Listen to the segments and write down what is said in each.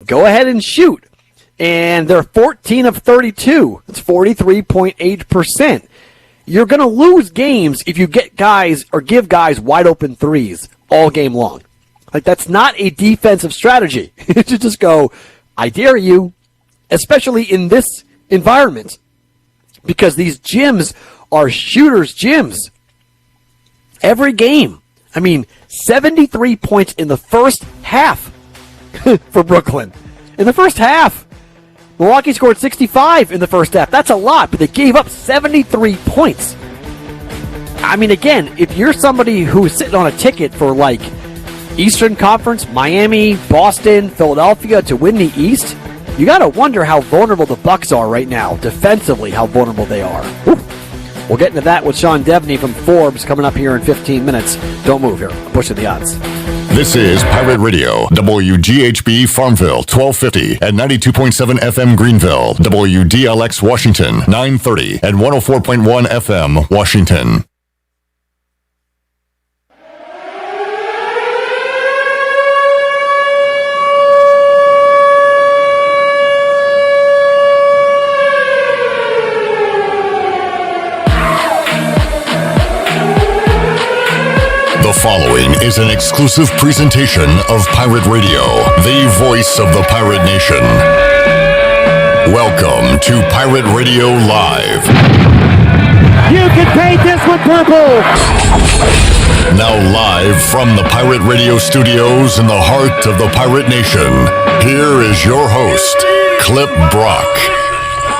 go ahead and shoot. And they're 14 of 32. That's 43.8%. You're going to lose games if you get guys or give guys wide open threes all game long. Like, that's not a defensive strategy. You just go, I dare you, especially in this environment, because these gyms are shooters' gyms. Every game. I mean, 73 points in the first half for Brooklyn. In the first half. Milwaukee scored 65 in the first half. That's a lot, but they gave up 73 points. I mean, again, if you're somebody who's sitting on a ticket for, like, Eastern Conference, Miami, Boston, Philadelphia to win the East, you got to wonder how vulnerable the Bucks are right now, defensively, how vulnerable they are. Whew. We'll get into that with Sean Devney from Forbes coming up here in 15 minutes. Don't move here. I'm pushing the odds. This is Pirate Radio, WGHB Farmville, 1250 and 92.7 FM Greenville, WDLX Washington, 930 and 104.1 FM Washington. The following is an exclusive presentation of Pirate Radio, the voice of the Pirate Nation. Welcome to Pirate Radio Live. You can paint this with purple. Now live from the Pirate Radio studios in the heart of the Pirate Nation, here is your host, Clip Brock.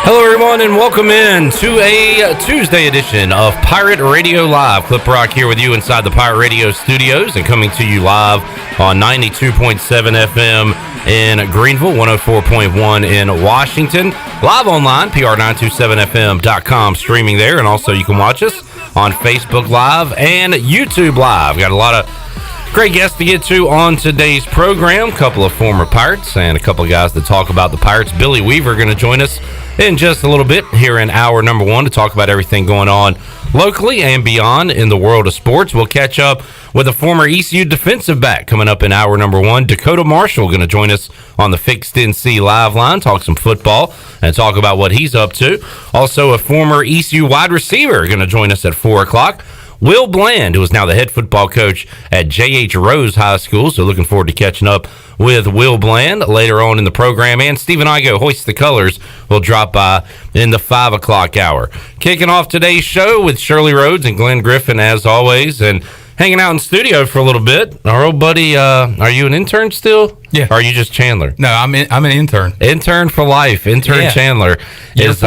Hello, everyone, and welcome in to a Tuesday edition of Pirate Radio Live. Clip Rock here with you inside the Pirate Radio studios and coming to you live on 92.7 FM in Greenville, 104.1 in Washington. Live online, pr927fm.com, streaming there, and also you can watch us on Facebook Live and YouTube Live. Got a lot of great guests to get to on today's program. A couple of former Pirates and a couple of guys that talk about the Pirates. Billy Weaver going to join us in just a little bit here in hour number one to talk about everything going on locally and beyond in the world of sports. We'll catch up with a former ECU defensive back coming up in hour number one. Dakota Marshall going to join us on the Fixed NC Live line, talk some football and talk about what he's up to. Also, a former ECU wide receiver going to join us at 4 o'clock. Will Bland, who is now the head football coach at J.H. Rose High School. So looking forward to catching up with Will Bland later on in the program. And Stephen Igoe, Hoist the Colors, will drop by in the 5 o'clock hour. Kicking off today's show with Shirley Rhodes and Glenn Griffin, as always. And hanging out in studio for a little bit, our old buddy, are you an intern still? Yeah. Or are you just Chandler? No, I'm an intern. Intern for life. Intern Chandler is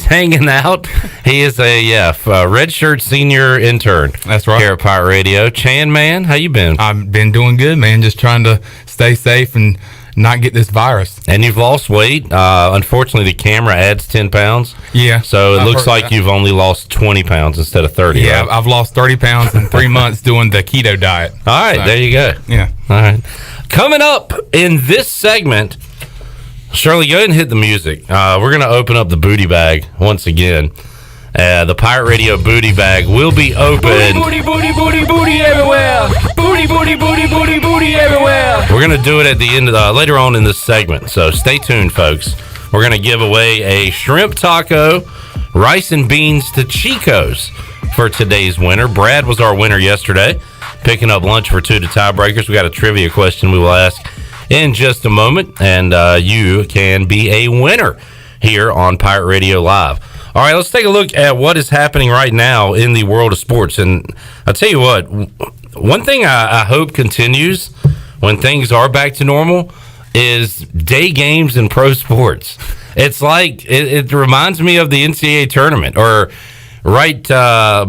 hanging out. He is a red shirt senior intern. That's right. Here at Pirate Radio. Chan, man, how you been? I've been doing good, man. Just trying to stay safe and not get this virus. And you've lost weight. Unfortunately, the camera adds 10 pounds. Yeah. So it looks like you've only lost 20 pounds instead of 30. Yeah, right? I've lost 30 pounds in 3 months doing the keto diet. All right, so, there you go. Yeah. All right. Coming up in this segment, Shirley, go ahead and hit the music. We're going to open up the booty bag once again. The Pirate Radio booty bag will be open. Booty, booty, booty, booty everywhere. Booty, booty, booty, booty, booty everywhere. We're going to do it at the end of later on in this segment, so stay tuned, folks. We're going to give away a shrimp taco, rice and beans to Chico's for today's winner. Brad was our winner yesterday, picking up lunch for 2 to tiebreakers. We got a trivia question we will ask in just a moment, and you can be a winner here on Pirate Radio Live. All right, let's take a look at what is happening right now in the world of sports. And I'll tell you what, one thing I hope continues when things are back to normal is day games in pro sports. It's like, it reminds me of the NCAA tournament, or right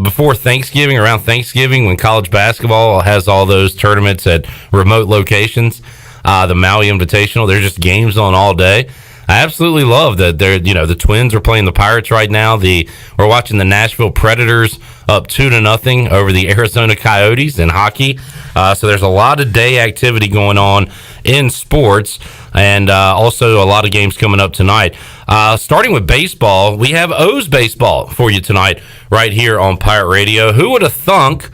before Thanksgiving, around Thanksgiving, when college basketball has all those tournaments at remote locations, the Maui Invitational, there's just games on all day. I absolutely love that the Twins are playing the Pirates right now. We're watching the Nashville Predators up 2-0 over the Arizona Coyotes in hockey. So there's a lot of day activity going on in sports, and also a lot of games coming up tonight. Starting with baseball, we have O's baseball for you tonight right here on Pirate Radio. Who would have thunk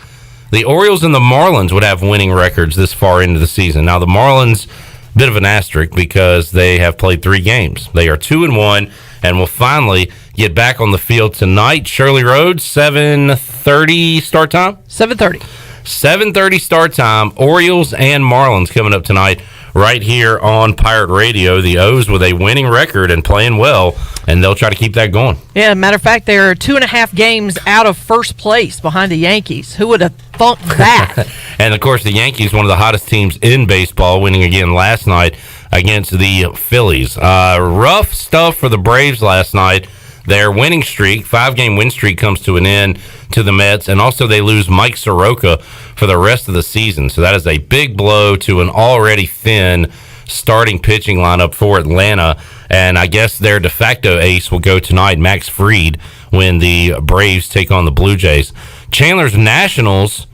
the Orioles and the Marlins would have winning records this far into the season? Now, the Marlins bit of an asterisk because they have played 3 games. They are 2-1 and will finally get back on the field tonight. Shirley Rhodes, 7:30 start time? 7:30. 7:30 start time. Orioles and Marlins coming up tonight right here on Pirate Radio. The O's with a winning record and playing well, and they'll try to keep that going. Yeah, matter of fact, they're 2.5 games out of first place behind the Yankees. Who would have thought that? And, of course, the Yankees, one of the hottest teams in baseball, winning again last night against the Phillies. Rough stuff for the Braves last night. Their winning streak, 5-game win streak, comes to an end to the Mets, and also they lose Mike Soroka for the rest of the season. So that is a big blow to an already thin starting pitching lineup for Atlanta. And I guess their de facto ace will go tonight, Max Fried, when the Braves take on the Blue Jays. Chandler's Nationals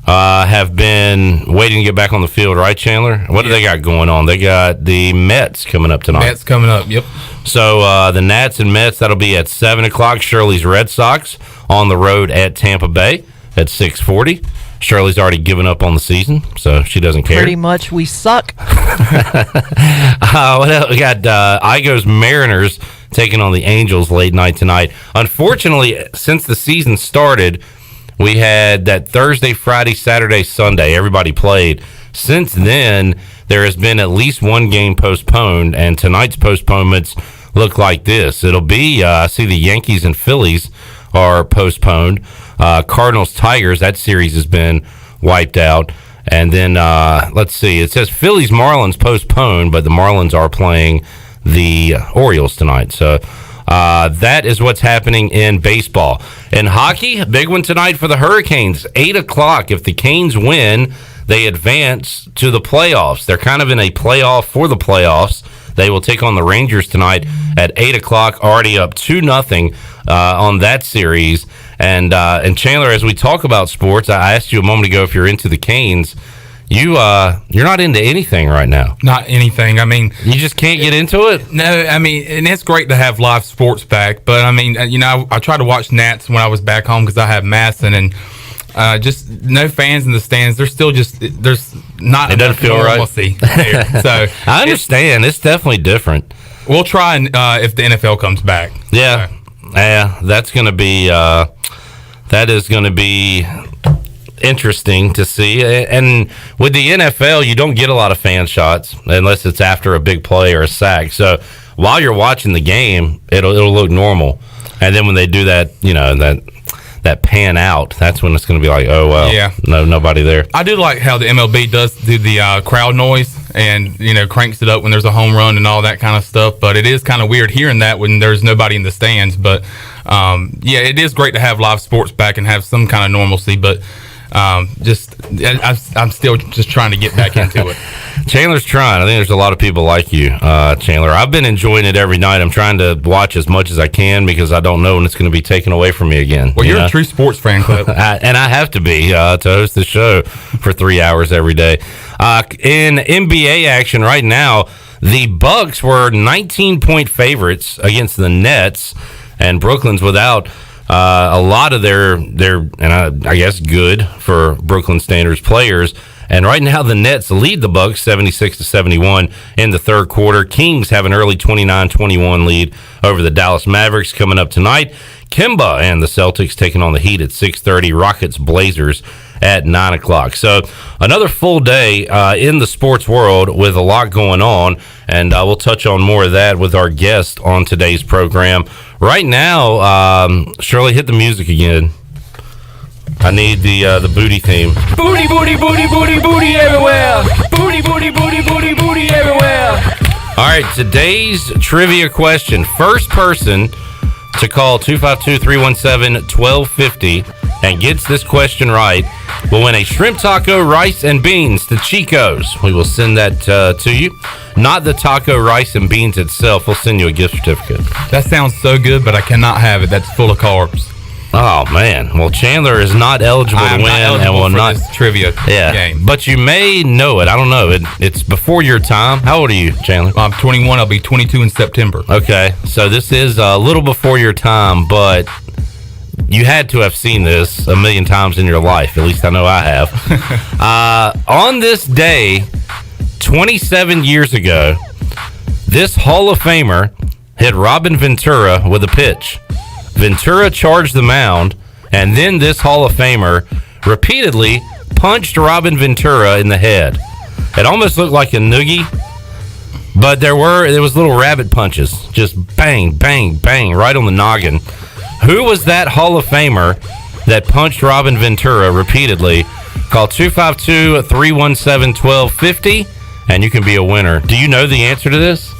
have been waiting to get back on the field, right, Chandler? What do they got going on? They got the Mets coming up tonight. Mets coming up, yep. So the Nats and Mets, that'll be at 7 o'clock. Shirley's Red Sox on the road at Tampa Bay at 6:40. Shirley's already given up on the season, so she doesn't care. Pretty much, we suck. What else? We got Igoe's Mariners taking on the Angels late night tonight. Unfortunately, since the season started, we had that Thursday, Friday, Saturday, Sunday. Everybody played. Since then, there has been at least one game postponed, and tonight's postponements look like this. It'll be, I see the Yankees and Phillies are postponed. Cardinals, Tigers, that series has been wiped out. And then, let's see, it says Phillies, Marlins postponed, but the Marlins are playing the Orioles tonight. So that is what's happening in baseball. In hockey, a big one tonight for the Hurricanes. 8 o'clock. If the Canes win, they advance to the playoffs. They're kind of in a playoff for the playoffs. They will take on the Rangers tonight at 8 o'clock, already up 2-0 on that series. And Chandler, as we talk about sports, I asked you a moment ago if you're into the Canes. You're not into anything right now. Not anything. I mean, you just can't get into it? No, I mean, and it's great to have live sports back. But, I mean, I tried to watch Nats when I was back home because I have Masson, and just no fans in the stands. There's still there's not. It doesn't feel right. There. So I understand. It's definitely different. We'll try if the NFL comes back. Yeah. Yeah, that's going to be that is going to be interesting to see. And with the NFL, you don't get a lot of fan shots unless it's after a big play or a sack. So while you're watching the game, it'll look normal. And then when they do that, that pan out, that's when it's going to be like, oh, well, yeah. Nobody there. I do like how the MLB does do the crowd noise and, cranks it up when there's a home run and all that kind of stuff. But it is kind of weird hearing that when there's nobody in the stands. But, it is great to have live sports back and have some kind of normalcy. But I'm still just trying to get back into it. Chandler's trying. I think there's a lot of people like you, Chandler. I've been enjoying it every night. I'm trying to watch as much as I can because I don't know when it's going to be taken away from me again. Well, you're a true sports fan, Clip. And I have to be to host the show for 3 hours every day. In NBA action right now, the Bucks were 19-point favorites against the Nets, and Brooklyn's without a lot of their and I guess good for Brooklyn standards players. And right now the Nets lead the Bucks 76-71 in the third quarter. Kings have an early 29-21 lead over the Dallas Mavericks coming up tonight. Kemba and the Celtics taking on the Heat at 6:30. Rockets Blazers at 9 o'clock. So another full day in the sports world with a lot going on, and we'll touch on more of that with our guest on today's program. Right now, Shirley, hit the music again. I need the booty theme. Booty, booty, booty, booty, booty everywhere. Booty, booty, booty, booty, booty everywhere. All right, today's trivia question. First person to call 252-317-1250 and gets this question right will win a shrimp taco, rice, and beans to Chico's. We will send that to you. Not the taco, rice, and beans itself. We'll send you a gift certificate. That sounds so good, but I cannot have it. That's full of carbs. Oh, man. Well, Chandler is not eligible to win and will not. This trivia game. But you may know it. I don't know. It's before your time. How old are you, Chandler? I'm 21. I'll be 22 in September. Okay. So this is a little before your time, but you had to have seen this a million times in your life. At least I know I have. On this day, 27 years ago, this Hall of Famer hit Robin Ventura with a pitch. Ventura charged the mound, and then this Hall of Famer repeatedly punched Robin Ventura in the head. It almost looked like a noogie, but there was little rabbit punches. Just bang, bang, bang, right on the noggin. Who was that Hall of Famer that punched Robin Ventura repeatedly? Call 252-317-1250, and you can be a winner. Do you know the answer to this?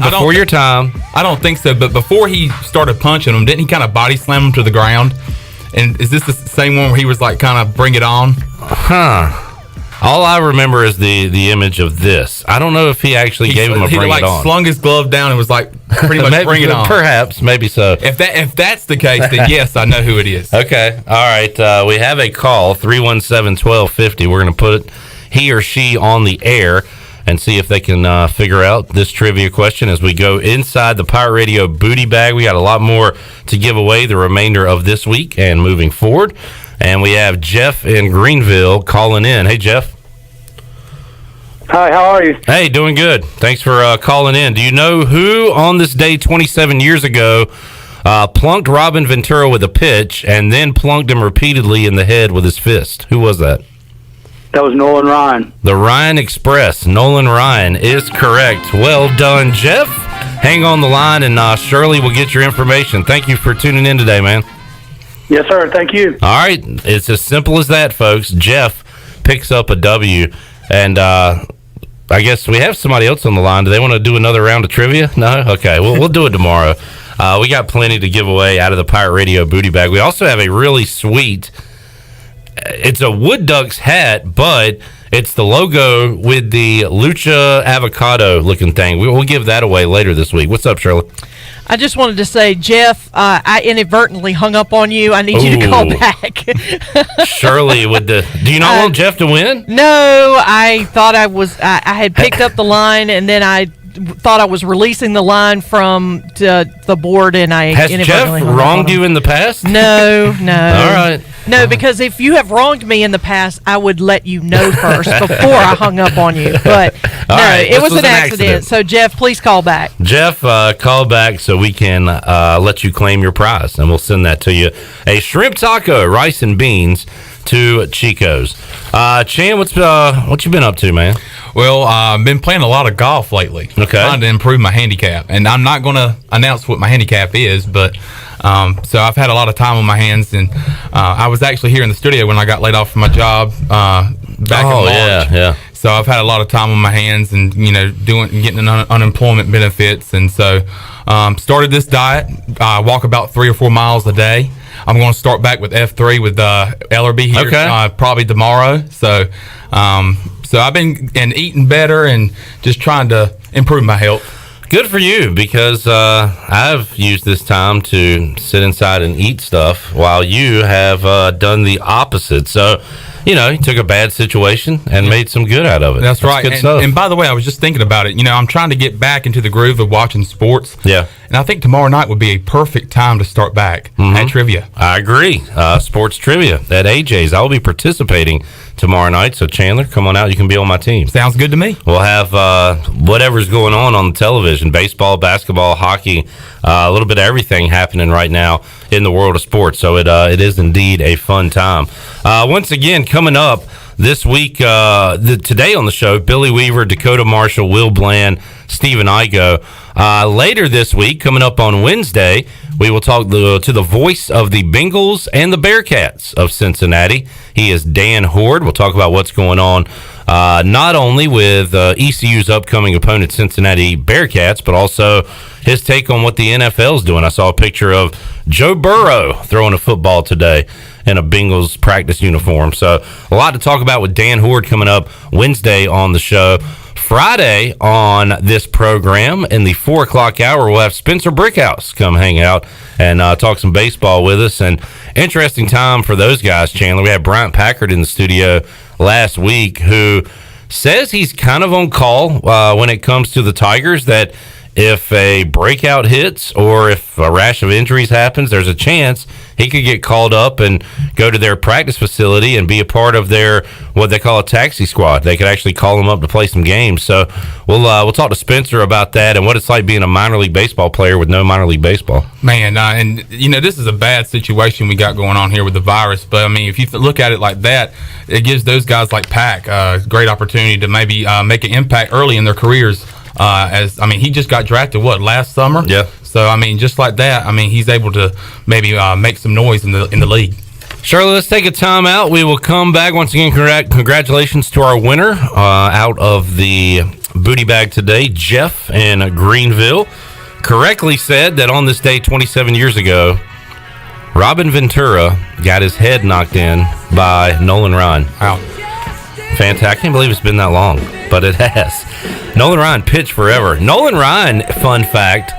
Before your time. I don't think so, but before he started punching him, didn't he kind of body slam him to the ground? And is this the same one where he was like kind of bring it on? All I remember is the image of this. I don't know if he actually gave him a bring it on. He slung his glove down and was like pretty much bring it on. Perhaps, maybe so. If that's the case, then yes, I know who it is. Okay, all right. We have a call, 317-1250. We're going to put he or she on the air and see if they can figure out this trivia question as we go inside the Pirate Radio booty bag. We got a lot more to give away the remainder of this week and moving forward. And we have Jeff in Greenville calling in. Hey, Jeff. Hi, how are you? Hey, doing good. Thanks for calling in. Do you know who on this day 27 years ago plunked Robin Ventura with a pitch and then plunked him repeatedly in the head with his fist? Who was that? That was Nolan Ryan. The Ryan Express. Nolan Ryan is correct. Well done, Jeff. Hang on the line, and Shirley will get your information. Thank you for tuning in today, man. Yes, sir. Thank you. All right. It's as simple as that, folks. Jeff picks up a W, and I guess we have somebody else on the line. Do they want to do another round of trivia? No? Okay. We'll do it tomorrow. We got plenty to give away out of the Pirate Radio booty bag. We also have a really sweet... It's a Wood Ducks hat, but it's the logo with the Lucha avocado looking thing. We'll give that away later this week. What's up, Shirley? I just wanted to say, Jeff, I inadvertently hung up on you. I need you to call back. Shirley, do you not want Jeff to win? No, I thought I had picked up the line, and then I thought I was releasing the line from the board, and I Has inadvertently Jeff wronged you in the past? No. All right. No, because if you have wronged me in the past, I would let you know first before I hung up on you. But it was an accident. So, Jeff, please call back. Jeff, call back so we can let you claim your prize, and we'll send that to you. A shrimp taco, rice and beans to Chico's. Chan, what you been up to, man? Well, I've been playing a lot of golf lately. Okay. Trying to improve my handicap. And I'm not going to announce what my handicap is, but so I've had a lot of time on my hands. And I was actually here in the studio when I got laid off from my job back in March. Yeah. So I've had a lot of time on my hands and, getting unemployment benefits. And so started this diet. I walk about 3 or 4 miles a day. I'm going to start back with F3 with Ellerby here probably tomorrow. So I've been eating better and just trying to improve my health. Good for you, because I've used this time to sit inside and eat stuff while you have done the opposite. So, you took a bad situation and made some good out of it. That's right. Good stuff. And by the way, I was just thinking about it. I'm trying to get back into the groove of watching sports. Yeah. And I think tomorrow night would be a perfect time to start back at trivia. I agree. Sports trivia at AJ's. I'll be participating tomorrow night. So, Chandler, come on out. You can be on my team. Sounds good to me. We'll have whatever's going on the television, baseball, basketball, hockey, a little bit of everything happening right now in the world of sports. So it is indeed a fun time. Once again, coming up this week, today on the show, Billy Weaver, Dekota Marshall, Will Bland, Stephen Igoe. Later this week, coming up on Wednesday, we will talk to the voice of the Bengals and the Bearcats of Cincinnati. He is Dan Horde. We'll talk about what's going on not only with ECU's upcoming opponent, Cincinnati Bearcats, but also his take on what the NFL is doing. I saw a picture of Joe Burrow throwing a football today in a Bengals practice uniform. So a lot to talk about with Dan Horde coming up Wednesday on the show. Friday on this program in the 4 o'clock hour, we'll have Spencer Brickhouse come hang out and talk some baseball with us. And interesting time for those guys, Chandler. We had Bryant Packard in the studio last week who says he's kind of on call when it comes to the Tigers, that if a breakout hits or if a rash of injuries happens, there's a chance he could get called up and go to their practice facility and be a part of their, what they call a taxi squad. They could actually call him up to play some games. So we'll talk to Spencer about that and what it's like being a minor league baseball player with no minor league baseball. Man, and this is a bad situation we got going on here with the virus. But I mean, if you look at it like that, it gives those guys like Pac a great opportunity to maybe make an impact early in their careers. He just got drafted last summer. Yeah. So I mean, just like that, I mean, he's able to maybe make some noise in the league. Shirley, let's take a time out. We will come back once again. Congratulations to our winner out of the booty bag today, Jeff in Greenville. Correctly said that on this day 27 years ago, Robin Ventura got his head knocked in by Nolan Ryan. Wow. Fantastic. I can't believe it's been that long, but it has. Nolan Ryan pitched forever. Nolan Ryan, fun fact,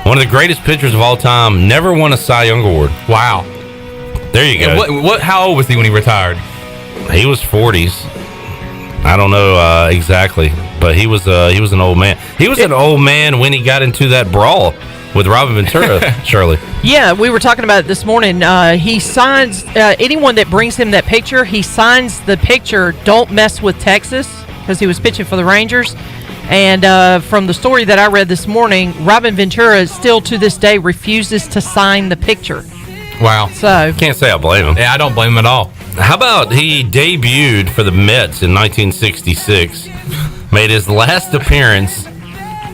one of the greatest pitchers of all time, never won a Cy Young Award. Wow. There you go. How old was he when he retired? He was 40s. I don't know exactly, but he was an old man. He was an old man when he got into that brawl with Robin Ventura, Shirley. Yeah, we were talking about it this morning. He signs anyone that brings him that picture. He signs the picture, "Don't mess with Texas," because he was pitching for the Rangers. And from the story that I read this morning, Robin Ventura still to this day refuses to sign the picture. Wow. So Can't say I blame him. Yeah, I don't blame him at all. How about he debuted for the Mets in 1966, made his last appearance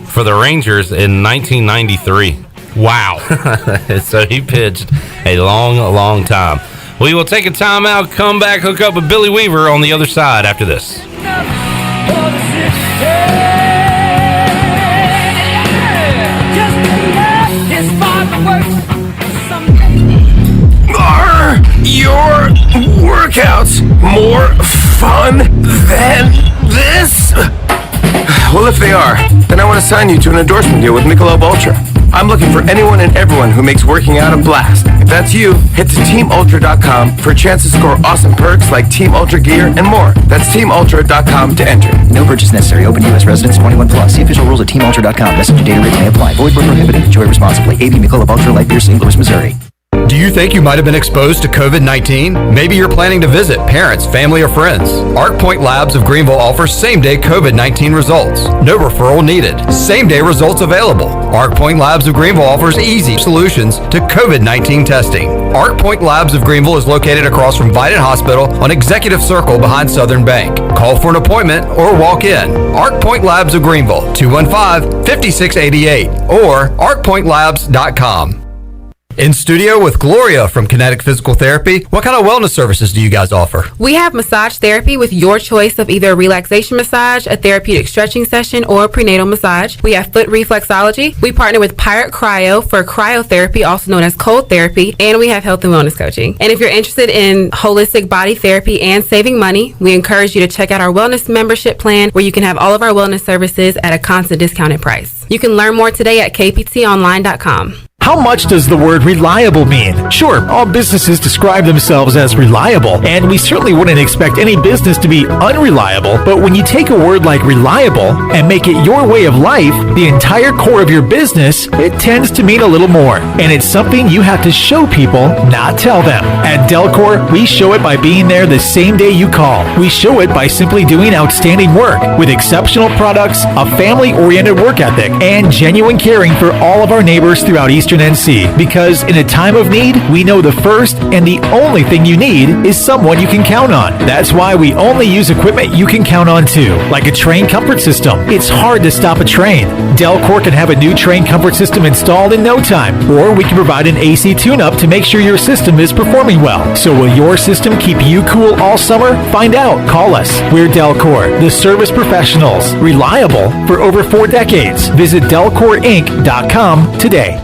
for the Rangers in 1993. Wow. So he pitched a long, long time. We will take a time out, come back, hook up with Billy Weaver on the other side after this. Are your workouts more fun than this? Well, if they are, then I want to sign you to an endorsement deal with Michelob Ultra. I'm looking for anyone and everyone who makes working out a blast. If that's you, head to TeamUltra.com for a chance to score awesome perks like Team Ultra gear and more. That's TeamUltra.com to enter. No purchase necessary. Open U.S. residents 21 plus. See official rules at TeamUltra.com. Message and data rates may apply. Void where prohibited. Enjoy responsibly. AB Michelob Ultra Light Beer, St. Louis, Missouri. Do you think you might have been exposed to COVID-19? Maybe you're planning to visit parents, family, or friends. ArcPoint Labs of Greenville offers same-day COVID-19 results. No referral needed. Same-day results available. ArcPoint Labs of Greenville offers easy solutions to COVID-19 testing. ArcPoint Labs of Greenville is located across from Vidant Hospital on Executive Circle behind Southern Bank. Call for an appointment or walk in. ArcPoint Labs of Greenville, 215-5688 or arcpointlabs.com. In studio with Gloria from Kinetic Physical Therapy. What kind of wellness services do you guys offer? We have massage therapy with your choice of either a relaxation massage, a therapeutic stretching session, or a prenatal massage. We have foot reflexology. We partner with Pirate Cryo for cryotherapy, also known as cold therapy, and we have health and wellness coaching. And if you're interested in holistic body therapy and saving money, we encourage you to check out our wellness membership plan where you can have all of our wellness services at a constant discounted price. You can learn more today at kptonline.com. How much does the word reliable mean? Sure, all businesses describe themselves as reliable, and we certainly wouldn't expect any business to be unreliable, but when you take a word like reliable and make it your way of life, the entire core of your business, it tends to mean a little more. And it's something you have to show people, not tell them. At Delcor, we show it by being there the same day you call. We show it by simply doing outstanding work with exceptional products, a family-oriented work ethic, and genuine caring for all of our neighbors throughout Eastern NC, because in a time of need, we know the first and the only thing you need is someone you can count on. That's why we only use equipment you can count on too, like a train comfort system. It's hard to stop a train. Delcor can have a new train comfort system installed in no time, or we can provide an AC tune-up to make sure your system is performing well. So will your system keep you cool all summer? Find out. Call us. We're Delcor, the service professionals, reliable for over 4 decades. Visit DelcorInc.com today.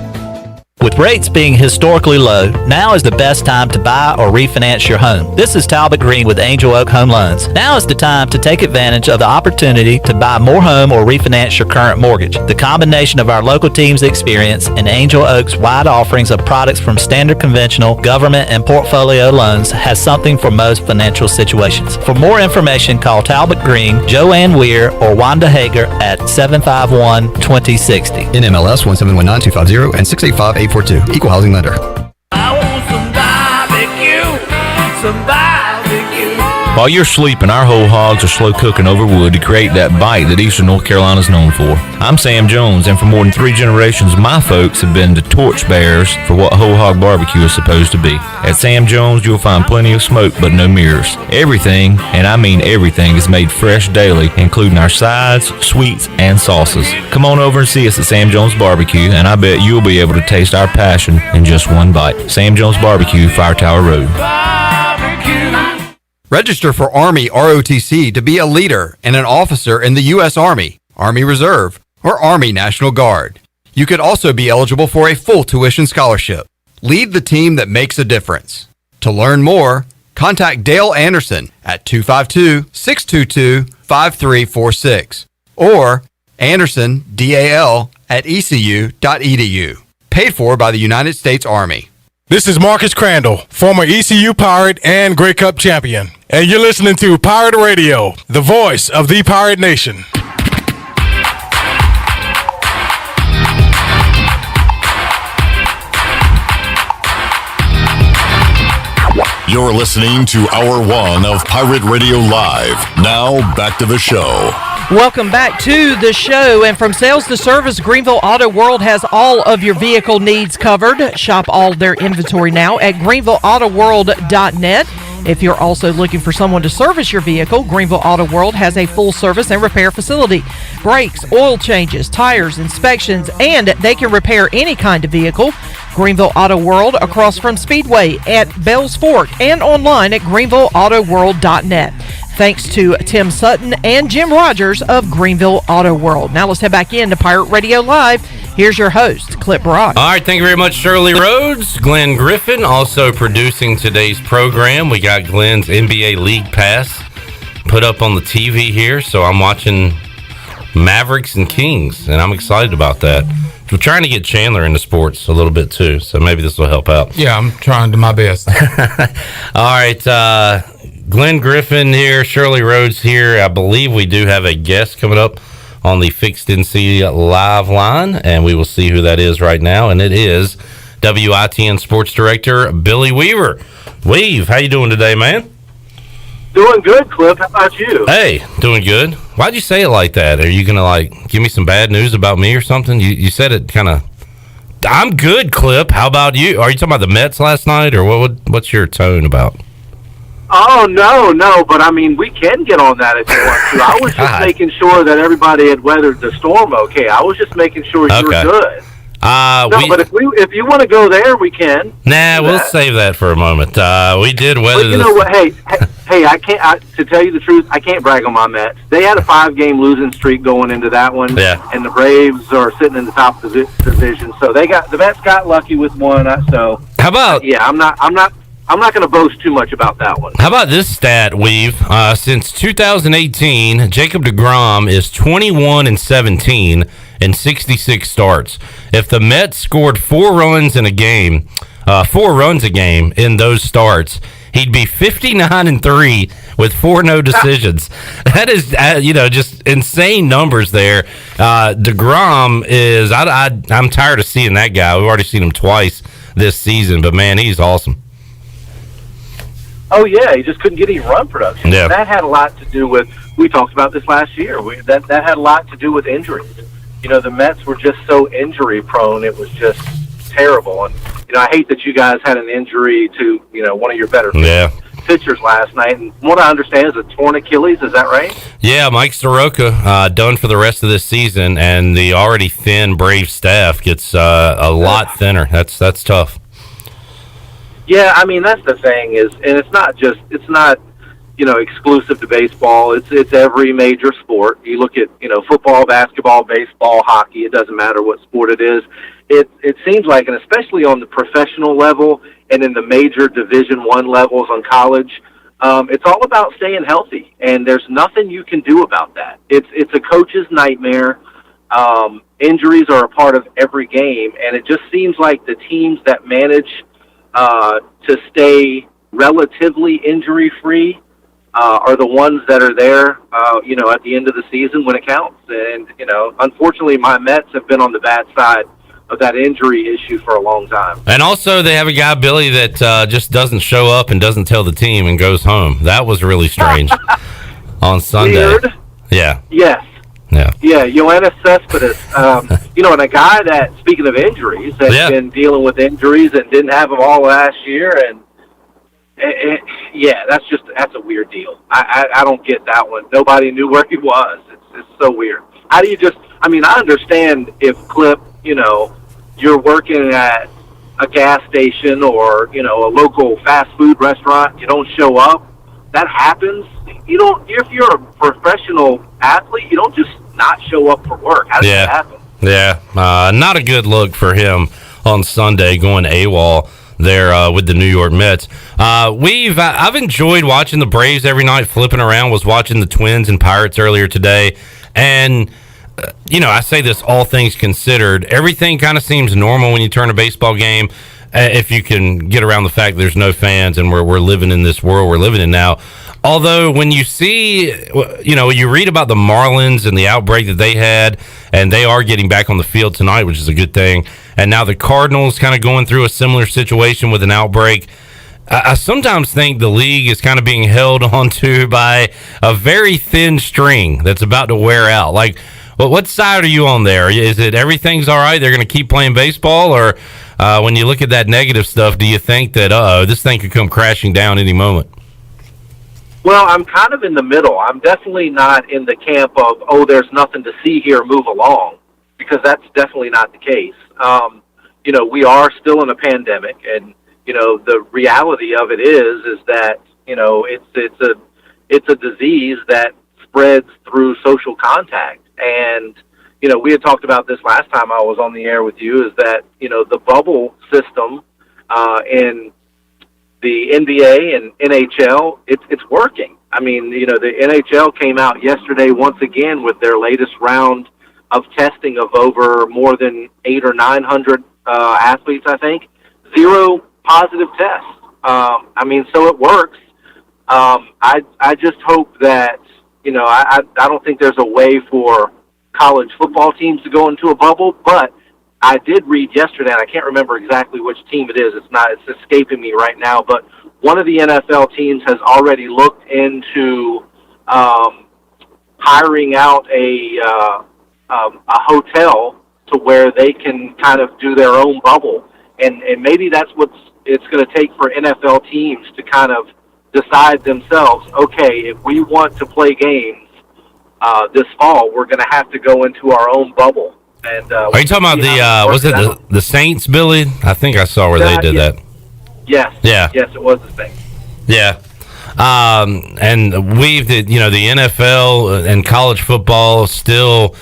With rates being historically low, now is the best time to buy or refinance your home. This is Talbot Green with Angel Oak Home Loans. Now is the time to take advantage of the opportunity to buy more home or refinance your current mortgage. The combination of our local team's experience and Angel Oak's wide offerings of products from standard conventional, government, and portfolio loans has something for most financial situations. For more information, call Talbot Green, Joanne Weir, or Wanda Hager at 751-2060. NMLS 1719250 and 685842. Equal housing lender. I want some barbecue, some barbecue. While you're sleeping, our whole hogs are slow cooking over wood to create that bite that Eastern North Carolina is known for. I'm Sam Jones, and for more than 3 generations, my folks have been the torchbearers for what whole hog barbecue is supposed to be. At Sam Jones, you'll find plenty of smoke, but no mirrors. Everything, and I mean everything, is made fresh daily, including our sides, sweets, and sauces. Come on over and see us at Sam Jones Barbecue, and I bet you'll be able to taste our passion in just one bite. Sam Jones Barbecue, Fire Tower Road. Register for Army ROTC to be a leader and an officer in the U.S. Army, Army Reserve, or Army National Guard. You could also be eligible for a full tuition scholarship. Lead the team that makes a difference. To learn more, contact Dale Anderson at 252-622-5346 or Anderson, DAL, at ecu.edu. Paid for by the United States Army. This is Marcus Crandall, former ECU Pirate and Grey Cup champion. And you're listening to Pirate Radio, the voice of the Pirate Nation. You're listening to Hour 1 of Pirate Radio Live. Now, back to the show. Welcome back to the show. And from sales to service, Greenville Auto World has all of your vehicle needs covered. Shop all their inventory now at greenvilleautoworld.net. If you're also looking for someone to service your vehicle, Greenville Auto World has a full service and repair facility. Brakes, oil changes, tires, inspections, and they can repair any kind of vehicle. Greenville Auto World across from Speedway at Bells Fork and online at greenvilleautoworld.net. Thanks to Tim Sutton and Jim Rogers of Greenville Auto World. Now let's head back into Pirate Radio Live. Here's your host, Clip Brock. All right, thank you very much, Shirley Rhodes. Glenn Griffin also producing today's program. We got Glenn's NBA League Pass put up on the TV here, so I'm watching Mavericks and Kings, and I'm excited about that. We're trying to get Chandler into sports a little bit, too, so maybe this will help out. Yeah, I'm trying to my best. All right, Glenn Griffin here, Shirley Rhodes here. I believe we do have a guest coming up on the Fixed NC live line, and we will see who that is right now, and it is WITN Sports Director Billy Weaver. Weave, how you doing today, man? Doing good, Cliff. How about you? Hey, doing good. Why'd you say it like that? Are you going to, give me some bad news about me or something? You said it kind of... I'm good, Clip. How about you? Are you talking about the Mets last night, or what's your tone about? Oh, no, but I mean, we can get on that if you want to. I was just making sure that everybody had weathered the storm okay. I was just making sure you were good. But if you want to go there, we can. Nah, we'll save that for a moment. We did weather. But you know what? Hey, I can't. To tell you the truth, I can't brag on my Mets. They had a 5-game losing streak going into that one. Yeah. And the Braves are sitting in the top division, so the Mets got lucky with one. So how about? Yeah, I'm not going to boast too much about that one. How about this stat, Weave? Since 2018, Jacob deGrom is 21-17 in 66 starts. If the Mets scored 4 runs a game in those starts, he'd be 59-3 with 4 no decisions. That is, just insane numbers there. DeGrom is. I'm tired of seeing that guy. We've already seen him twice this season, but man, he's awesome. Oh, yeah, he just couldn't get any run production. Yeah. That had a lot to do with, we talked about this last year, that had a lot to do with injuries. The Mets were just so injury-prone, it was just terrible. And, I hate that you guys had an injury to, one of your better pitchers last night. And what I understand is a torn Achilles, is that right? Yeah, Mike Soroka done for the rest of this season, and the already thin Brave staff gets a lot thinner. That's tough. Yeah, I mean, that's the thing is, and it's not exclusive to baseball. It's every major sport. You look at, football, basketball, baseball, hockey, it doesn't matter what sport it is. It seems like, and especially on the professional level and in the major Division I levels on college, it's all about staying healthy, and there's nothing you can do about that. It's a coach's nightmare. Injuries are a part of every game, and it just seems like the teams that manage to stay relatively injury-free are the ones that are there, at the end of the season when it counts. And, unfortunately, my Mets have been on the bad side of that injury issue for a long time. And also, they have a guy, Billy, that just doesn't show up and doesn't tell the team and goes home. That was really strange on Sunday. Weird. Yeah. Yes. Yeah. Yeah, Yoenis Cespedes. And a guy that, speaking of injuries, has been dealing with injuries and didn't have them all last year, and that's a weird deal. I don't get that one. Nobody knew where he was. It's so weird. How do you I understand if Clip, you're working at a gas station or, a local fast food restaurant, you don't show up. That happens. If you're a professional athlete, you don't just not show up for work. How does that happen? Yeah. Not a good look for him on Sunday going AWOL there with the New York Mets. I've enjoyed watching the Braves every night, flipping around. Was watching the Twins and Pirates earlier today, and I say this all things considered, everything kind of seems normal when you turn a baseball game, if you can get around the fact that there's no fans and we're living in this world we're living in now. Although when you see, you read about the Marlins and the outbreak that they had, and they are getting back on the field tonight, which is a good thing. And now the Cardinals kind of going through a similar situation with an outbreak. I sometimes think the league is kind of being held onto by a very thin string that's about to wear out. Like, what side are you on there? Is it everything's all right, they're going to keep playing baseball? Or when you look at that negative stuff, do you think that, this thing could come crashing down any moment? Well, I'm kind of in the middle. I'm definitely not in the camp of, there's nothing to see here, move along, because that's definitely not the case. We are still in a pandemic, and, the reality of it is that, it's a disease that spreads through social contact. And, we had talked about this last time I was on the air with you, is that, the bubble system in the NBA and NHL, it's working. I mean, the NHL came out yesterday once again with their latest round of testing of over more than 800 or 900 athletes, I think. 0 positive tests. So it works. I just hope that, I don't think there's a way for college football teams to go into a bubble, but I did read yesterday, and I can't remember exactly which team it is. It's escaping me right now, but one of the NFL teams has already looked into hiring out a hotel to where they can kind of do their own bubble, and maybe that's what it's going to take for NFL teams to kind of decide themselves, okay, if we want to play games this fall, we're going to have to go into our own bubble. And are you talking about the Saints, Billy? I think I saw where they did that. Yes. Yeah. Yes, it was the Saints. Yeah. And the NFL and college football still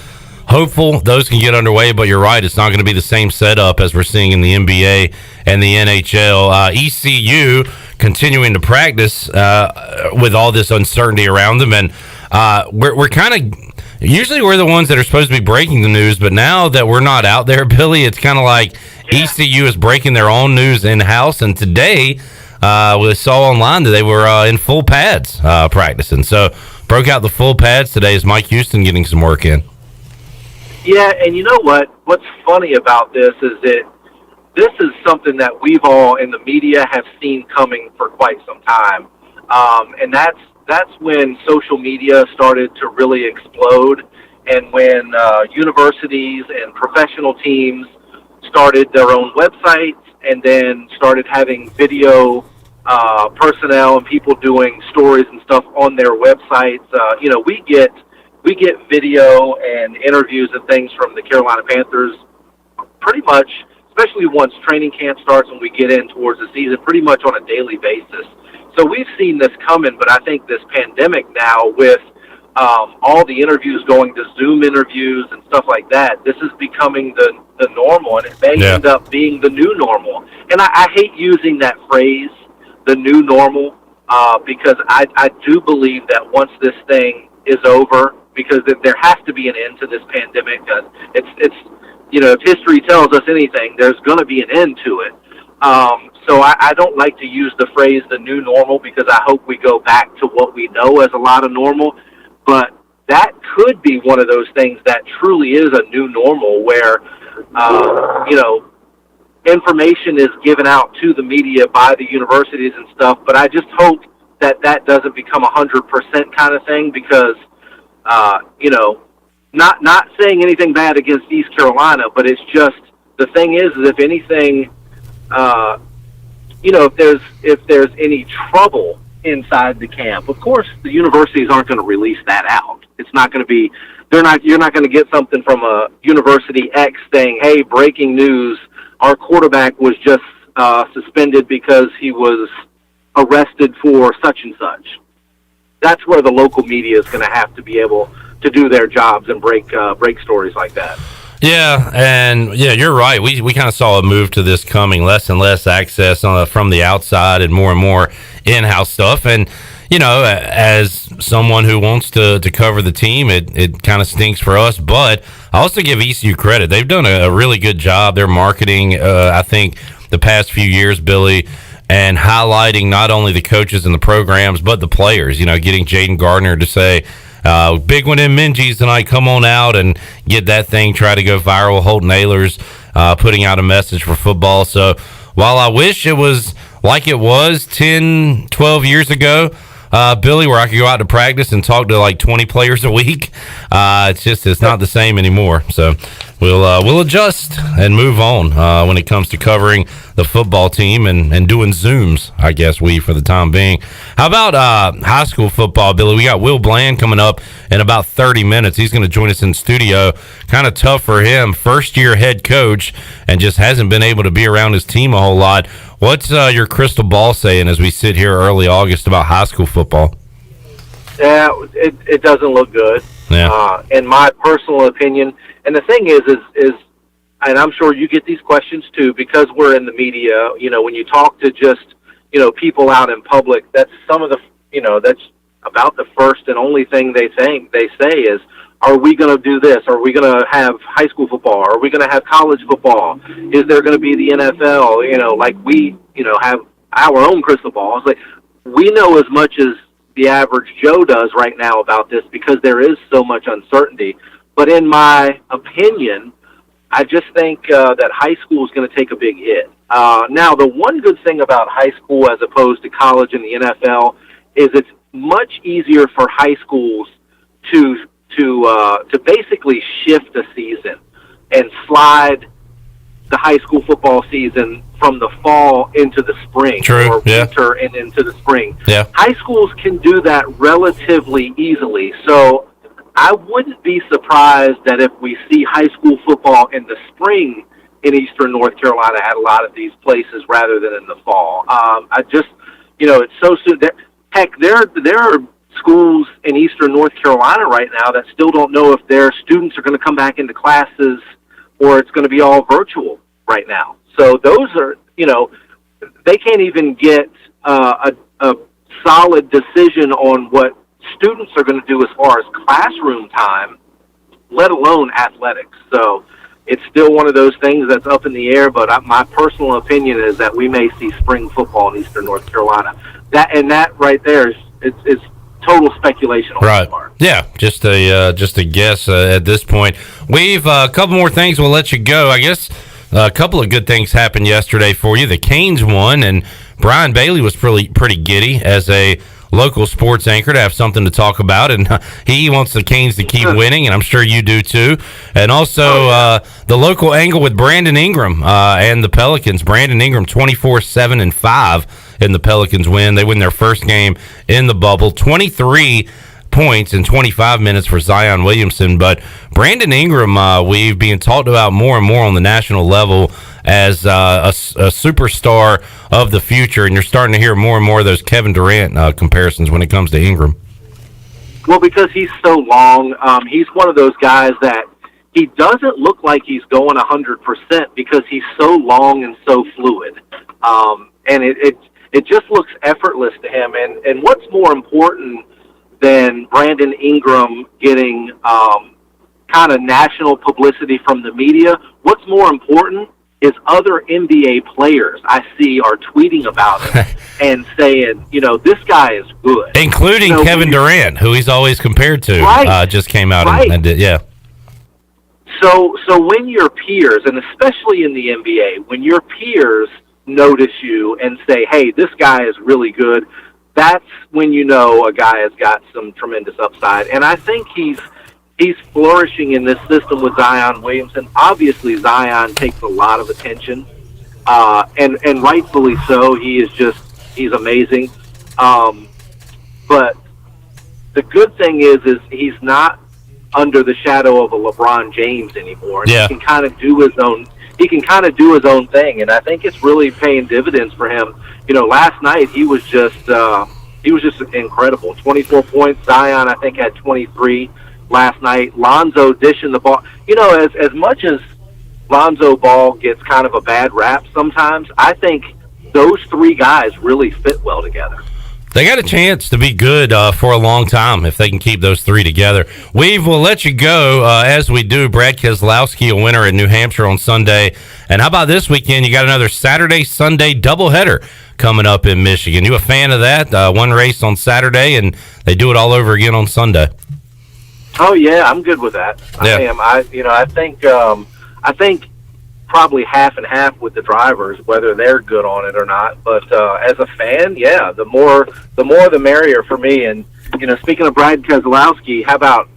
hopeful those can get underway, but you're right, it's not going to be the same setup as we're seeing in the NBA and the NHL. ECU continuing to practice with all this uncertainty around them, and we're kind of usually we're the ones that are supposed to be breaking the news, but now that we're not out there, Billy, it's kind of like ECU is breaking their own news in-house, and today we saw online that they were in full pads practicing. So broke out the full pads today. Is Mike Houston getting some work in? Yeah, and you know what? What's funny about this is that this is something that we've all in the media have seen coming for quite some time, and that's when social media started to really explode, and when universities and professional teams started their own websites and then started having video personnel and people doing stories and stuff on their websites. We get video and interviews and things from the Carolina Panthers pretty much, especially once training camp starts and we get in towards the season, pretty much on a daily basis. So we've seen this coming, but I think this pandemic now with all the interviews going to Zoom interviews and stuff like that, this is becoming the normal, and it may end up being the new normal. And I hate using that phrase, the new normal, because I do believe that once this thing is over, because there has to be an end to this pandemic. It's if history tells us anything, there's going to be an end to it. So I don't like to use the phrase the new normal, because I hope we go back to what we know as a lot of normal. But that could be one of those things that truly is a new normal where, information is given out to the media by the universities and stuff. But I just hope that doesn't become 100% kind of thing, because, not saying anything bad against East Carolina, but it's just, the thing is if anything, if there's any trouble inside the camp, of course the universities aren't going to release that out. It's not going to be, you're not going to get something from a University X saying, hey, breaking news, our quarterback was just suspended because he was arrested for such and such. That's where the local media is going to have to be able to do their jobs and break stories like that. Yeah, and you're right. We kind of saw a move to this coming, less and less access from the outside and more in-house stuff. And as someone who wants to cover the team, it kind of stinks for us. But I also give ECU credit; they've done a really good job. Their marketing, I think, the past few years, Billy, and highlighting not only the coaches and the programs but the players. Getting Jaden Gardner to say, big one in Minji's tonight, come on out and get that thing, try to go viral. Holton Ahlers putting out a message for football. So while I wish it was like it was 10, 12 years ago, Billy, where I could go out to practice and talk to like 20 players a week, it's not the same anymore. So we'll adjust and move on when it comes to covering the football team and doing Zooms, I guess for the time being. How about high school football, Billy? We got Will Bland coming up in about 30 minutes. He's going to join us in studio. Kind of tough for him, first-year head coach, and just hasn't been able to be around his team a whole lot. What's your crystal ball saying as we sit here early August about high school football? Yeah, it doesn't look good. Yeah. In my personal opinion. And the thing is, and I'm sure you get these questions too, because we're in the media, when you talk to just, people out in public, that's some of the, that's about the first and only thing they say is, are we going to do this? Are we going to have high school football? Are we going to have college football? Is there going to be the NFL? Like we, have our own crystal ball. It's like, we know as much as the average Joe does right now about this, because there is so much uncertainty. But in my opinion, I just think that high school is going to take a big hit. Now, the one good thing about high school as opposed to college and the NFL is it's much easier for high schools to basically shift a season and slide the high school football season from the fall into the spring. Or winter and into the spring. Yeah. High schools can do that relatively easily. So I wouldn't be surprised that if we see high school football in the spring in Eastern North Carolina at a lot of these places rather than in the fall. It's so soon. Heck, there are schools in Eastern North Carolina right now that still don't know if their students are going to come back into classes or it's going to be all virtual right now. So those are, they can't even get a solid decision on what students are going to do as far as classroom time, let alone athletics. So it's still one of those things that's up in the air, but my personal opinion is that we may see spring football in Eastern North Carolina. That right there is total speculation on right. my part. Yeah, just a guess at this point. We've a couple more things. We'll let you go. I guess a couple of good things happened yesterday for you. The Canes won, and Brian Bailey was pretty giddy as a local sports anchor to have something to talk about, and he wants the Canes to keep winning, and I'm sure you do too. And also the local angle with Brandon Ingram and the Pelicans. Brandon Ingram 24-7-5 in the Pelicans win. They win their first game in the bubble, 23 points in 25 minutes for Zion Williamson. But Brandon Ingram, we've been talked about more and more on the national level as a superstar of the future, and you're starting to hear more and more of those Kevin Durant comparisons when it comes to Ingram. Well, because he's so long, he's one of those guys that he doesn't look like he's going 100% because he's so long and so fluid. And it just looks effortless to him. And what's more important than Brandon Ingram getting kind of national publicity from the media? What's more important is other NBA players I see are tweeting about him and saying, this guy is good. Including Kevin Durant, who he's always compared to, just came out and did, yeah. So when your peers, and especially in the NBA, when your peers notice you and say, hey, this guy is really good, that's when you know a guy has got some tremendous upside. And I think he's flourishing in this system with Zion Williamson. Obviously, Zion takes a lot of attention, and rightfully so. He's amazing. But the good thing is he's not under the shadow of a LeBron James anymore. Yeah. He can kind of do his own. He can kind of do his own thing, and I think it's really paying dividends for him. Last night he was just incredible. 24 points. Zion, I think, had 23 last night. Lonzo dishing the ball. As much as Lonzo Ball gets kind of a bad rap sometimes, I think those three guys really fit well together. They got a chance to be good for a long time if they can keep those three together. We will let you go as we do. Brad Keselowski, a winner at New Hampshire on Sunday. And how about this weekend? You got another Saturday-Sunday doubleheader coming up in Michigan. You a fan of that? One race on Saturday, and they do it all over again on Sunday. Oh yeah, I'm good with that. Yeah. I am. I think probably half and half with the drivers, whether they're good on it or not. But as a fan, yeah, the more the merrier for me. And speaking of Brad Keselowski, how about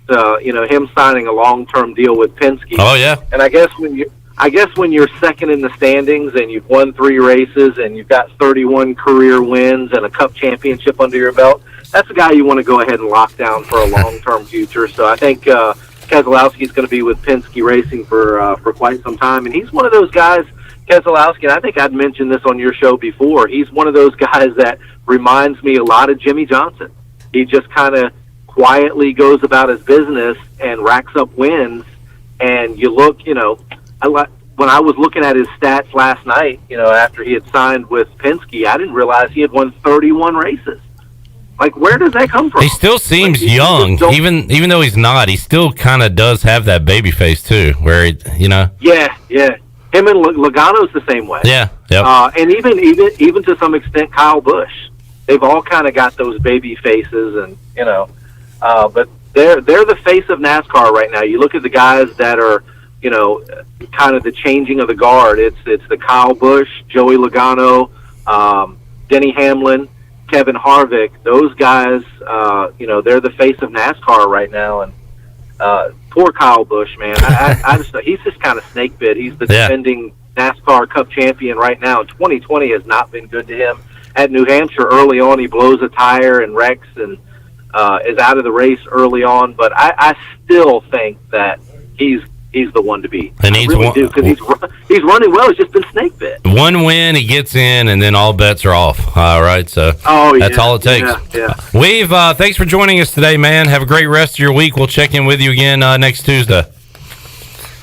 him signing a long-term deal with Penske? Oh yeah. And I guess when you're second in the standings and you've won 3 races and you've got 31 career wins and a Cup championship under your belt, that's a guy you want to go ahead and lock down for a long-term future. So I think Keselowski is going to be with Penske Racing for quite some time, and he's one of those guys, Keselowski, and I think I'd mentioned this on your show before. He's one of those guys that reminds me a lot of Jimmy Johnson. He just kind of quietly goes about his business and racks up wins. And you look, when I was looking at his stats last night, after he had signed with Penske, I didn't realize he had won 31 races. Like, where does that come from? He still seems young, even though he's not. He still kind of does have that baby face too, where Yeah. Him and Logano's the same way. Yeah. Yep. And even to some extent, Kyle Busch. They've all kind of got those baby faces, and but they're the face of NASCAR right now. You look at the guys that are kind of the changing of the guard. It's the Kyle Busch, Joey Logano, Denny Hamlin, Kevin Harvick. Those guys, they're the face of NASCAR right now. And poor Kyle Busch, man. He's just kind of snake bit. He's the defending NASCAR Cup champion right now. 2020 has not been good to him. At New Hampshire early on, he blows a tire and wrecks and is out of the race early on. But I still think that he's the one to beat. And he's running well. He's just been snake bit. One win, he gets in, and then all bets are off. All right, so that's all it takes. Yeah. We've thanks for joining us today, man. Have a great rest of your week. We'll check in with you again next Tuesday.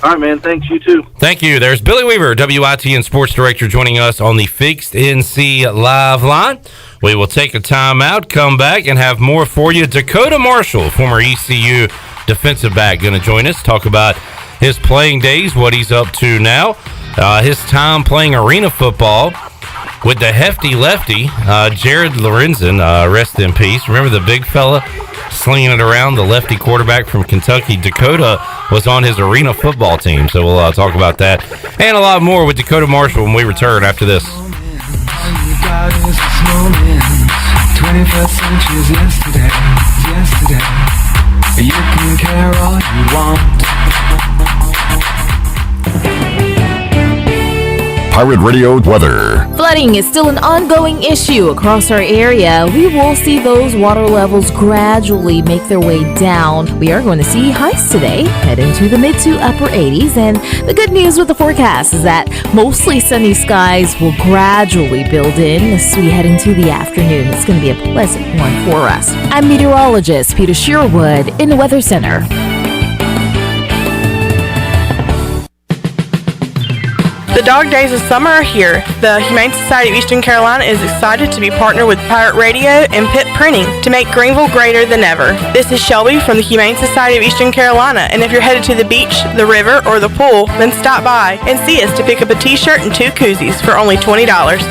All right, man. Thanks, you too. Thank you. There's Billy Weaver, WITN Sports Director, joining us on the Fixed NC Live line. We will take a timeout, come back, and have more for you. Dekota Marshall, former ECU defensive back, going to join us, talk about his playing days, what he's up to now, his time playing arena football with the hefty lefty, Jared Lorenzen, rest in peace. Remember the big fella slinging it around, the lefty quarterback from Kentucky? Dakota was on his arena football team, so we'll talk about that and a lot more with Dekota Marshall when we return after this. 21st century's yesterday. You can care all you want. Pirate Radio weather. Flooding is still an ongoing issue across our area. We will see those water levels gradually make their way down. We are going to see highs today, heading to the mid to upper 80s. And the good news with the forecast is that mostly sunny skies will gradually build in as we head into the afternoon. It's going to be a pleasant one for us. I'm meteorologist Peter Sherwood in the Weather Center. The dog days of summer are here. The Humane Society of Eastern Carolina is excited to be partnered with Pirate Radio and Pitt Printing to make Greenville greater than ever. This is Shelby from the Humane Society of Eastern Carolina, and if you're headed to the beach, the river, or the pool, then stop by and see us to pick up a t-shirt and 2 koozies for only $20.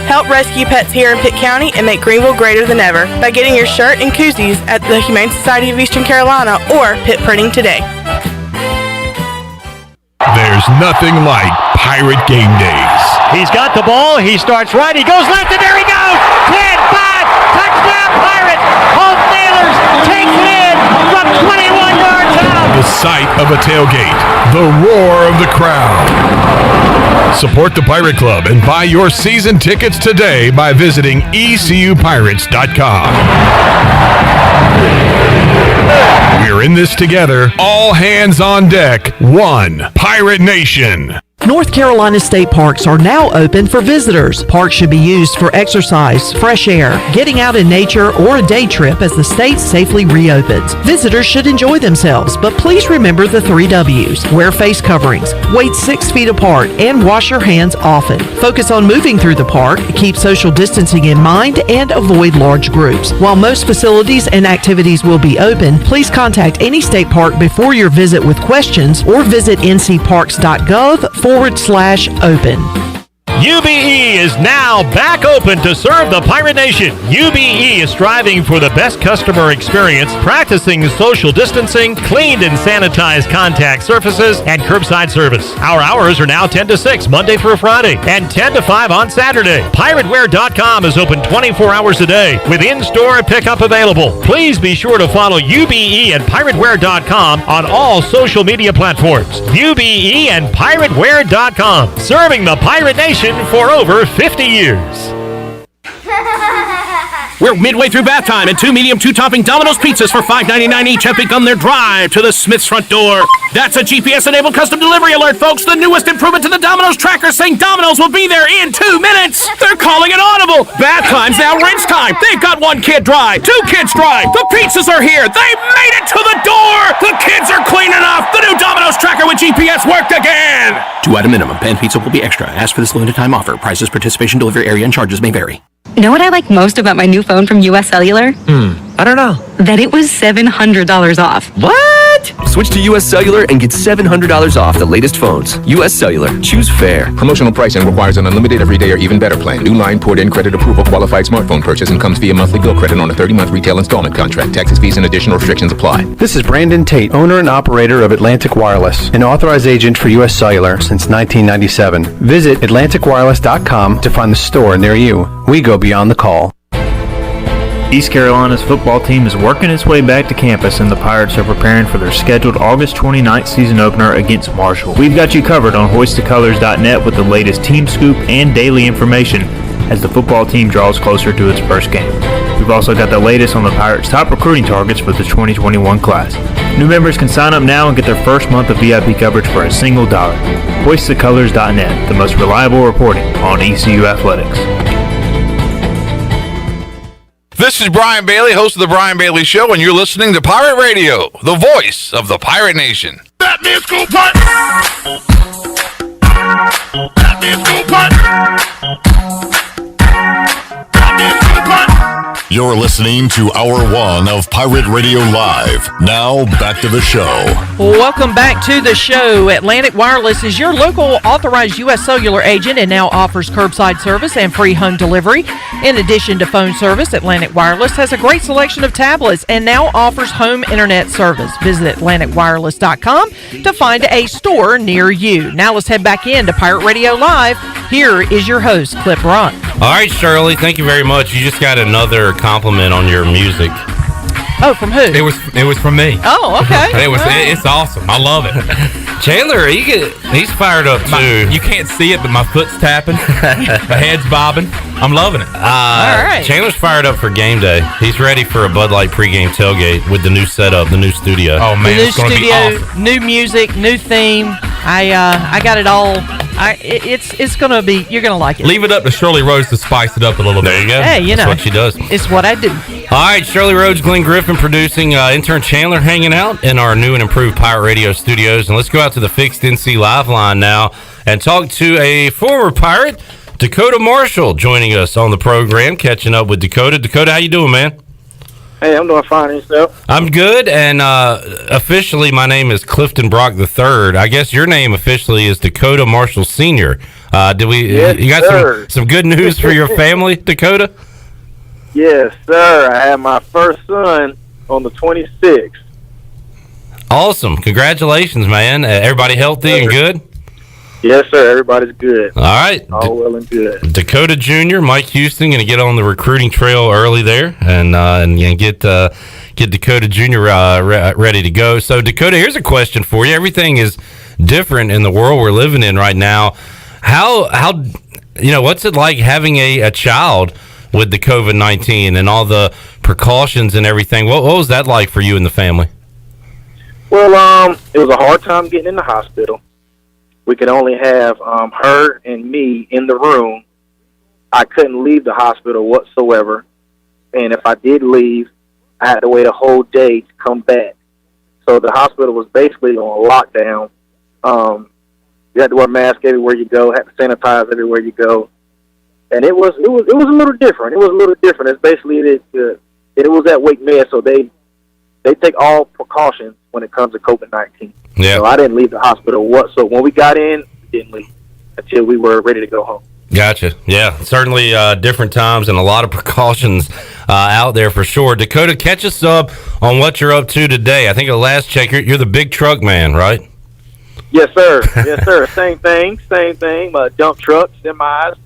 Help rescue pets here in Pitt County and make Greenville greater than ever by getting your shirt and koozies at the Humane Society of Eastern Carolina or Pitt Printing today. There's nothing like Pirate Game Days. He's got the ball. He starts right. He goes left, and there he goes. 10, 5, touchdown Pirates. Home Nailers takes it in from 21 yards out. The sight of a tailgate. The roar of the crowd. Support the Pirate Club and buy your season tickets today by visiting ECUPirates.com. We're in this together. All hands on deck. One Pirate Nation. North Carolina state parks are now open for visitors. Parks should be used for exercise, fresh air, getting out in nature, or a day trip as the state safely reopens. Visitors should enjoy themselves, but please remember the 3 W's. Wear face coverings, wait 6 feet apart, and wash your hands often. Focus on moving through the park, keep social distancing in mind, and avoid large groups. While most facilities and activities will be open, please contact any state park before your visit with questions or visit ncparks.gov/open. UBE is now back open to serve the Pirate Nation. UBE is striving for the best customer experience, practicing social distancing, cleaned and sanitized contact surfaces, and curbside service. Our hours are now 10 to 6, Monday through Friday, and 10 to 5 on Saturday. PirateWear.com is open 24 hours a day with in-store pickup available. Please be sure to follow UBE and PirateWear.com on all social media platforms. UBE and PirateWear.com, serving the Pirate Nation for over 50 years. We're midway through bath time, and 2 medium, 2-topping Domino's pizzas for $5.99 each have begun their drive to the Smith's front door. That's a GPS-enabled custom delivery alert, folks. The newest improvement to the Domino's tracker, saying Domino's will be there in 2 minutes. They're calling it audible. Bath time's now rinse time. They've got 1 kid dry, 2 kids dry. The pizzas are here. They made it to the door. The kids are clean enough. The new Domino's tracker with GPS worked again. 2-item minimum. Pan pizza will be extra. Ask for this limited time offer. Prices, participation, delivery area, and charges may vary. Know what I like most about my new phone from US Cellular? I don't know. That it was $700 off. What? Switch to US Cellular and get $700 off the latest phones. US Cellular. Choose fair. Promotional pricing requires an unlimited everyday or even better plan. New line, port in, credit approval, qualified smartphone purchase, and comes via monthly bill credit on a 30-month retail installment contract. Taxes, fees, and additional restrictions apply. This is Brandon Tate, owner and operator of Atlantic Wireless, an authorized agent for US Cellular since 1997. Visit AtlanticWireless.com to find the store near you. We go beyond the call. East Carolina's football team is working its way back to campus, and the Pirates are preparing for their scheduled August 29th season opener against Marshall. We've got you covered on hoistthecolors.net with the latest team scoop and daily information as the football team draws closer to its first game. We've also got the latest on the Pirates' top recruiting targets for the 2021 class. New members can sign up now and get their first month of VIP coverage for a single $1. Hoistthecolors.net, the most reliable reporting on ECU athletics. This is Brian Bailey, host of The Brian Bailey Show, and you're listening to Pirate Radio, the voice of the Pirate Nation. That means go punt! That means go punt! That means go punt! You're listening to Hour 1 of Pirate Radio Live. Now, back to the show. Welcome back to the show. Atlantic Wireless is your local authorized U.S. Cellular agent and now offers curbside service and free home delivery. In addition to phone service, Atlantic Wireless has a great selection of tablets and now offers home internet service. Visit AtlanticWireless.com to find a store near you. Now let's head back in to Pirate Radio Live. Here is your host, Clip Rock. All right, Shirley, thank you very much. You just got another compliment on your music. Oh, from who? It was from me. Oh, okay. It's awesome. I love it. Chandler, he's fired up too. You can't see it, but my foot's tapping, my head's bobbing. I'm loving it. All right. Chandler's fired up for game day. He's ready for a Bud Light pregame tailgate with the new setup, the new studio. Oh man, The new it's going to be studio, awesome. new music, new theme. I got it all. It's gonna be. You're gonna like it. Leave it up to Shirley Rose to spice it up a little bit. There you go. Hey, you That's know, what she does. It's what I do. All right, Shirley Rhodes, Glenn Griffin producing, intern Chandler hanging out in our new and improved Pirate Radio studios. And let's go out to the Fixed NC Live line now and talk to a former Pirate, Dekota Marshall, joining us on the program, catching up with Dekota. Dekota, how you doing, man? Hey, I'm doing fine, yourself? I'm good, and officially my name is Clifton Brock III. I guess your name officially is Dekota Marshall Sr. Yes, you got sir. some good news for your family, Dekota? Yes, sir. I had my first son on the 26th. Awesome. Congratulations, man. Everybody healthy and good? Yes, sir. Everybody's good. All right. All well and good. Dakota Jr., Mike Houston, going to get on the recruiting trail early there and get Dakota Jr. Ready to go. So, Dakota, here's a question for you. Everything is different in the world we're living in right now. How what's it like having a child with the COVID-19 and all the precautions and everything? What was that like for you and the family? Well, it was a hard time getting in the hospital. We could only have her and me in the room. I couldn't leave the hospital whatsoever. And if I did leave, I had to wait a whole day to come back. So the hospital was basically on lockdown. You had to wear a mask everywhere you go, had to sanitize everywhere you go. And it was a little different. It was a little different. It's basically it was at Wake Med, so they take all precautions when it comes to COVID-19. Yeah. So I didn't leave the hospital so when we got in, we didn't leave until we were ready to go home. Gotcha. Yeah, certainly different times and a lot of precautions out there for sure. Dakota, catch us up on what you're up to today. I think at last check, you're the big truck man, right? Yes, sir. Yes, sir. Same thing. Dump trucks, semis,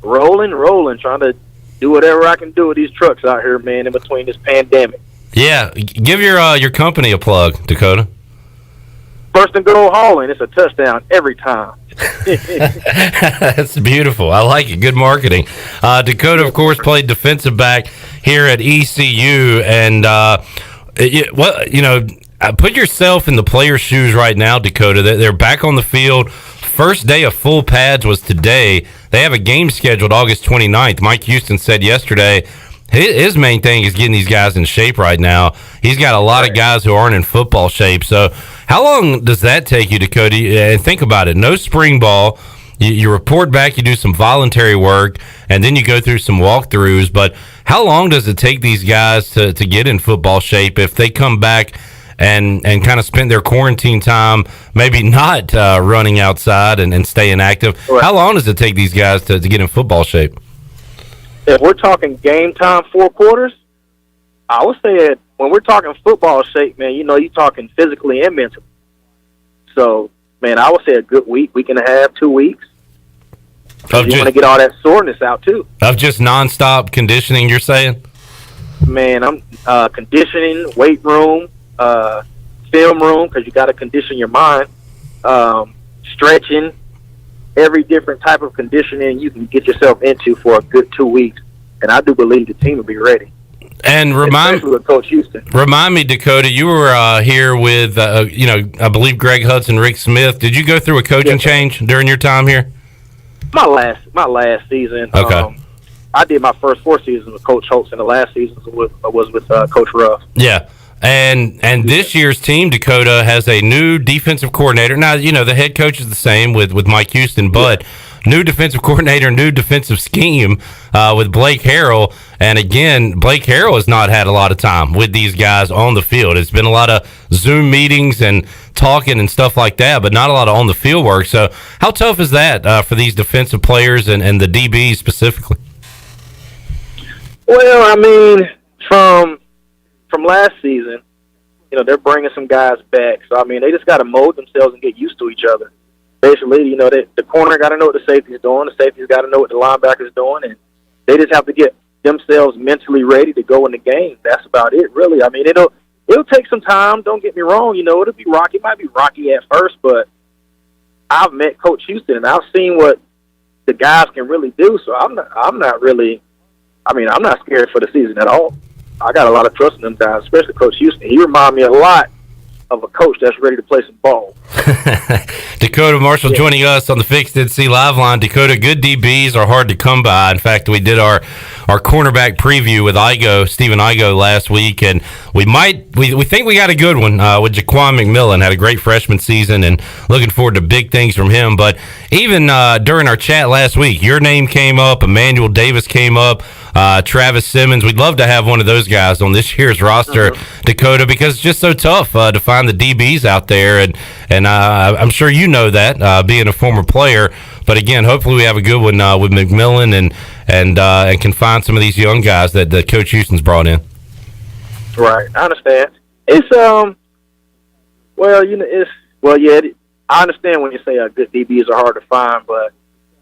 rolling, trying to do whatever I can do with these trucks out here, man, in between this pandemic. Yeah, give your company a plug, Dakota. First and Goal Hauling. It's a touchdown every time. That's beautiful. I like it. Good marketing. Dakota, of course, played defensive back here at ECU, and put yourself in the player's shoes right now, Dakota. They're back on the field. First day of full pads was today. They have a game scheduled August 29th. Mike Houston said yesterday his main thing is getting these guys in shape right now. He's got a lot of guys who aren't in football shape. So how long does that take you, Dakota? And think about it. No spring ball. You report back, you do some voluntary work, and then you go through some walkthroughs. But how long does it take these guys to get in football shape if they come back and kind of spend their quarantine time maybe not running outside and staying active? Right. How long does it take these guys to get in football shape? If we're talking game time, 4 quarters, I would say that when we're talking football shape, man, you're talking physically and mentally. So, man, I would say a good week and a half, 2 weeks. You want to get all that soreness out, too. Of just nonstop conditioning, you're saying? Man, I'm conditioning, weight room, film room, because you got to condition your mind, stretching, every different type of conditioning you can get yourself into for a good 2 weeks. And I do believe the team will be ready. And especially with Coach Houston. Remind me, Dakota, you were here with, I believe Greg Hudson, Rick Smith. Did you go through a coaching change during your time here? My last season. Okay. I did my first 4 seasons with Coach Holtz, and the last season was with Coach Ruff. Yeah. And this year's team, Dakota, has a new defensive coordinator. Now, the head coach is the same with Mike Houston, but new defensive coordinator, new defensive scheme with Blake Harrell. And again, Blake Harrell has not had a lot of time with these guys on the field. It's been a lot of Zoom meetings and talking and stuff like that, but not a lot of on the field work. So how tough is that for these defensive players and the DBs specifically? Well, I mean, from last season, they're bringing some guys back. So, I mean, they just got to mold themselves and get used to each other. Basically, the corner got to know what the safety's doing. The safety's got to know what the linebacker's doing. And they just have to get themselves mentally ready to go in the game. That's about it, really. I mean, it'll take some time. Don't get me wrong. It'll be rocky. It might be rocky at first, but I've met Coach Houston, and I've seen what the guys can really do. So I'm not really. I mean, I'm not scared for the season at all. I got a lot of trust in them guys, especially Coach Houston. He reminds me a lot of a coach that's ready to play some ball. Dekota Marshall joining us on the Fixed NC Live line. Dekota, good DBs are hard to come by. In fact, we did our cornerback preview with Stephen Igoe last week, and we think we got a good one with Jaquan McMillan. Had a great freshman season, and looking forward to big things from him. But even during our chat last week, your name came up, Emmanuel Davis came up, Travis Simmons. We'd love to have one of those guys on this year's roster, Dekota, because it's just so tough to find the DBs out there, and I'm sure you know that being a former player. But again, hopefully we have a good one with McMillan and can find some of these young guys that Coach Houston's brought in. Right, I understand. It's I understand when you say good DBs are hard to find, but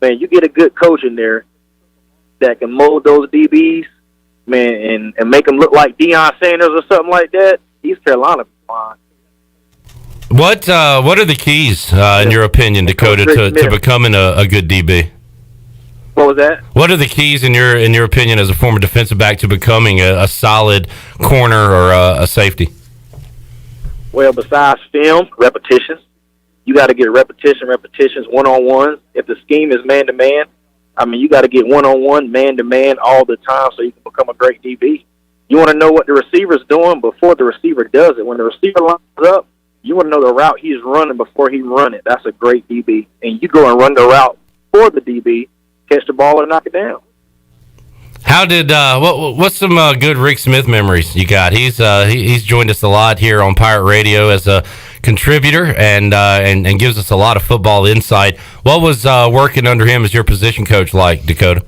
man, you get a good coach in there that can mold those DBs, man, and make them look like Deion Sanders or something like that. East Carolina, fine. What are the keys, in your opinion, Dekota, to becoming a good DB? What was that? What are the keys, in your opinion, as a former defensive back, to becoming a solid corner or a safety? Well, besides film, repetitions. You got to get repetitions, one-on-ones. If the scheme is man-to-man, I mean, you got to get one-on-one, man-to-man all the time so you can become a great DB. You want to know what the receiver's doing before the receiver does it. When the receiver lines up, you want to know the route he's running before he run it. That's a great DB. And you go and run the route for the DB, catch the ball and knock it down. How did what's some good Rick Smith memories you got? He's joined us a lot here on Pirate Radio as a contributor and gives us a lot of football insight. What was working under him as your position coach like, Dekota?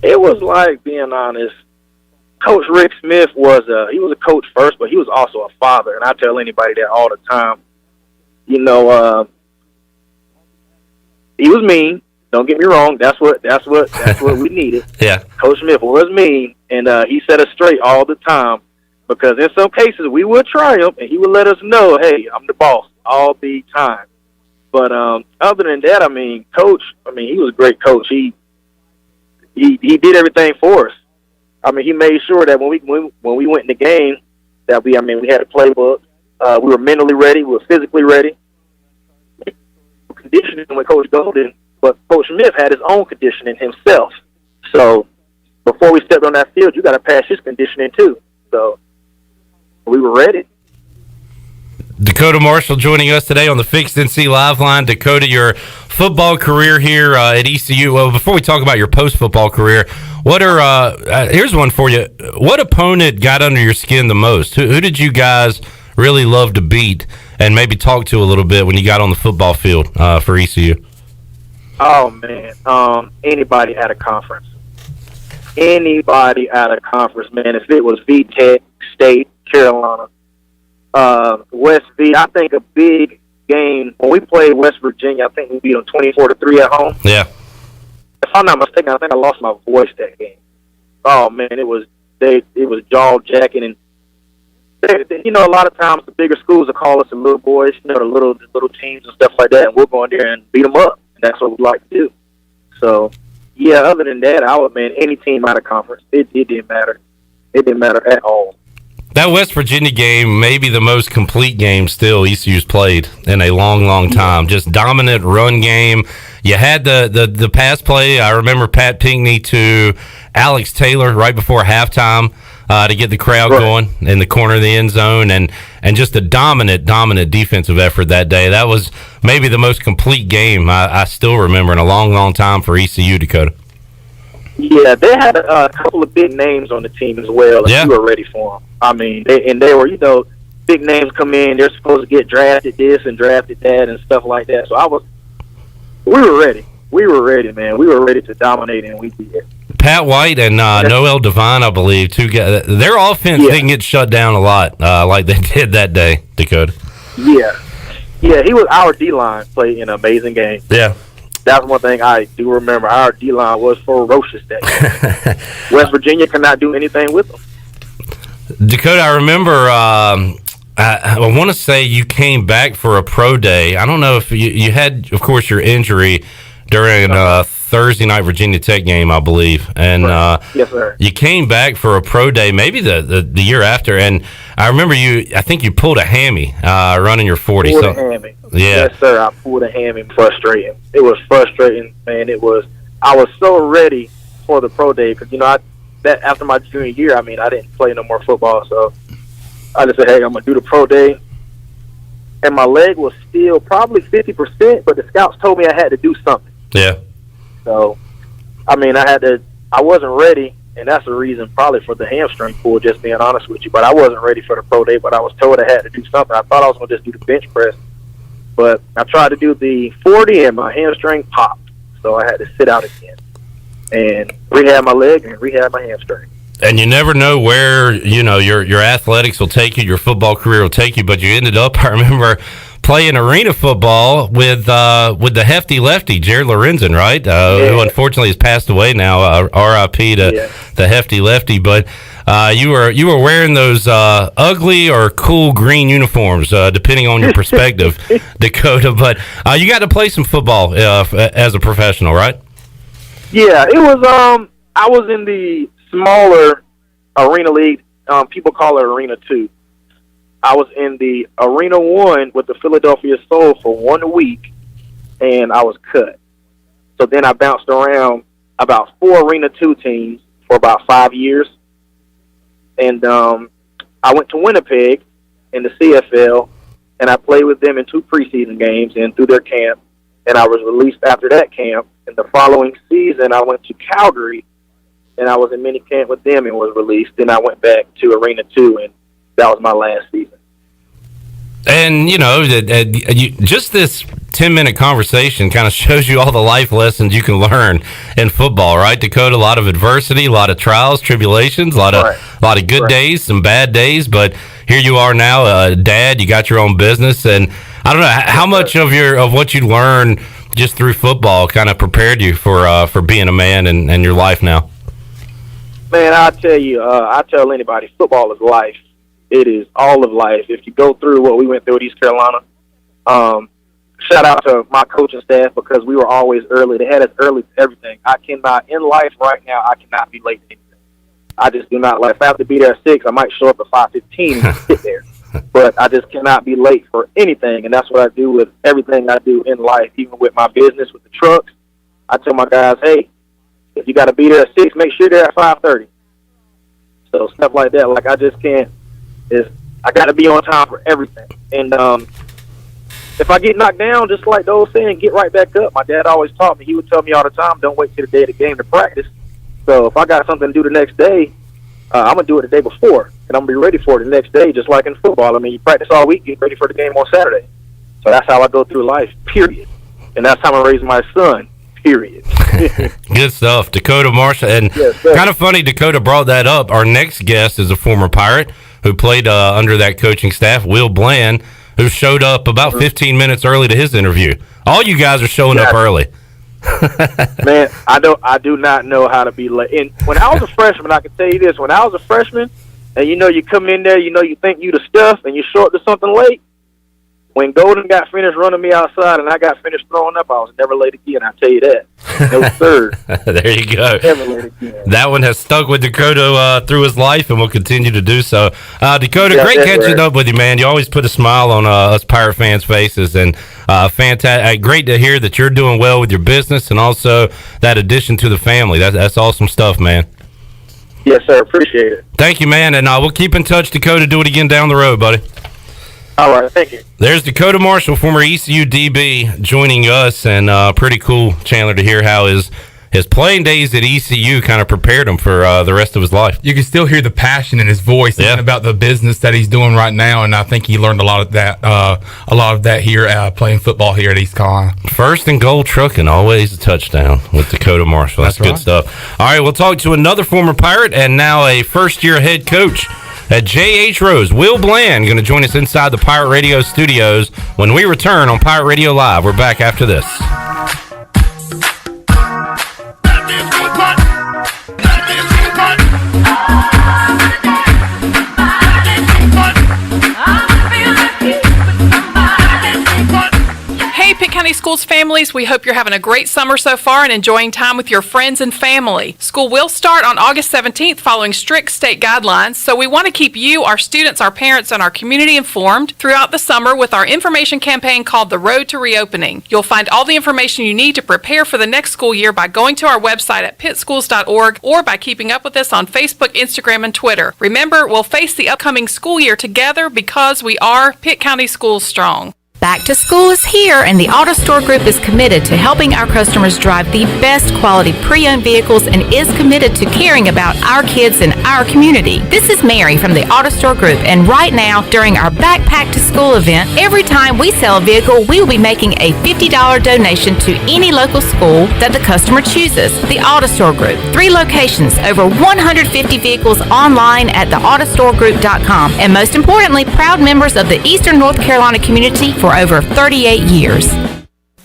It was like, being honest, Coach Rick Smith he was a coach first, but he was also a father, and I tell anybody that all the time. You know, he was mean. Don't get me wrong. That's what we needed. Yeah. Coach Smith was mean, and he set us straight all the time, because in some cases we would triumph, and he would let us know, hey, I'm the boss all the time. But other than that, I mean, Coach, he was a great coach. He did everything for us. I mean, he made sure that when we went in the game, that we had a playbook. We were mentally ready. We were physically ready. Conditioning with Coach Golden, but Coach Smith had his own conditioning himself. So before we stepped on that field, you got to pass his conditioning too. So we were ready. Dekota Marshall joining us today on the Fixed NC Live line. Dekota, your football career here at ECU. Well, before we talk about your post-football career, what are here's one for you. What opponent got under your skin the most? Who did you guys really love to beat and maybe talk to a little bit when you got on the football field for ECU? Oh, man. Anybody at a conference. Anybody at a conference, man. If it was VTech, State, Carolina, West V, I think a big game, when we played West Virginia, I think we beat them 24-3 at home. Yeah. If I'm not mistaken, I think I lost my voice that game. Oh, man, it was jaw-jacking. And, you know, a lot of times the bigger schools will call us the little boys, you know, the little teams and stuff like that, and we'll go in there and beat them up. And that's what we like to do. So, yeah, other than that, any team out of conference, it didn't matter. It didn't matter at all. That West Virginia game may be the most complete game still ECU's played in a long, long time. Just dominant run game. You had the pass play. I remember Pat Pinkney to Alex Taylor right before halftime to get the crowd going in the corner of the end zone, and just a dominant defensive effort that day. That was maybe the most complete game I still remember in a long, long time for ECU, Dekota. Yeah, they had a couple of big names on the team as well, and we were ready for them. I mean, they were, you know, big names come in, they're supposed to get drafted this and drafted that and stuff like that. So we were ready. We were ready, man. We were ready to dominate, and we did. Pat White and Noel Devine, I believe, two guys. Their offense didn't get shut down a lot like they did that day, Dekota. Yeah, he was our D-line, played an amazing game. Yeah. That's one thing I do remember. Our D-line was ferocious that game. West Virginia could not do anything with them. Dekota, I remember I want to say you came back for a pro day. I don't know if you had, of course, your injury during Thursday night Virginia Tech game, I believe, and yes, sir. You came back for a pro day, maybe the year after, and I remember I think you pulled a hammy running your 40. Pulled a hammy. Yeah. Yes, sir. I pulled a hammy. Frustrating. It was frustrating, man. I was so ready for the pro day because that after my junior year, I didn't play no more football, so I just said, hey, I'm gonna do the pro day, and my leg was still probably 50%, but the scouts told me I had to do something. Yeah. So, I wasn't ready, and that's the reason probably for the hamstring pull, just being honest with you. But I wasn't ready for the pro day, but I was told I had to do something. I thought I was going to just do the bench press, but I tried to do the 40, and my hamstring popped. So I had to sit out again and rehab my leg and rehab my hamstring. And you never know where, your athletics will take you, your football career will take you, but you ended up, I remember, playing arena football with the hefty lefty, Jared Lorenzen, right? Who unfortunately has passed away now, R.I.P. to the hefty lefty. But you were wearing those ugly or cool green uniforms, depending on your perspective, Dekota. But you got to play some football as a professional, right? Yeah, it was. I was in the smaller arena league. People call it Arena 2. I was in the Arena 1 with the Philadelphia Soul for 1 week, and I was cut. So then I bounced around about 4 Arena 2 teams for about 5 years. And I went to Winnipeg in the CFL, and I played with them in 2 preseason games and through their camp. And I was released after that camp. And the following season, I went to Calgary, and I was in minicamp with them and was released. Then I went back to Arena 2, and that was my last season. And, just this 10-minute conversation kind of shows you all the life lessons you can learn in football, right, Dekota? A lot of adversity, a lot of trials, tribulations, a lot of good days, some bad days. But here you are now, Dad. You got your own business. And I don't know, how much of what you learned just through football kind of prepared you for being a man and your life now? Man, I tell you, I tell anybody, football is life. It is all of life. If you go through what we went through at East Carolina, shout out to my coaching staff because we were always early. They had us early to everything. In life right now, I cannot be late to anything. I just do not. Like, if I have to be there at 6, I might show up at 5:15 and sit there. But I just cannot be late for anything, and that's what I do with everything I do in life, even with my business, with the trucks. I tell my guys, hey, if you got to be there at 6, make sure you're there at 5:30. So stuff like that. Like, I just can't. I got to be on time for everything. And if I get knocked down, just like those saying, get right back up. My dad always taught me. He would tell me all the time, don't wait till the day of the game to practice. So if I got something to do the next day, I'm going to do it the day before, and I'm going to be ready for it the next day, just like in football. I mean, you practice all week, get ready for the game on Saturday. So that's how I go through life, period. And that's how I raise my son, period. Good stuff. Dekota Marshall. And kind of funny, Dekota brought that up. Our next guest is a former Pirate who played under that coaching staff, Will Bland, who showed up about 15 minutes early to his interview. All you guys are showing up early. Man, I do not know how to be late. And when I was a freshman, I can tell you this, when I was a freshman, and you come in there, you think you the stuff, and you show up to something late, when Golden got finished running me outside and I got finished throwing up, I was never late again, I'll tell you that. No, sir. There you go. Never late again. That one has stuck with Dekota through his life and will continue to do so. Dekota, great catching up with you, man. You always put a smile on us Pirate fans' faces, and fantastic. Great to hear that you're doing well with your business and also that addition to the family. That's awesome stuff, man. Yes, sir. Appreciate it. Thank you, man, and we'll keep in touch, Dekota. Do it again down the road, buddy. All right, thank you. There's Dekota Marshall, former ECU DB, joining us, and pretty cool, Chandler, to hear how his playing days at ECU kind of prepared him for the rest of his life. You can still hear the passion in his voice about the business that he's doing right now, and I think he learned a lot of that here playing football here at East Carolina. First and goal trucking, always a touchdown with Dekota Marshall. That's good stuff. All right, we'll talk to another former Pirate and now a first-year head coach at J.H. Rose. Will Bland going to join us inside the Pirate Radio studios when we return on Pirate Radio Live. We're back after this. I'm Schools families, we hope you're having a great summer so far and enjoying time with your friends and family. School will start on August 17th following strict state guidelines, so we want to keep you, our students, our parents, and our community informed throughout the summer with our information campaign called The Road to Reopening. You'll find all the information you need to prepare for the next school year by going to our website at pittschools.org or by keeping up with us on Facebook, Instagram, and Twitter. Remember, we'll face the upcoming school year together because we are Pitt County Schools Strong. Back to school is here, and the Auto Store Group is committed to helping our customers drive the best quality pre-owned vehicles and is committed to caring about our kids and our community. This is Mary from the Auto Store Group, and right now, during our Backpack to School event, every time we sell a vehicle, we will be making a $50 donation to any local school that the customer chooses. The Auto Store Group, 3 locations, over 150 vehicles online at theautostoregroup.com, and most importantly, proud members of the Eastern North Carolina community for over 38 years.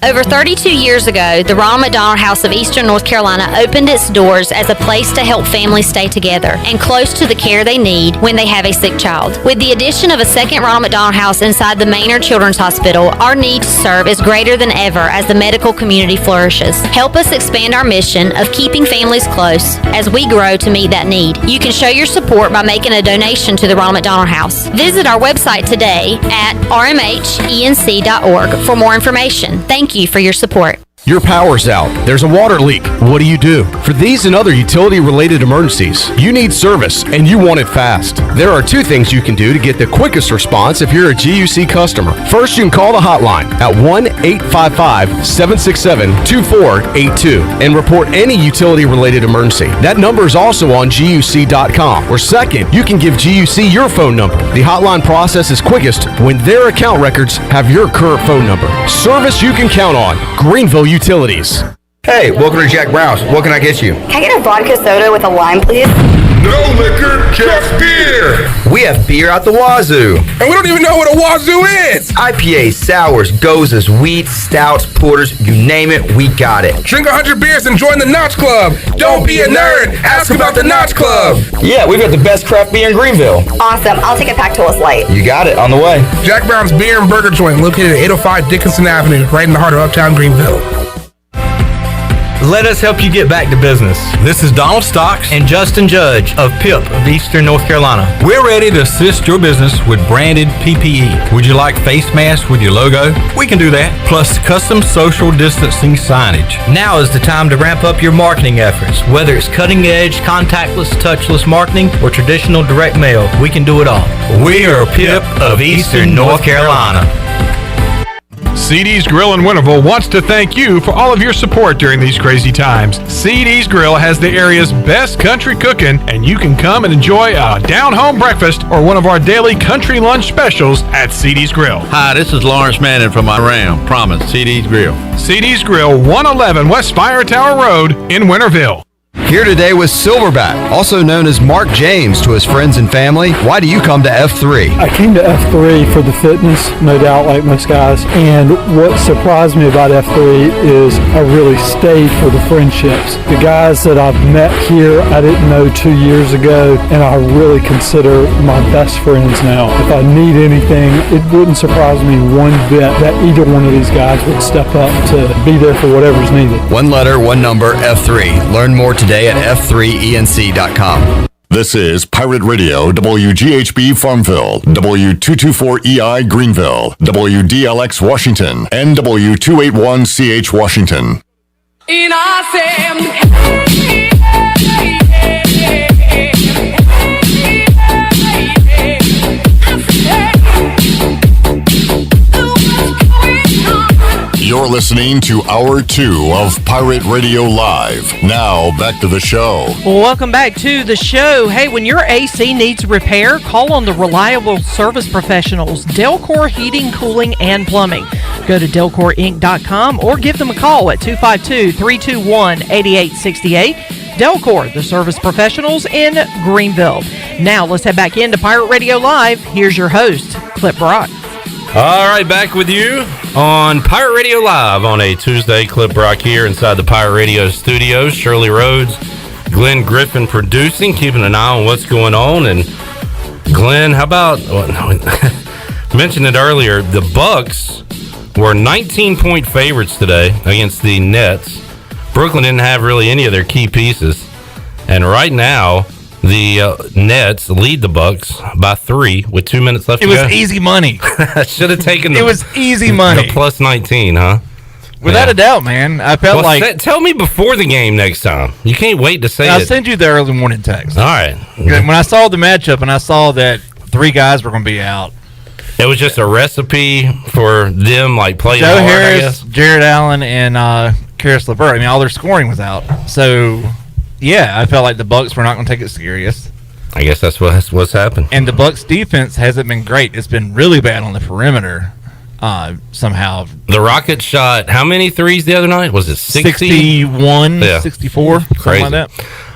Over 32 years ago, the Ronald McDonald House of Eastern North Carolina opened its doors as a place to help families stay together and close to the care they need when they have a sick child. With the addition of a second Ronald McDonald House inside the Maynard Children's Hospital, our need to serve is greater than ever as the medical community flourishes. Help us expand our mission of keeping families close as we grow to meet that need. You can show your support by making a donation to the Ronald McDonald House. Visit our website today at rmhenc.org for more information. Thank you for your support. Your power's out. There's a water leak. What do you do? For these and other utility-related emergencies, you need service, and you want it fast. There are 2 things you can do to get the quickest response if you're a GUC customer. First, you can call the hotline at 1-855-767-2482 and report any utility-related emergency. That number is also on GUC.com. Or second, you can give GUC your phone number. The hotline process is quickest when their account records have your current phone number. Service you can count on. Greenville Utilities. Hey, welcome to Jack Brown's. What can I get you? Can I get a vodka soda with a lime, please? No liquor, just beer. We have beer out the wazoo. And we don't even know what a wazoo is. IPAs, sours, gozas, wheats, stouts, porters, you name it, we got it. Drink 100 beers and join the Notch Club. Don't be a nerd. Ask about the Notch Club. Yeah, we've got the best craft beer in Greenville. Awesome. I'll take a pack to us light. You got it, on the way. Jack Brown's Beer and Burger Joint, located at 805 Dickinson Avenue, right in the heart of Uptown Greenville. Let us help you get back to business. This is Donald Stocks and Justin Judge of PIP of Eastern North Carolina. We're ready to assist your business with branded PPE. Would you like face masks with your logo? We can do that, plus custom social distancing signage. Now is the time to ramp up your marketing efforts. Whether it's cutting edge, contactless, touchless marketing, or traditional direct mail, we can do it all. We are PIP of Eastern North Carolina. CD's Grill in Winterville wants to thank you for all of your support during these crazy times. CD's Grill has the area's best country cooking, and you can come and enjoy a down-home breakfast or one of our daily country lunch specials at CD's Grill. Hi, this is Lawrence Manning from Iran. Promise, CD's Grill. CD's Grill, 111 West Fire Tower Road in Winterville. Here today with Silverback, also known as Mark James to his friends and family. Why do you come to F3? I came to F3 for the fitness, no doubt, like most guys. And what surprised me about F3 is I really stayed for the friendships. The guys that I've met here, I didn't know 2 years ago, and I really consider my best friends now. If I need anything, it wouldn't surprise me one bit that either one of these guys would step up to be there for whatever's needed. One letter, one number, F3. Learn more today at f3enc.com. This is Pirate Radio, WGHB Farmville, W224EI Greenville, WDLX Washington, and W281CH Washington. You're listening to Hour 2 of Pirate Radio Live. Now, back to the show. Welcome back to the show. Hey, when your AC needs repair, call on the reliable service professionals, Delcor Heating, Cooling, and Plumbing. Go to delcorinc.com or give them a call at 252-321-8868. Delcor, the service professionals in Greenville. Now, let's head back into Pirate Radio Live. Here's your host, Clip Brock. All right, back with you on Pirate Radio Live on a Tuesday. Clip Brock here inside the Pirate Radio studios. Shirley Rhodes, Glenn Griffin producing, keeping an eye on what's going on. And Glenn, how about, mentioned it earlier, the Bucks were 19-point favorites today against the Nets. Brooklyn didn't have really any of their key pieces. And right now, the Nets lead the Bucks by 3 with 2 minutes left to go. It was easy money. Should have taken It was easy money. the plus 19, huh? Without a doubt, man. I felt like... Tell me before the game next time. You can't wait to say I'll it. send you the early morning text. All right. When I saw the matchup and I saw that 3 guys were going to be out. It was just a recipe for them, like, playing Joe hard, Harris, I guess. Jared Allen, and Karis LeVert. I mean, all their scoring was out. So, yeah, I felt like the Bucks were not going to take it serious. I guess that's what's happened. And the Bucks' defense hasn't been great. It's been really bad on the perimeter. Somehow. The Rockets shot how many threes the other night? Was it 60? 61, 64, Crazy. something like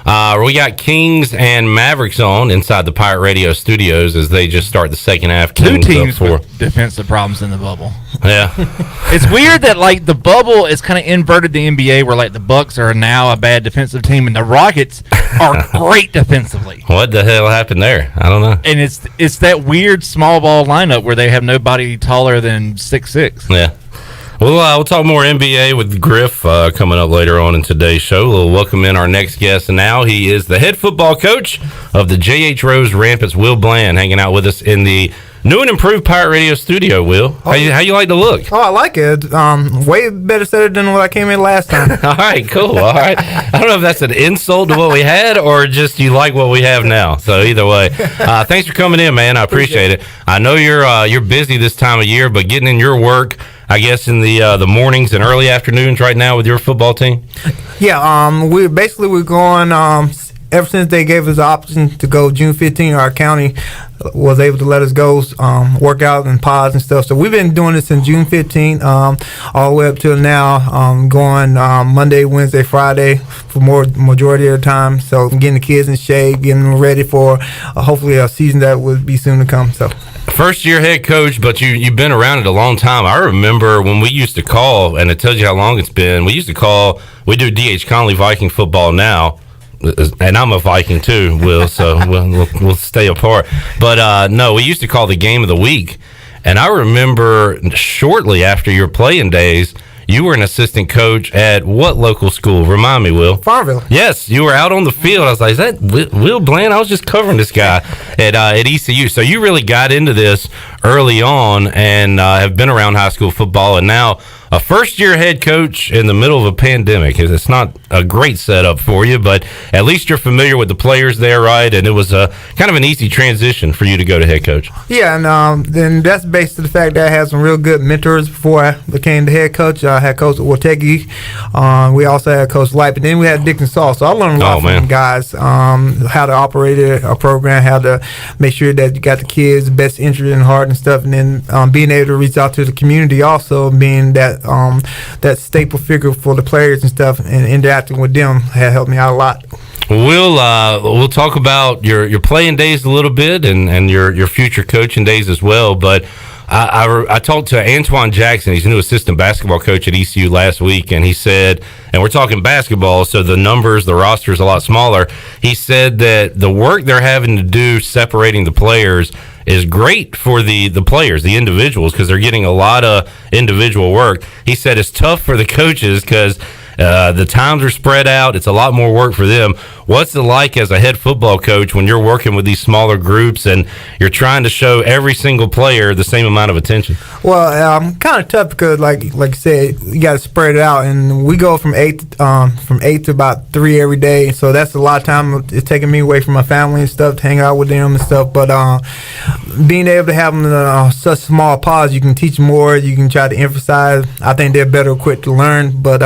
that. We got Kings and Mavericks on inside the Pirate Radio studios as they just start the second half. Two teams with with defensive problems in the bubble. Yeah. It's weird that, like, the bubble is kind of inverted the NBA where, like, the Bucks are now a bad defensive team and the Rockets are great defensively. What the hell happened there? I don't know. And it's that weird small ball lineup where they have nobody taller than 6'6". Yeah. We'll talk more NBA with Griff coming up later on in today's show. We'll welcome in our next guest. And now he is the head football coach of the J.H. Rose Rampants, Will Bland, hanging out with us in the new and improved Pirate Radio studio. Will, how you like the look? Oh, I like it. Way better set than what I came in last time. All right, cool. All right. I don't know if that's an insult to what we had or just you like what we have now. So either way, thanks for coming in, man. I appreciate it. I know you're busy this time of year, but getting in your work, I guess, in the mornings and early afternoons right now with your football team. Yeah. We're going. Ever since they gave us the option to go June 15, our county was able to let us go work out and pods and stuff. So we've been doing this since June 15, all the way up till now, going Monday, Wednesday, Friday for majority of the time. So getting the kids in shape, getting them ready for hopefully a season that would be soon to come. So. First year head coach, but you've been around it a long time. I remember when we used to call, and it tells you how long it's been. We do D.H. Conley Viking football now. And I'm a Viking too, Will, so we'll stay apart. But no, we used to call the game of the week. And I remember shortly after your playing days, you were an assistant coach at what local school? Remind me, Will. Farmville. Yes, you were out on the field. I was like, is that Will Bland? I was just covering this guy at ECU. So you really got into this early on and have been around high school football, and now a first-year head coach in the middle of a pandemic. It's not a great setup for you, but at least you're familiar with the players there, right? And it was kind of an easy transition for you to go to head coach. Yeah, and then that's based on the fact that I had some real good mentors before I became the head coach. I had Coach Ortegi. We also had Coach Light, but then we had Dixon Saul. So I learned a lot from them guys, how to operate a program, how to make sure that you got the kids' the best interest in heart and stuff, and then being able to reach out to the community also, being that staple figure for the players and stuff, and interacting with them had helped me out a lot. We'll talk about your playing days a little bit and your future coaching days as well. But I talked to Antoine Jackson. He's a new assistant basketball coach at ECU last week, and he said, and we're talking basketball, so the numbers, the roster is a lot smaller. He said that the work they're having to do separating the players is great for the players, the individuals, because they're getting a lot of individual work. He said it's tough for the coaches because the times are spread out. It's a lot more work for them. What's it like as a head football coach when you're working with these smaller groups and you're trying to show every single player the same amount of attention? Well, kind of tough because, like you said, you got to spread it out, and we go from 8 to about 3 every day. So that's a lot of time. It's taking me away from my family and stuff to hang out with them and stuff. But being able to have them in such small pods, you can teach more. You can try to emphasize. I think they're better equipped to learn, but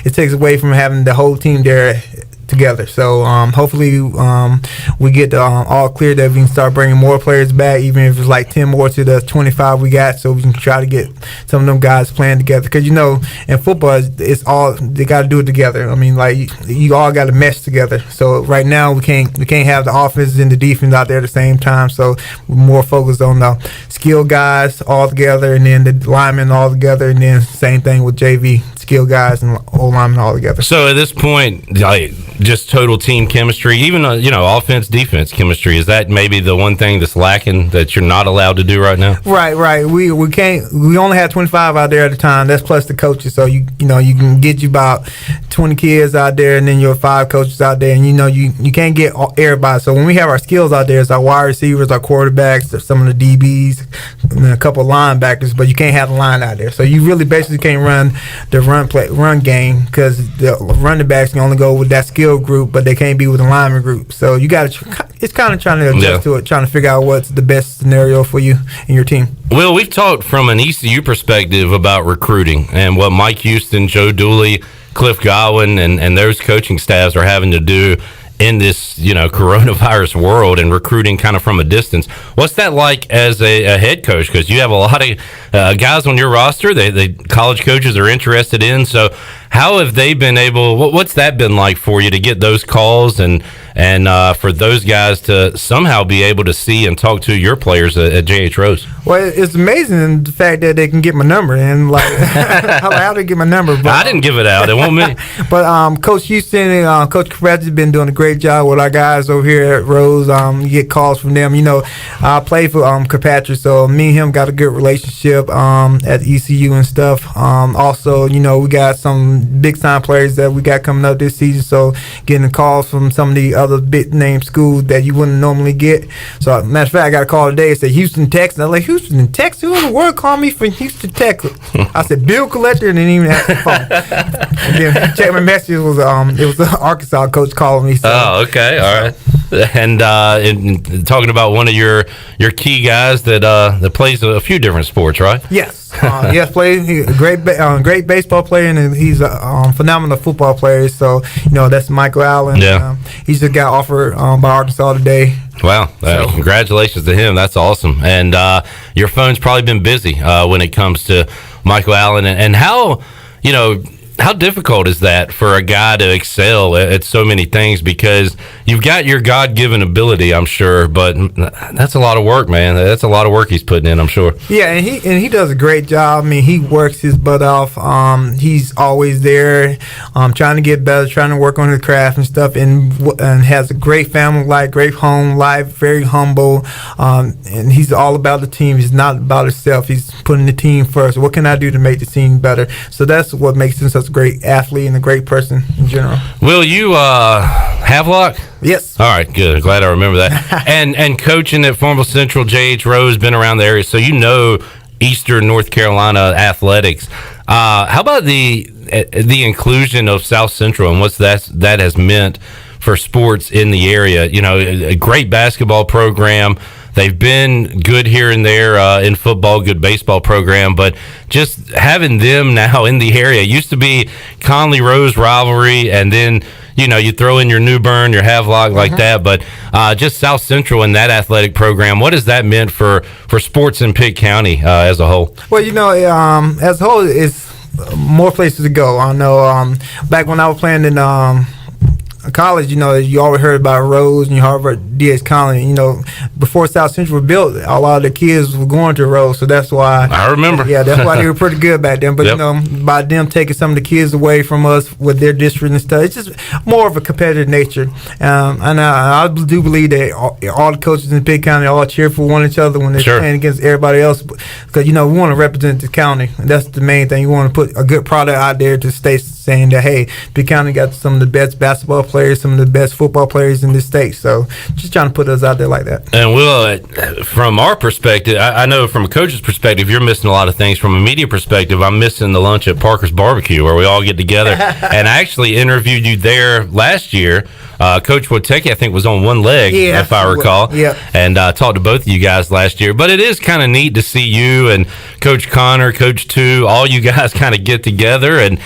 it takes away from having the whole team there together. So hopefully we get all clear that we can start bringing more players back, even if it's like 10 more to the 25 we got, so we can try to get some of them guys playing together. Because in football, it's all they got to do it together. I mean, like you all got to mesh together. So right now we can't have the offense and the defense out there at the same time. So we're more focused on the skill guys all together, and then the linemen all together, and then same thing with JV, skill guys and O linemen all together. So at this point, just total team chemistry, even offense, defense chemistry? Is that maybe the one thing that's lacking that you're not allowed to do right now? Right. We can't. We only had 25 out there at the time. That's plus the coaches. So you can get you about 20 kids out there, and then your 5 coaches out there, and you can't get everybody. So when we have our skills out there, it's our wide receivers, our quarterbacks, some of the DBs, and a couple of linebackers. But you can't have the line out there. So you really basically can't run the run game because the running backs can only go with that skill group, but they can't be with the lineman group. So you got to. It's kind of trying to adjust to it, trying to figure out what's the best scenario for you and your team. Will, we've talked from an ECU perspective about recruiting and what Mike Houston, Joe Dooley, Cliff Godwin, and those coaching staffs are having to do in this, coronavirus world and recruiting kind of from a distance. What's that like as a head coach? Because you have a lot of guys on your roster they college coaches are interested in. So how have they been able, what's that been like for you to get those calls and for those guys to somehow be able to see and talk to your players at J.H. Rose? Well, it's amazing the fact that they can get my number and how they get my number. But, I didn't give it out. It won't me. But Coach Houston and Coach Kravitz have been doing a great job with our guys over here at Rose. You get calls from them. I play for Kirkpatrick, so me and him got a good relationship at ECU and stuff. Also, we got some big time players that we got coming up this season, so getting calls from some of the other big name schools that you wouldn't normally get. So matter of fact, I got a call today. It said Houston, Texas. I was like, Houston, Texas? Who in the world called me from Houston, Texas? I said bill collector, and didn't even answer the phone. And then check my message, it was the Arkansas coach calling me. So. Oh, okay, all right. And talking about one of your key guys that plays a few different sports, right? Yes. He's a great baseball player, and he's a phenomenal football player. So that's Michael Allen. Yeah. He just got offered by Arkansas today. Wow. Congratulations to him. That's awesome. And your phone's probably been busy when it comes to Michael Allen. And how difficult is that for a guy to excel at so many things? Because you've got your God-given ability, I'm sure, but that's a lot of work, man. That's a lot of work he's putting in, I'm sure. Yeah, and he does a great job. I mean, he works his butt off. He's always there, trying to get better, trying to work on his craft and stuff, and has a great family life, great home life, very humble, and he's all about the team. He's not about himself. He's putting the team first. What can I do to make the team better? So that's what makes him such a great athlete and a great person in general. Will, you Havelock? Yes. All right, good. Glad I remember that. and coaching at Farmville Central, J.H. Rose, been around the area, so Eastern North Carolina athletics. How about the inclusion of South Central and what that has meant for sports in the area? A great basketball program. They've been good here and there in football, good baseball program, but just having them now in the area. It used to be Conley-Rose rivalry, and then, you throw in your New Bern, your Havelock like that, but just South Central and that athletic program, what has that meant for sports in Pitt County as a whole? Well, as a whole, it's more places to go. I know back when I was playing in college, you always heard about Rose and you heard about D.H. Conley. Before South Central was built, a lot of the kids were going to Rose, so that's why. I remember. Yeah, that's why they were pretty good back then. But, by them taking some of the kids away from us with their district and stuff, it's just more of a competitive nature. And I do believe that all the coaches in Pitt County all cheer for one each other when they're playing against everybody else. Because, we want to represent the county. And that's the main thing. You want to put a good product out there to stay saying that, hey, Pitt County got some of the best basketball players, some of the best football players in the state. So just trying to put us out there like that. And Will, from our perspective, I know from a coach's perspective, you're missing a lot of things. From a media perspective, I'm missing the lunch at Parker's Barbecue where we all get together. And I actually interviewed you there last year. Coach Woteki, I think, was on one leg, if I recall. Yeah. And talked to both of you guys last year. But it is kind of neat to see you and Coach Connor, Coach Tu, all you guys kind of get together and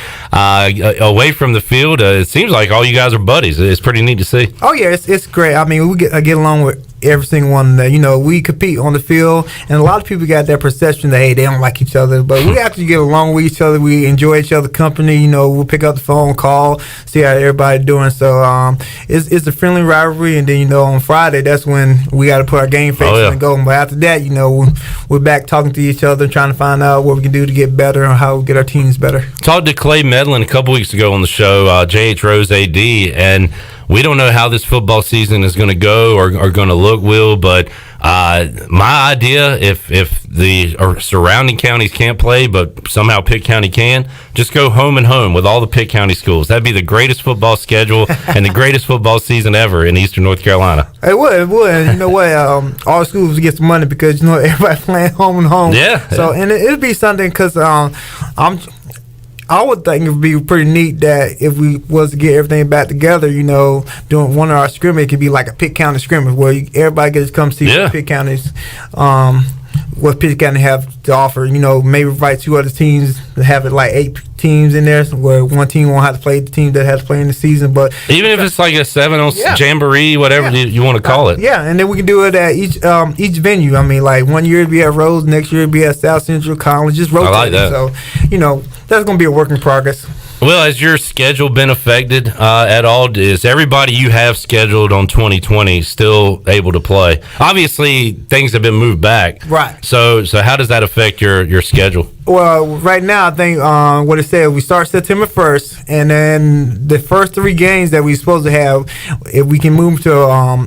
away from the field. It seems like all you guys are buddies. It's pretty neat to see. Oh, yeah, it's great. I mean, we get along with every single one. That we compete on the field, and a lot of people got that perception that hey, they don't like each other, but we actually get along with each other. We enjoy each other's company. We'll pick up the phone, call, see how everybody's doing. So it's a friendly rivalry, and then on Friday that's when we got to put our game face on and go. But after that, we're back talking to each other, trying to find out what we can do to get better and how we get our teams better. Talked to Clay Medlin a couple weeks ago on the show, JH Rose AD, and we don't know how this football season is going to go or going to look, Will, but my idea, if the surrounding counties can't play, but somehow Pitt County can, just go home and home with all the Pitt County schools. That'd be the greatest football schedule and the greatest football season ever in Eastern North Carolina. It would. And you know what? All schools get some money because, everybody playing home and home. Yeah. So, and it'd be something because I would think it would be pretty neat that if we was to get everything back together, doing one of our scrimmage, it could be like a Pitt County scrimmage where everybody gets to come see what Pitt County's, what Pitt County have to offer. Maybe invite 2 other teams to have it like 8 teams in there, where one team won't have to play the team that has to play in the season. But even if it's like a 7-on jamboree, whatever you want to call it. Yeah, and then we can do it at each venue. I mean, like one year it'd be at Rose, next year it'd be at South Central College, just rotating. I like that. So, that's going to be a work in progress. Well, has your schedule been affected at all? Is everybody you have scheduled on 2020 still able to play? Obviously, things have been moved back. Right. So how does that affect your schedule? Well, right now, I think what it said, we start September 1st, and then the first 3 games that we're supposed to have, if we can move them to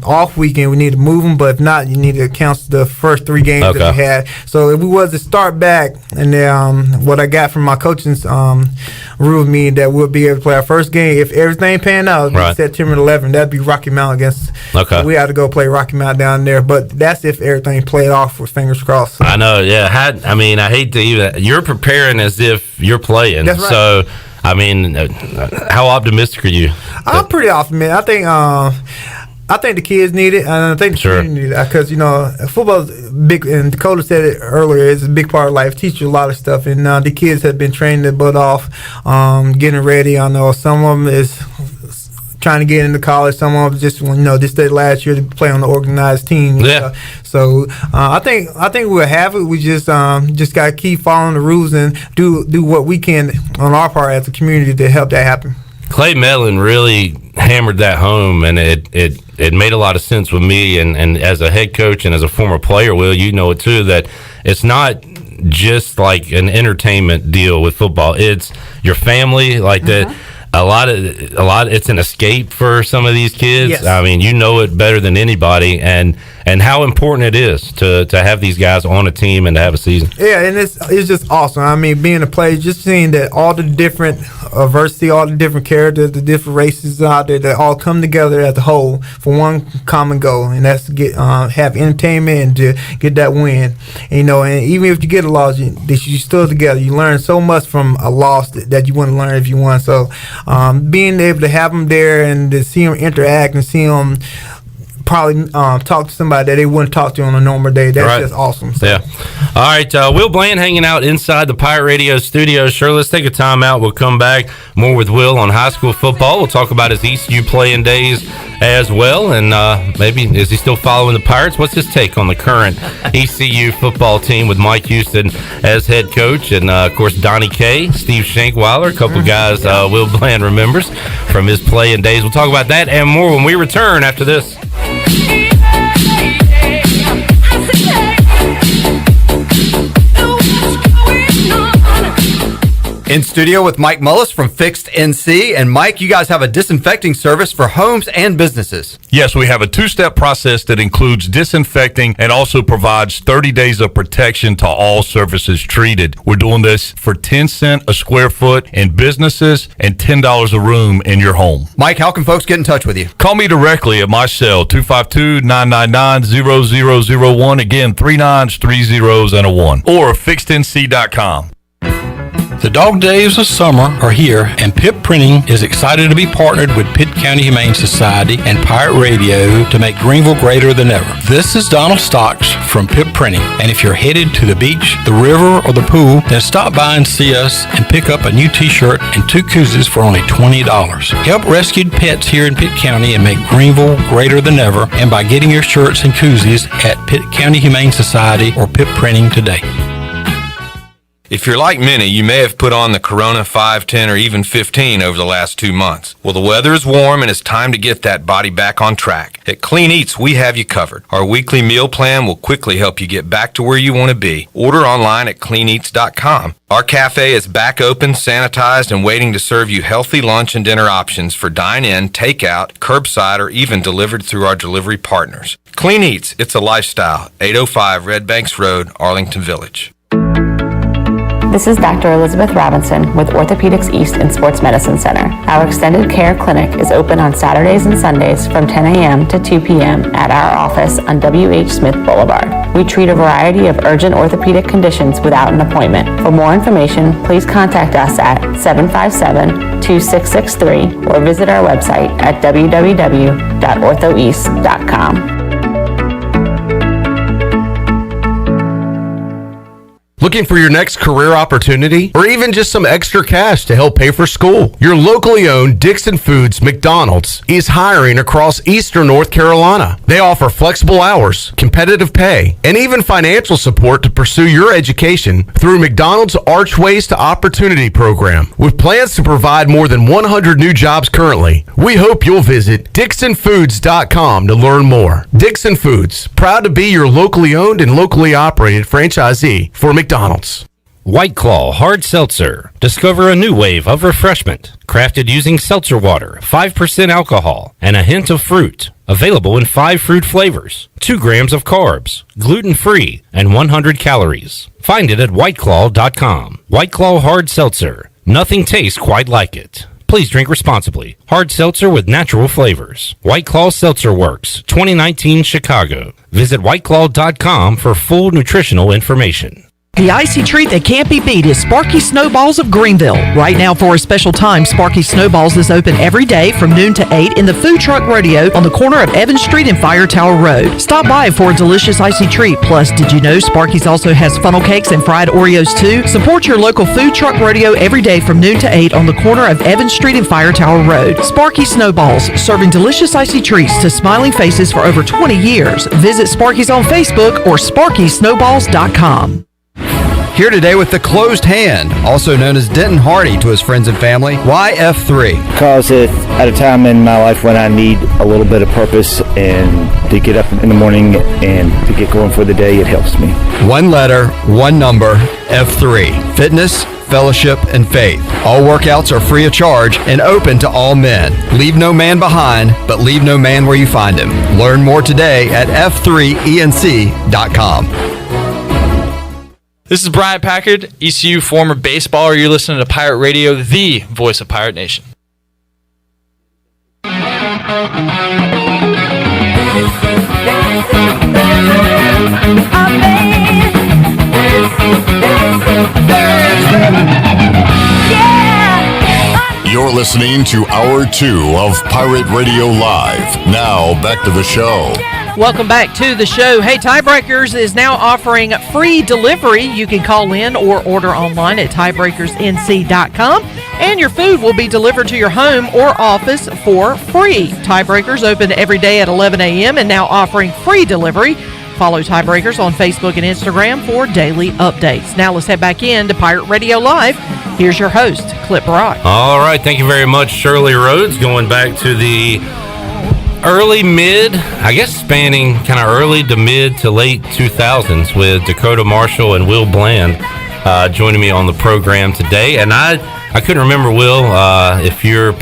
off weekend, we need to move them, but if not, you need to cancel the first 3 games that we had. So if we was to start back, and then what I got from my coaching's rule me that we'll be able to play our first game, if everything pan out, September 11th, that'd be Rocky Mount against. Okay. We had to go play Rocky Mount down there, but that's if everything played off with fingers crossed. I know, yeah. I hate to even. You're preparing as if you're playing. That's right. So, how optimistic are you? I'm pretty optimistic. I think the kids need it, and I think the community need it because football is big. And Dekota said it earlier; it's a big part of life. Teach you a lot of stuff, and the kids have been training their butt off, getting ready. I know some of them is trying to get into college. Some of them just just their last year to play on the organized team. Yeah. So I think we'll have it. We just got to keep following the rules and do what we can on our part as a community to help that happen. Clay Medlin really hammered that home, and it made a lot of sense with me. And as a head coach and as a former player, Will, you know it too, that it's not just like an entertainment deal with football. It's your family, like that. A lot. It's an escape for some of these kids. Yes. I mean, you know it better than anybody, and how important it is to have these guys on a team and to have a season. Yeah, and it's just awesome. I mean, being a player, just seeing that all the different diversity, all the different characters, the different races out there, that all come together as a whole for one common goal, and that's to get have entertainment and to get that win. And even if you get a loss, you're still together. You learn so much from a loss that you wouldn't learn if you won. So being able to have them there and to see them interact and see them probably talk to somebody that they wouldn't talk to on a normal day. That's just awesome. So. Yeah. All right. Will Bland hanging out inside the Pirate Radio studio. Sure, let's take a time out. We'll come back more with Will on high school football. We'll talk about his ECU playing days as well. And maybe, is he still following the Pirates? What's his take on the current ECU football team with Mike Houston as head coach? And, of course, Donnie K, Steve Shankweiler, a couple guys Will Bland remembers from his playing days. We'll talk about that and more when we return after this. In studio with Mike Mullis from Fixed NC. And Mike, you guys have a disinfecting service for homes and businesses. Yes, we have a 2-step process that includes disinfecting and also provides 30 days of protection to all surfaces treated. We're doing this for 10 cents a square foot in businesses and $10 a room in your home. Mike, how can folks get in touch with you? Call me directly at my cell, 252-999-0001. Again, 3 9s, 3 zeros, and a 1. Or fixednc.com. The dog days of summer are here, and Pip Printing is excited to be partnered with Pitt County Humane Society and Pirate Radio to make Greenville greater than ever. This is Donald Stocks from Pip printing. And if you're headed to the beach, the river, or the pool, then stop by and see us and pick up a new t-shirt and 2 koozies for only $20. Help rescued pets here in Pitt County and make Greenville greater than ever, and by getting your shirts and koozies at Pitt County Humane Society or Pitt Printing today. If you're like many, you may have put on the Corona 5, 10, or even 15 over the last 2 months. Well, the weather is warm and it's time to get that body back on track. At Clean Eats, we have you covered. Our weekly meal plan will quickly help you get back to where you want to be. Order online at cleaneats.com. Our cafe is back open, sanitized, and waiting to serve you healthy lunch and dinner options for dine-in, takeout, curbside, or even delivered through our delivery partners. Clean Eats, it's a lifestyle. 805 Red Banks Road, Arlington Village. This is Dr. Elizabeth Robinson with Orthopedics East and Sports Medicine Center. Our extended care clinic is open on Saturdays and Sundays from 10 a.m. to 2 p.m. at our office on W.H. Smith Boulevard. We treat a variety of urgent orthopedic conditions without an appointment. For more information, please contact us at 757-2663 or visit our website at www.orthoeast.com. Looking for your next career opportunity or even just some extra cash to help pay for school? Your locally owned Dixon Foods McDonald's is hiring across Eastern North Carolina. They offer flexible hours, competitive pay, and even financial support to pursue your education through McDonald's Archways to Opportunity program. With plans to provide more than 100 new jobs currently, we hope you'll visit DixonFoods.com to learn more. Dixon Foods, proud to be your locally owned and locally operated franchisee for McDonald's. White Claw Hard Seltzer. Discover a new wave of refreshment. Crafted using seltzer water, 5% alcohol, and a hint of fruit. Available in 5 fruit flavors. 2 grams of carbs, gluten-free, and 100 calories. Find it at whiteclaw.com. White Claw Hard Seltzer. Nothing tastes quite like it. Please drink responsibly. Hard seltzer with natural flavors. White Claw Seltzer Works, 2019 Chicago. Visit whiteclaw.com for full nutritional information. The icy treat that can't be beat is Sparky Snowballs of Greenville. Right now, for a special time, Sparky Snowballs is open every day from noon to 8 in the Food Truck Rodeo on the corner of Evans Street and Fire Tower Road. Stop by for a delicious icy treat. Plus, did you know Sparky's also has funnel cakes and fried Oreos too? Support your local Food Truck Rodeo every day from noon to 8 on the corner of Evans Street and Fire Tower Road. Sparky Snowballs, serving delicious icy treats to smiling faces for over 20 years. Visit Sparky's on Facebook or sparkysnowballs.com. Here today with the closed hand, also known as Denton Hardy to his friends and family. Why F3? Because at a time in my life when I need a little bit of purpose and to get up in the morning and to get going for the day, it helps me. 1 letter, 1 number, F3. Fitness, fellowship, and faith. All workouts are free of charge and open to all men. Leave no man behind, but leave no man where you find him. Learn more today at f3enc.com. This is Brian Packard, ECU former baseballer. You're listening to Pirate Radio, the voice of Pirate Nation. You're listening to Hour 2 of Pirate Radio Live. Now, back to the show. Welcome back to the show. Hey, Tiebreakers is now offering free delivery. You can call in or order online at tiebreakersnc.com, and your food will be delivered to your home or office for free. Tiebreakers open every day at 11 a.m. and now offering free delivery. Follow Tiebreakers on Facebook and Instagram for daily updates. Now let's head back in to Pirate Radio Live. Here's your host, Clip Brock. All right, thank you very much, Shirley Rhodes. Going back to the early mid, I guess spanning kind of early to mid to late 2000s with Dekota Marshall and Will Bland joining me on the program today. And I couldn't remember, Will, if you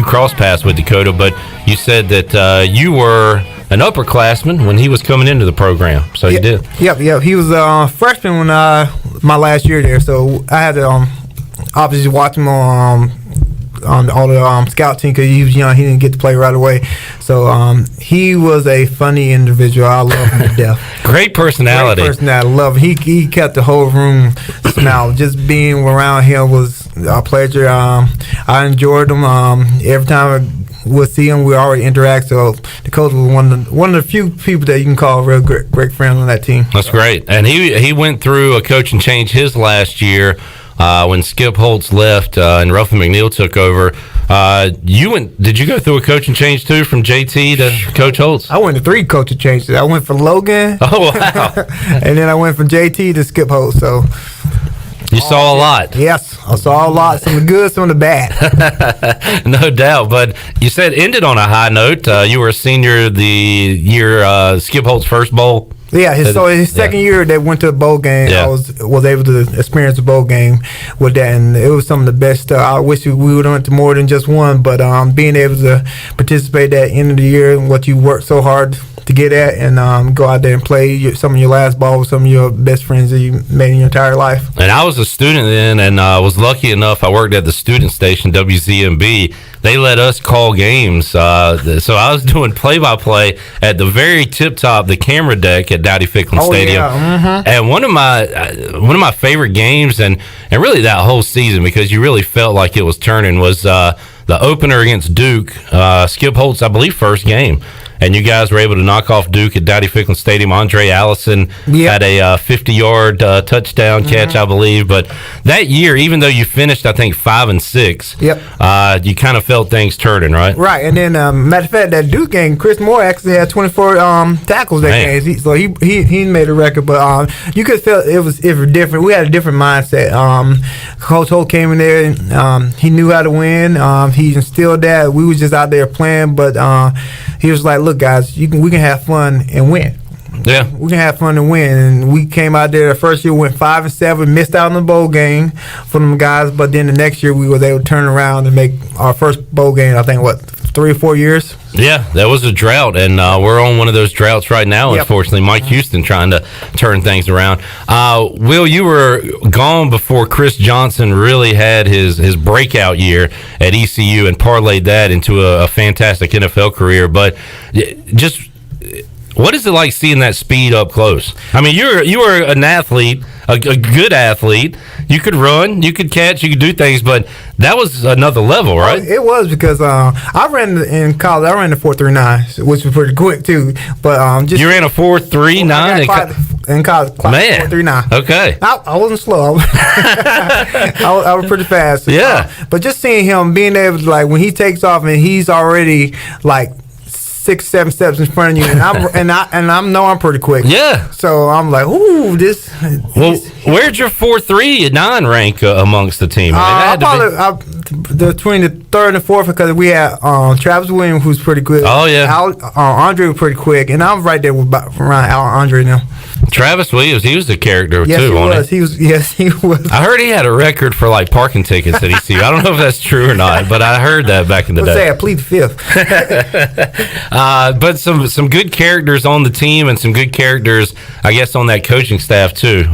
crossed paths with Dekota, but you said that you were an upperclassman when he was coming into the program. So you did. Yep. He was a freshman when my last year there, so I had to obviously watch him on all the scout team because he was young. He didn't get to play right away. So he was a funny individual. I love him to death. Great personality. I love him. He kept the whole room smiling. Just being around him was a pleasure. I enjoyed him. Every time we'll see him. We already interact. So Dekota was one of the few people that you can call a real great friend on that team. That's great. And he went through a coaching change his last year when Skip Holtz left and Ruffin McNeil took over. Did you go through a coaching change too, from JT to Coach Holtz? I went to 3 coaching changes. I went from Logan. Oh wow! And then I went from JT to Skip Holtz. So you saw a lot. Yes, I saw a lot. Some of the good, some of the bad. No doubt. But you said ended on a high note. You were a senior the year Skip Holtz first bowl. Yeah, his second year they went to a bowl game. Yeah. I was able to experience a bowl game with that, and it was some of the best stuff. I wish we would have went to more than just one, but being able to participate at the end of the year and what you worked so hard to get at, and go out there and play some of your last ball with some of your best friends that you made in your entire life. And I was a student then, and was lucky enough. I worked at the student station, WZMB. They let us call games, so I was doing play-by-play at the very tip top, the camera deck at Dowdy Ficklin Stadium. Yeah. Mm-hmm. And one of my favorite games, and really that whole season, because you really felt like it was turning, was the opener against Duke. Skip Holtz, I believe, first game. And you guys were able to knock off Duke at Dowdy Ficklin Stadium. Andre Allison had a 50-yard touchdown catch, I believe. But that year, even though you finished, I think, 5-6, you kind of felt things turning, right? Right. And then, matter of fact, that Duke game, Chris Moore actually had 24 tackles that game. So he made a record. But you could feel it was different. We had a different mindset. Coach Holt came in there, and he knew how to win. He instilled that. We was just out there playing, but he was like, look, guys, we can have fun and win. Yeah, we can have fun and win. And we came out there the first year, went 5-7, missed out on the bowl game for them guys. But then the next year, we was able to turn around and make our first bowl game. I think 3 or 4 years. Yeah, that was a drought, and we're on one of those droughts right now. Yep. Unfortunately, Mike Houston trying to turn things around. Will, you were gone before Chris Johnson really had his breakout year at ECU and parlayed that into a fantastic NFL career. But just what is it like seeing that speed up close? I mean, you were an athlete, a good athlete. You could run, you could catch, you could do things, but that was another level, right? It was, because I ran in college. I ran the 4.39, which was pretty quick too. But just you ran a 4.39 in college. Man, 4.39. Okay, I wasn't slow. I was pretty fast. Yeah, but just seeing him being able to, like, when he takes off and he's already like 6-7 steps in front of you, and I know I'm pretty quick. Yeah. So I'm like, ooh, this. Where'd your 4.39 rank amongst the team? Between the third and fourth, because we had Travis Williams, who's pretty good. Oh yeah. Andre was pretty quick, and I was right there with around Andre now. Travis Williams, he was the character yes, too, wasn't he? Yes, he was. I heard he had a record for like parking tickets at ECU. I don't know if that's true or not, but I heard that back in the day. Say I plead the fifth. But some good characters on the team, and some good characters, I guess, on that coaching staff too.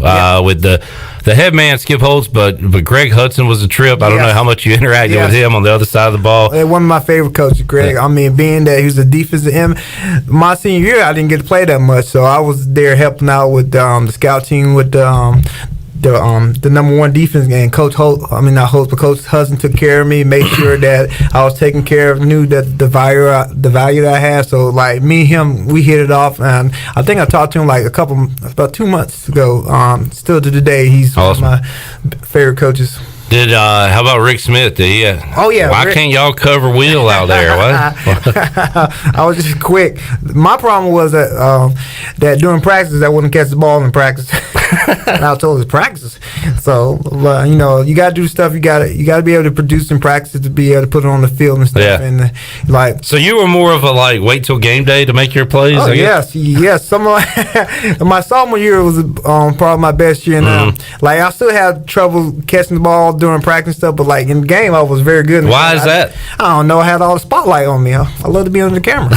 With the head man Skip Holtz, but Greg Hudson was a trip. I don't know how much you interacted with him on the other side of the ball. One of my favorite coaches, Greg. I mean, being that he was a defensive end, my senior year I didn't get to play that much, so I was there helping out with the scout team with the number one defense game. Coach Hudson took care of me, made sure that I was taken care of, knew that the value that I had. So like me and him, we hit it off, and I think I talked to him like about 2 months ago. Still to today, he's awesome. One of my favorite coaches. How about Rick Smith? Why can't y'all cover Will out there? What? I was just quick. My problem was that during practice I wouldn't catch the ball in practice. And I was told it's practice. So you got to do stuff. You got to be able to produce in practice to be able to put it on the field and stuff. Yeah. And so you were more of a wait till game day to make your plays. Oh yes. Some of my sophomore year was probably my best year. And I still had trouble catching the ball during practice stuff, but like in the game I was very good. Why is that? I don't know. I had all the spotlight on me. I love to be under the camera.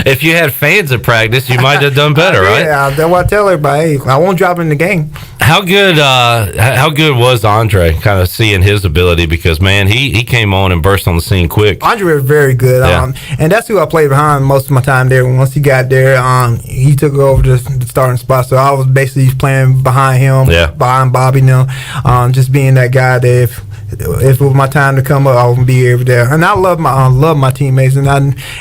If you had fans at practice, you might have done better, right? Yeah, that's what I tell everybody. Hey, I won't drop in the game. How good was Andre? Kind of seeing his ability, because man, he came on and burst on the scene quick. Andre was very good, and that's who I played behind most of my time there. Once he got there, he took over the starting spot, so I was basically playing behind him, behind Bobby now, just being that guy that if it was my time to come up, I would be every day. And I love my teammates, and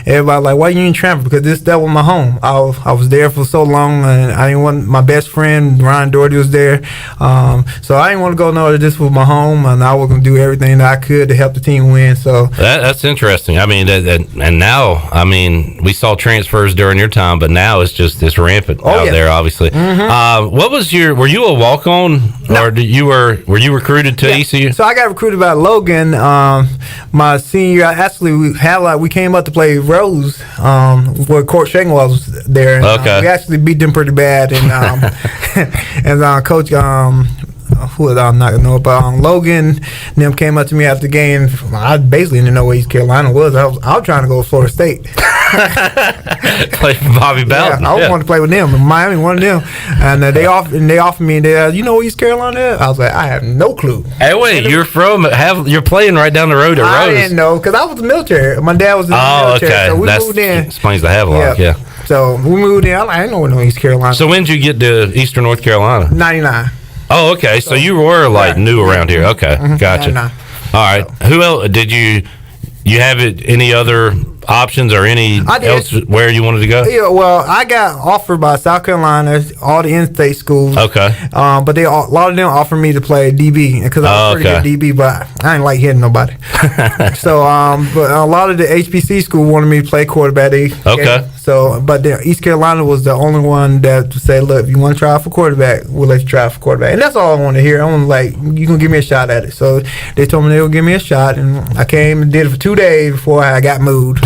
everybody like, why you in Trafford? Because that was my home. I was there for so long, and I didn't want my best friend Ryan Doherty was there, so I didn't want to go nowhere. This was my home, and I was gonna do everything that I could to help the team win. So that's interesting. I mean, and now, I mean, we saw transfers during your time, but now it's rampant out there. Obviously, what was were you a walk on, or were you recruited to ECU? So I got recruited by Logan my senior year. Actually, we came up to play Rose where Court Shengwell was there. And, we actually beat them pretty bad, and Coach who I'm not gonna know, but Logan and them came up to me after the game. I basically didn't know where East Carolina was. I was trying to go to Florida State. Play for Bobby Bowden. I wanted to play with them. Miami wanted them, and they offered me. You know where East Carolina is? I was like, I have no clue. Hey, wait, you're playing right down the road at Rose. I didn't know because I was in the military. My dad was in the military, okay. So we moved in. Explains the Havelock, yeah. So we moved in. I didn't know where East Carolina. So when did you get to Eastern North Carolina? 99. Oh, okay. So you were new around here. Okay, gotcha. 99. All right. Who else did you have any other options or any else where you wanted to go? Yeah, well, I got offered by South Carolina, all the in-state schools. Okay. But a lot of them offered me to play DB because I was pretty good DB, but I didn't like hitting nobody. So, but a lot of the HBC school wanted me to play quarterback. Okay. So, but East Carolina was the only one that said, "Look, if you want to try out for quarterback, we'll let you try out for quarterback." And that's all I want to hear. I want you can give me a shot at it. So they told me they would give me a shot, and I came and did it for 2 days before I got moved.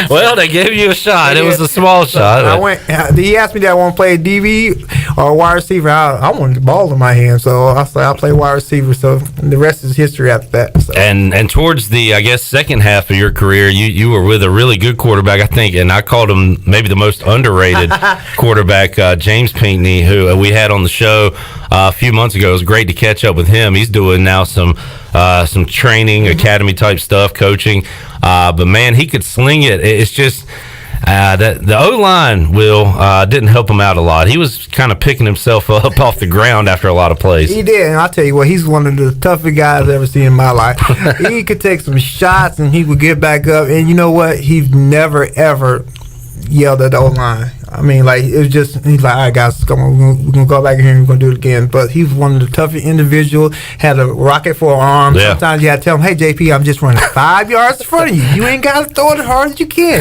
Well, they gave you a shot. It was a small shot. I went. He asked me that I want to play DB or wide receiver. I wanted the ball in my hand, so I said I'll play wide receiver. So the rest is history after that. So. And towards the second half of your career, you were with a really good quarterback, I think, and I called him maybe the most underrated quarterback, James Pinckney, who we had on the show a few months ago. It was great to catch up with him. He's doing now some training, academy type stuff, coaching. But man, he could sling it. It's just the O-line didn't help him out a lot. He was kind of picking himself up off the ground after a lot of plays. He did, and I'll tell you what, he's one of the toughest guys I've ever seen in my life. He could take some shots and he would get back up, and you know what? He's never ever yelled at the O-line. I mean, like, it was just, he's like, all right, guys, come on, we're going to go back here and we're going to do it again. But he was one of the toughest individuals, had a rocket for an arm. Yeah. Sometimes you had to tell him, hey, JP, I'm just running 5 yards in front of you. You ain't got to throw it as hard as you can.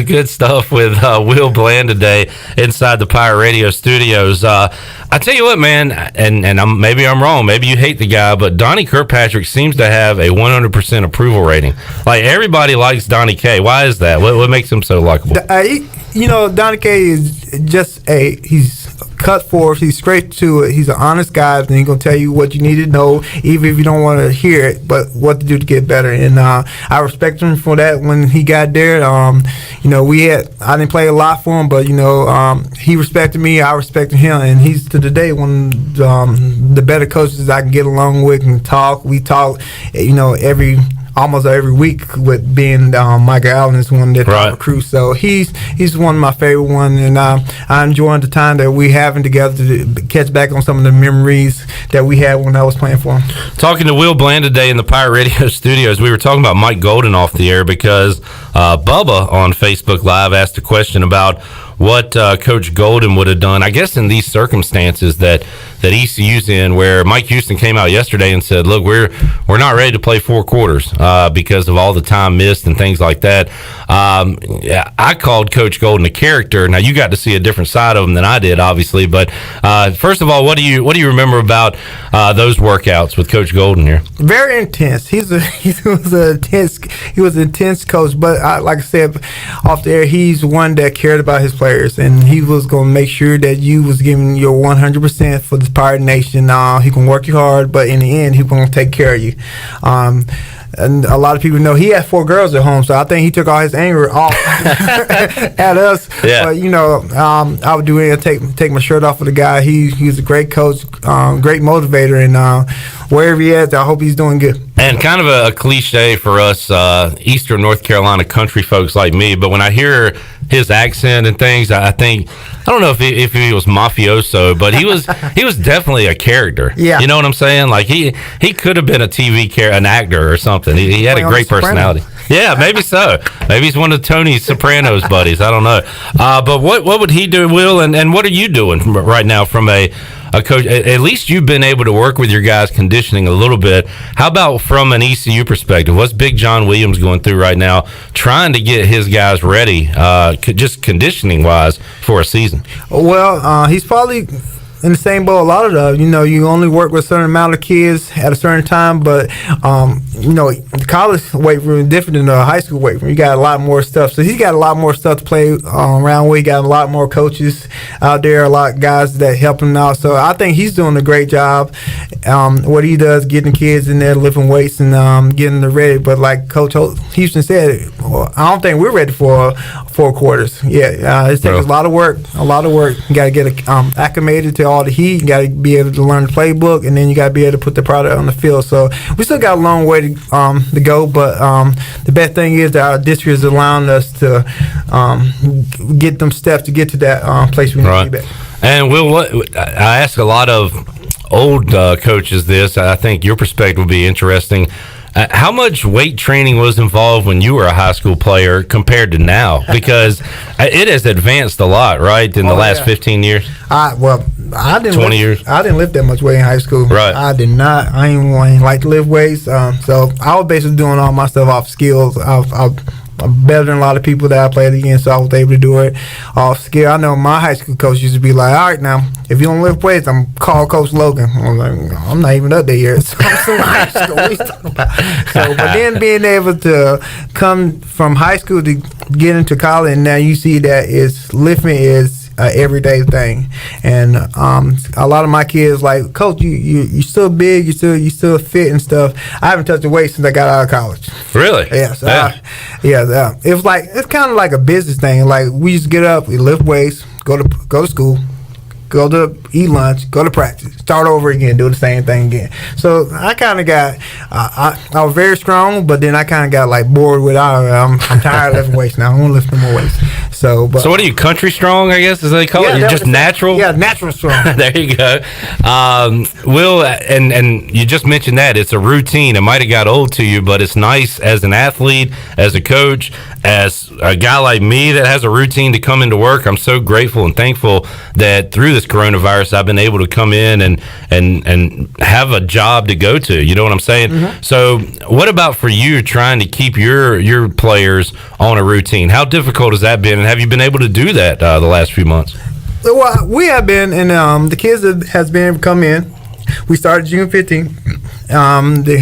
Good stuff with Will Bland today inside the Pirate Radio studios. I tell you what, man, and maybe I'm wrong. Maybe you hate the guy, but Donnie Kirkpatrick seems to have a 100% approval rating. Like, everybody likes Donnie K. Why is that? What makes him so likable? Donnie K is just he's cut forth. He's straight to it. He's an honest guy, and he's gonna tell you what you need to know, even if you don't want to hear it, but what to do to get better. And I respect him for that. When he got there, I didn't play a lot for him, but he respected me. I respected him, and he's to today one of the better coaches I can get along with and talk. We talk, almost every week, with being Michael Allen is one that I recruit. So he's one of my favorite ones, and I enjoy the time that we having together to catch back on some of the memories that we had when I was playing for him. Talking to Will Bland today in the Pirate Radio studios, we were talking about Mike Golden off the air because Bubba on Facebook Live asked a question about what Coach Golden would have done, I guess, in these circumstances that ECU's in, where Mike Houston came out yesterday and said, look, we're not ready to play 4 quarters because of all the time missed and things like that. I called Coach Golden a character. Now, you got to see a different side of him than I did, obviously, but first of all, what do you remember about those workouts with Coach Golden here? Very intense. He was an intense coach, but like I said off the air, he's one that cared about his players, and he was going to make sure that you was giving your 100% for the Pirate Nation. He can work you hard, but in the end, he's going to take care of you. And a lot of people know he had 4 girls at home, so I think he took all his anger off at us. Yeah. But I would do it and take my shirt off of the guy. He's a great coach, great motivator, and wherever he is, I hope he's doing good. And kind of a cliche for us Eastern North Carolina country folks like me, but when I hear his accent and things, I think I don't know if he was mafioso, but he was definitely a character. Yeah. You know what I'm saying? Like he could have been a an actor or something. He had a great personality. Yeah, maybe so. Maybe he's one of Tony Soprano's buddies. I don't know. But what would he do, Will? And what are you doing right now from a coach? At least you've been able to work with your guys' conditioning a little bit. How about from an ECU perspective? What's Big John Williams going through right now, trying to get his guys ready, just conditioning-wise, for a season? Well, he's probably in the same boat a lot of you only work with a certain amount of kids at a certain time, but the college weight room is different than the high school weight room. You got a lot more stuff, so he's got a lot more stuff to play around with. He got a lot more coaches out there, a lot of guys that help him out, so I think he's doing a great job. What he does, getting kids in there lifting weights and getting them ready. But like Coach Houston said, I don't think we're ready for 4 quarters. It takes a lot of work. You got to get acclimated to all the heat. You got to be able to learn the playbook, and then you got to be able to put the product on the field. So we still got a long way to go, but the best thing is that our district is allowing us to get them steps to get to that place we need to be at. And Will, I ask a lot of old coaches this. I think your perspective would be interesting. How much weight training was involved when you were a high school player compared to now? Because it has advanced a lot, right, in the last 15 years? I didn't 20 years. I didn't lift that much weight in high school. Right. I did not. I ain't like to lift weights. So I was basically doing all my stuff off skills. I'm better than a lot of people that I played against, so I was able to do it off skill. I know my high school coach used to be like, all right, now, if you don't lift weights, I'm call Coach Logan. I'm like, I'm not even up there yet. So I'm still in high school. What are you talking about? So, but then being able to come from high school to get into college, and now you see that lifting is everyday thing. And a lot of my kids like, Coach, you still big, you still fit and stuff. I haven't touched the weight since I got out of college. Really? Yeah. So it's kind of like a business thing. Like we just get up, we lift weights, go to school, go to eat lunch, go to practice, start over again, do the same thing again. So I kind of got, I was very strong, but then I kind of got like bored with I'm tired of lifting weights now. I want to lift no more weights. So what are you, country strong, I guess, as they call it? You're just natural? Yeah, natural strong. There you go. Will, and you just mentioned that. It's a routine. It might have got old to you, but it's nice as an athlete, as a coach, as a guy like me that has a routine to come into work. I'm so grateful and thankful that through this coronavirus, I've been able to come in and have a job to go to. You know what I'm saying? Mm-hmm. So what about for you trying to keep your players on a routine? How difficult has that been, and have you been able to do that the last few months? Well, we have been, and the kids has been able to come in. We started June 15th.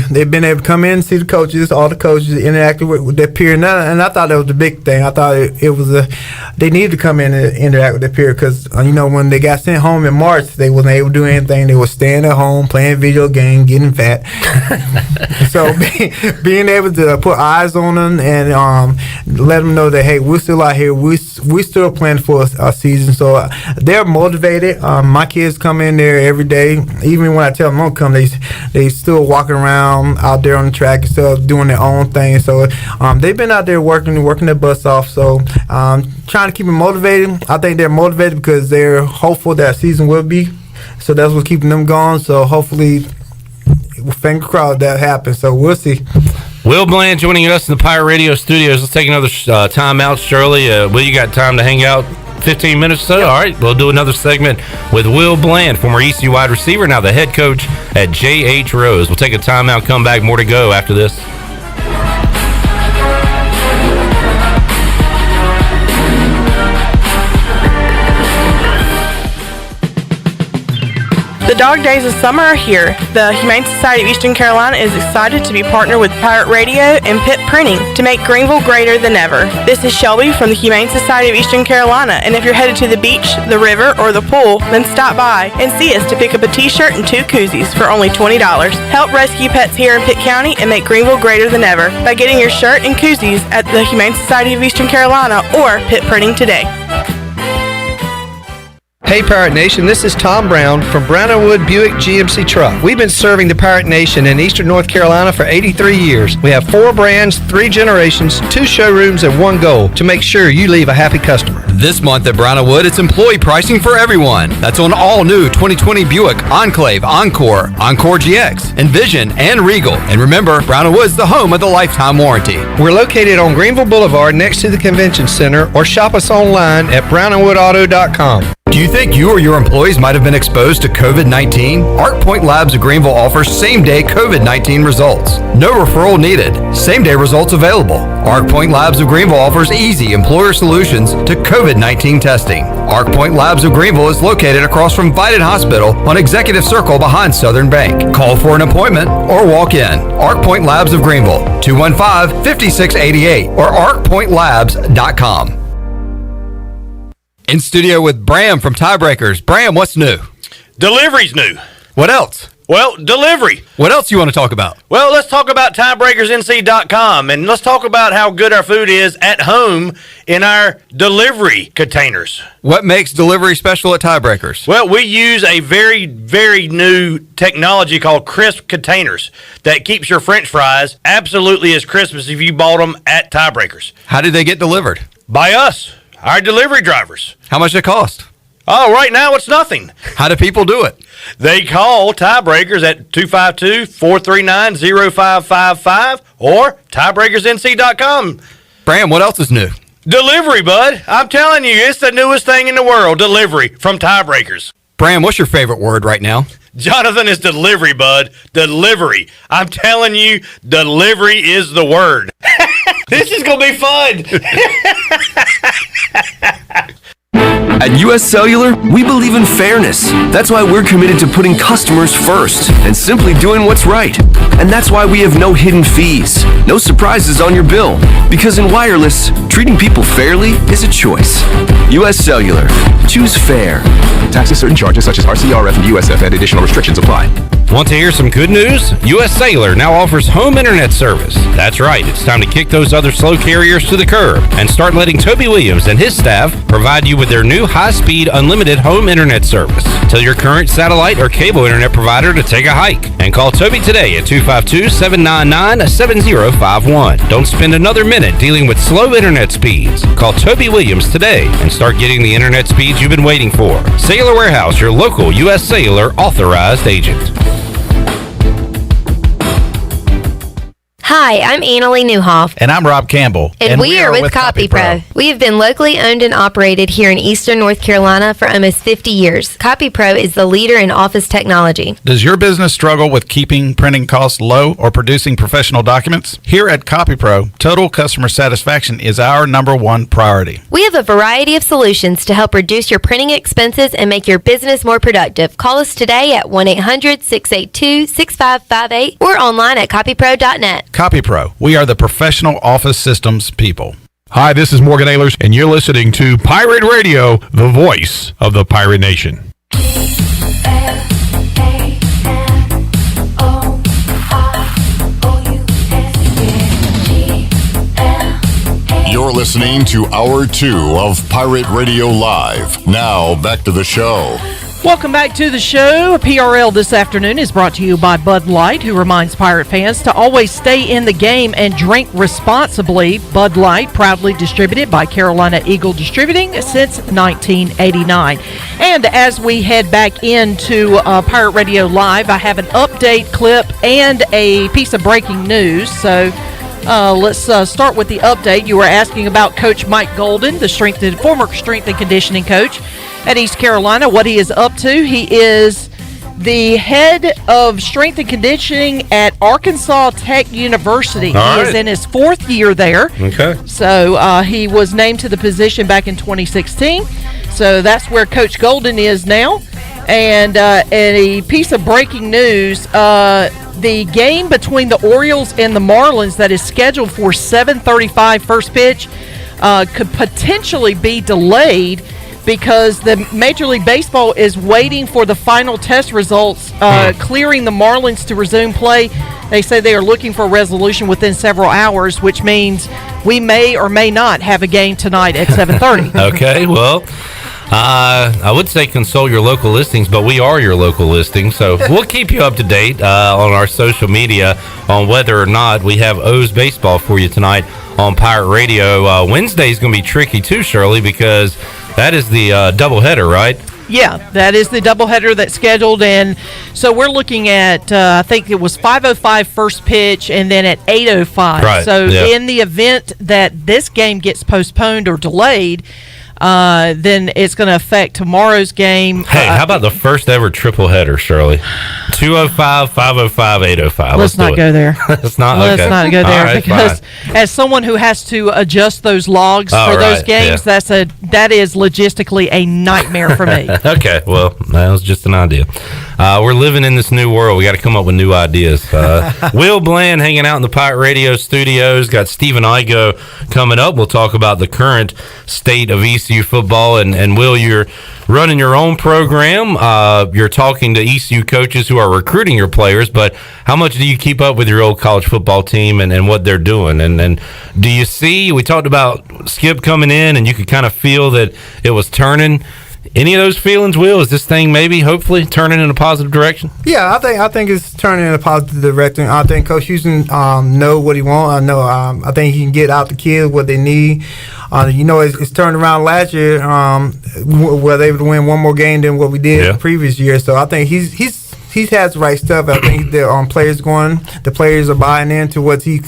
They've been able to come in and see the coaches, all the coaches interacted with their peer, and I thought that was the big thing. I thought it was they needed to come in and interact with their peer because when they got sent home in March, they wasn't able to do anything. They were staying at home playing video games, getting fat. So being able to put eyes on them and let them know that, hey, we're still out here, we still playing for a season. So they're motivated. My kids come in there every day, even when I tell them don't come, they still walking around out there on the track and stuff, doing their own thing. So they've been out there working their butts off. So trying to keep them motivated. I think they're motivated because they're hopeful that season will be. So that's what's keeping them going. So hopefully, finger crossed, that happens. So we'll see. Will Bland joining us in the Pirate Radio studios. Let's take another time out, Shirley. Will, you got time to hang out? 15 minutes or so? Yep. All right, we'll do another segment with Will Bland, former ECU wide receiver, now the head coach at J.H. Rose. We'll take a timeout, come back, more to go after this. The dog days of summer are here. The Humane Society of Eastern Carolina is excited to be partnered with Pirate Radio and Pitt Printing to make Greenville greater than ever. This is Shelby from the Humane Society of Eastern Carolina, and if you're headed to the beach, the river, or the pool, then stop by and see us to pick up a t-shirt and 2 koozies for only $20. Help rescue pets here in Pitt County and make Greenville greater than ever by getting your shirt and koozies at the Humane Society of Eastern Carolina or Pitt Printing today. Hey Pirate Nation, this is Tom Brown from Brown & Wood Buick GMC Truck. We've been serving the Pirate Nation in Eastern North Carolina for 83 years. We have 4 brands, 3 generations, 2 showrooms, and 1 goal to make sure you leave a happy customer. This month at Brown & Wood, it's employee pricing for everyone. That's on all new 2020 Buick, Enclave, Encore, Encore GX, Envision, and Regal. And remember, Brown & Wood's the home of the lifetime warranty. We're located on Greenville Boulevard next to the Convention Center, or shop us online at brownandwoodauto.com. Do you think you or your employees might have been exposed to COVID-19? ArcPoint Labs of Greenville offers same-day COVID-19 results. No referral needed. Same-day results available. ArcPoint Labs of Greenville offers easy employer solutions to COVID-19 testing. ArcPoint Labs of Greenville is located across from Vidant Hospital on Executive Circle behind Southern Bank. Call for an appointment or walk in. ArcPoint Labs of Greenville, 215-5688 or arcpointlabs.com. In studio with Bram from Tiebreakers. Bram, what's new? Delivery's new. What else? Well, delivery. What else do you want to talk about? Well, let's talk about tiebreakersnc.com, and let's talk about how good our food is at home in our delivery containers. What makes delivery special at Tiebreakers? Well, we use a very, very new technology called crisp containers that keeps your French fries absolutely as crisp as if you bought them at Tiebreakers. How do they get delivered? By us, our delivery drivers. How much does it cost? Oh, right now it's nothing. How do people do it? They call Tiebreakers at 252-439-0555 or tiebreakersnc.com. Bram, what else is new? Delivery, bud. I'm telling you, it's the newest thing in the world. Delivery from Tiebreakers. Bram, what's your favorite word right now? Jonathan, is delivery, bud. Delivery. I'm telling you, delivery is the word. This is going to be fun. At US Cellular, we believe in fairness. That's why we're committed to putting customers first and simply doing what's right. And that's why we have no hidden fees, no surprises on your bill. Because in wireless, treating people fairly is a choice. US Cellular. Choose fair. Taxes, certain charges such as RCRF and USF and additional restrictions apply. Want to hear some good news? US Cellular now offers home internet service. That's right, it's time to kick those other slow carriers to the curb and start letting Toby Williams and his staff provide you with their new high-speed unlimited home internet service. Tell your current satellite or cable internet provider to take a hike and call Toby today at 252-799-7051. Don't spend another minute dealing with slow internet speeds. Call Toby Williams today and start getting the internet speeds you've been waiting for. Cellular Warehouse, your local US Cellular authorized agent. Hi, I'm Annalie Newhoff. And I'm Rob Campbell. And we are with CopyPro. We have been locally owned and operated here in Eastern North Carolina for almost 50 years. CopyPro is the leader in office technology. Does your business struggle with keeping printing costs low or producing professional documents? Here at CopyPro, total customer satisfaction is our #1 priority. We have a variety of solutions to help reduce your printing expenses and make your business more productive. Call us today at 1-800-682-6558 or online at copypro.net. CopyPro, we are the professional office systems people. Hi, this is Morgan Ehlers, and you're listening to Pirate Radio, the voice of the Pirate Nation. You're listening to Hour 2 of Pirate Radio Live. Now, back to the show. Welcome back to the show. PRL this afternoon is brought to you by Bud Light, who reminds Pirate fans to always stay in the game and drink responsibly. Bud Light, proudly distributed by Carolina Eagle Distributing since 1989. And as we head back into Pirate Radio Live, I have an update clip and a piece of breaking news. So let's start with the update. You were asking about Coach Mike Golden, the former strength and conditioning coach at East Carolina, what he is up to. He is the head of strength and conditioning at Arkansas Tech University. He is in his 4th year there. Okay. So he was named to the position back in 2016. So that's where Coach Golden is now. And a piece of breaking news, the game between the Orioles and the Marlins that is scheduled for 7:35 first pitch could potentially be delayed because the Major League Baseball is waiting for the final test results, clearing the Marlins to resume play. They say they are looking for a resolution within several hours, which means we may or may not have a game tonight at 7:30. Okay, well, I would say consult your local listings, but we are your local listing, so we'll keep you up to date on our social media on whether or not we have O's baseball for you tonight on Pirate Radio. Wednesday's going to be tricky too, Shirley, because that is the doubleheader, right? Yeah, that is the doubleheader that's scheduled, and so we're looking at I think it was 5:05 first pitch, and then at 8:05. Right, So yeah. in the event that this game gets postponed or delayed, then it's going to affect tomorrow's game. Hey, how about the first ever triple header, Shirley? 2:05, 5:05, 8:05. Let's not go there. Let's not. Let's okay. not go there All right, because fine. as someone who has to adjust those logs Oh, for those right, games, yeah. that is logistically a nightmare for me. Okay, well, that was just an idea. We're living in this new world. We got to come up with new ideas. Will Bland hanging out in the Pirate Radio studios. Got Stephen Igoe coming up. We'll talk about the current state of ECU football. And Will, you're running your own program. You're talking to ECU coaches who are recruiting your players. But how much do you keep up with your old college football team and what they're doing? And do you see, we talked about Skip coming in and you could kind of feel that it was turning. Any of those feelings, Will? Is this thing maybe, hopefully, turning in a positive direction? Yeah, I think it's turning in a positive direction. I think Coach Houston know what he wants. I know. I think he can get out the kids what they need. It's turned around last year. Were they able to win one more game than what we did the previous year. So I think he has the right stuff. I think the players are buying into what he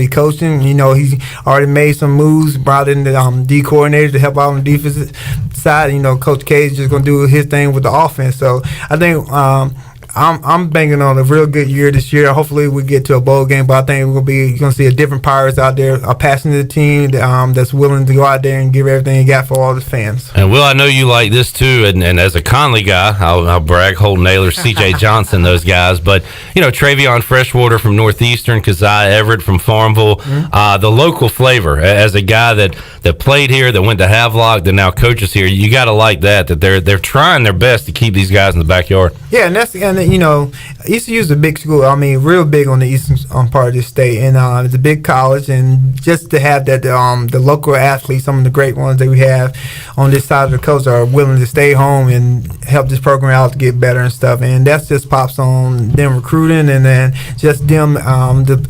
coaching. He's already made some moves, brought in the D coordinator to help out on the defensive side. Coach K is just going to do his thing with the offense. So I think I'm banking on a real good year this year. Hopefully we get to a bowl game, but I think you're going to see a different Pirates out there, a passionate team that's willing to go out there and give everything you got for all the fans. And Will, I know you like this too, and as a Conley guy, I'll brag, Holton Naylor, C.J. Johnson, those guys, but Travion Freshwater from Northeastern, Keziah Everett from Farmville, the local flavor. As a guy that played here, that went to Havelock, that now coaches here, you got to like that they're trying their best to keep these guys in the backyard. Yeah, and ECU is a big school. I mean, real big on the eastern part of the state, and it's a big college. And just to have that, the local athletes, some of the great ones that we have on this side of the coast, are willing to stay home and help this program out to get better and stuff. And that's just pops on them recruiting, and then just them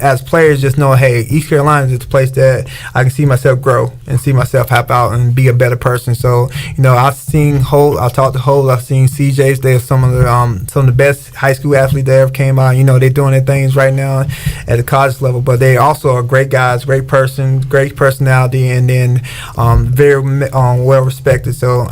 as players just know, hey, East Carolina is the place that I can see myself grow and see myself help out and be a better person. So I've seen Holt. I talked to Holt. I've seen CJ's. They're some of the best high school athletes that ever came out. They're doing their things right now at the college level, but they also are great guys, great great personality, and then very well respected. So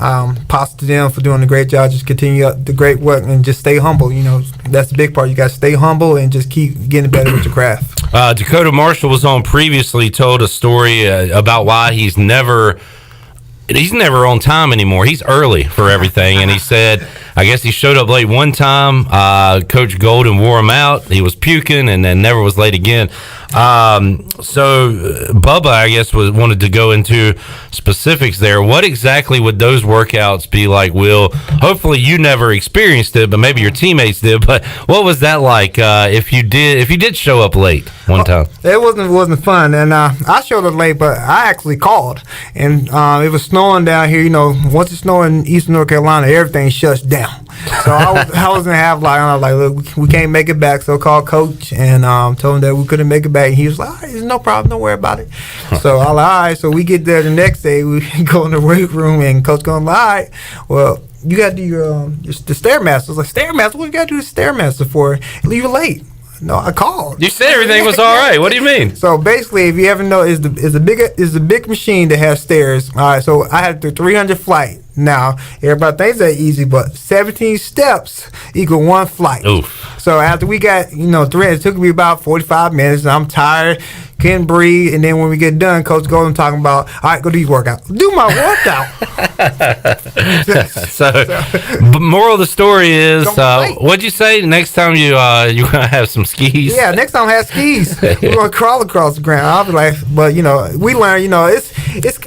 props to them for doing a great job. Just continue the great work and just stay humble. That's the big part. You got to stay humble and just keep getting better with your craft. Dekota Marshall was on previously, told a story about why he's never on time anymore. He's early for everything, and he said, I guess he showed up late one time. Coach Golden wore him out. He was puking, and then never was late again. So Bubba, I guess, wanted to go into specifics there. What exactly would those workouts be like, Will? Hopefully you never experienced it, but maybe your teammates did. But what was that like if you did show up late one time? It wasn't fun, and I showed up late, but I actually called, and it was snowing down here. Once it's snowing in eastern North Carolina, everything shuts down. So I was in Havelock, and I was like, look, we can't make it back. So I called Coach and told him that we couldn't make it back. And he was like, all right, there's no problem, don't worry about it. So I was like, all right. So we get there the next day, we go in the weight room, and Coach goes, all right, well, you got to do the Stairmaster. I was like, Stairmaster? What you got to do the Stairmaster for? You're late. No, I called. You said everything was all right. What do you mean? So basically, if you ever know, is a big machine that has stairs. All right, so I had the 300 flight. Now everybody thinks that easy, but 17 steps equal one flight. Oof. So after we got 300, it took me about 45 minutes. And I'm tired, couldn't breathe, and then when we get done, Coach Golden talking about, all right, go do your workout. Do my workout. So, moral of the story is, what'd you say? Next time you gonna have some skis? Yeah, next time I have skis, we're gonna crawl across the ground. I'll be like, but we learn, it's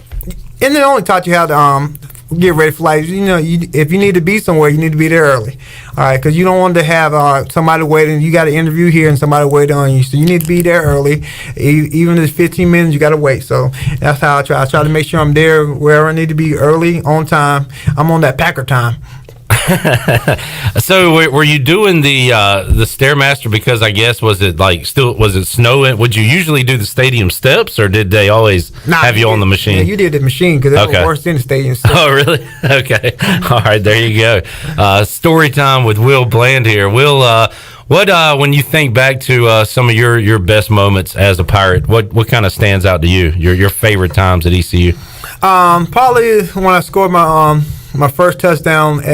and they only taught you how to get ready for life. If you need to be somewhere, you need to be there early. All right, because you don't want to have somebody waiting. You got an interview here and somebody waiting on you, so you need to be there early. Even if it's 15 minutes, you got to wait. So that's how I try. I try to make sure I'm there wherever I need to be, early, on time. I'm on that Packer time. So were you doing the Stairmaster because I guess was it snowing? Would you usually do the stadium steps, or did they always have you on the machine? Yeah, you did the machine because it was worse than the stadium steps. Oh, really? Okay. All right, there you go. Story time with Will Bland here. Will, what when you think back to some of your best moments as a Pirate, what kind of stands out to you? Your favorite times at ECU? Probably when I scored my first touchdown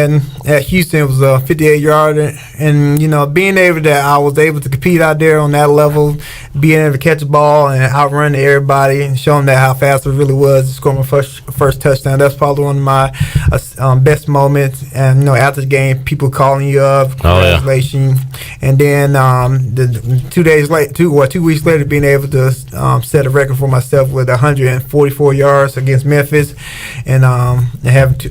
at Houston. It was a 58-yarder, and being able that I was able to compete out there on that level, being able to catch the ball and outrun everybody, and showing that how fast it really was to score my first touchdown. That's probably one of my best moments. And after the game, people calling you up, congratulations. And then 2 weeks later, being able to set a record for myself with 144 yards against Memphis, and have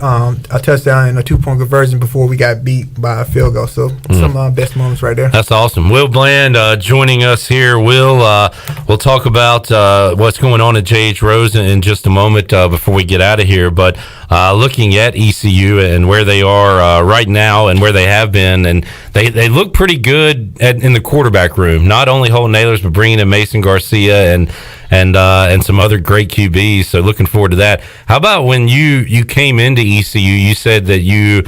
a touchdown and a 2-point conversion before we got beat by a field goal. So some best moments right there. That's awesome. Will Bland joining us here. Will, we'll talk about what's going on at J.H. Rose in just a moment before we get out of here. But looking at ECU and where they are right now and where they have been, and they look pretty good in the quarterback room. Not only Holton Ahlers, but bringing in Mason Garcia and some other great QBs. So looking forward to that. How about when you came into ECU, you said that you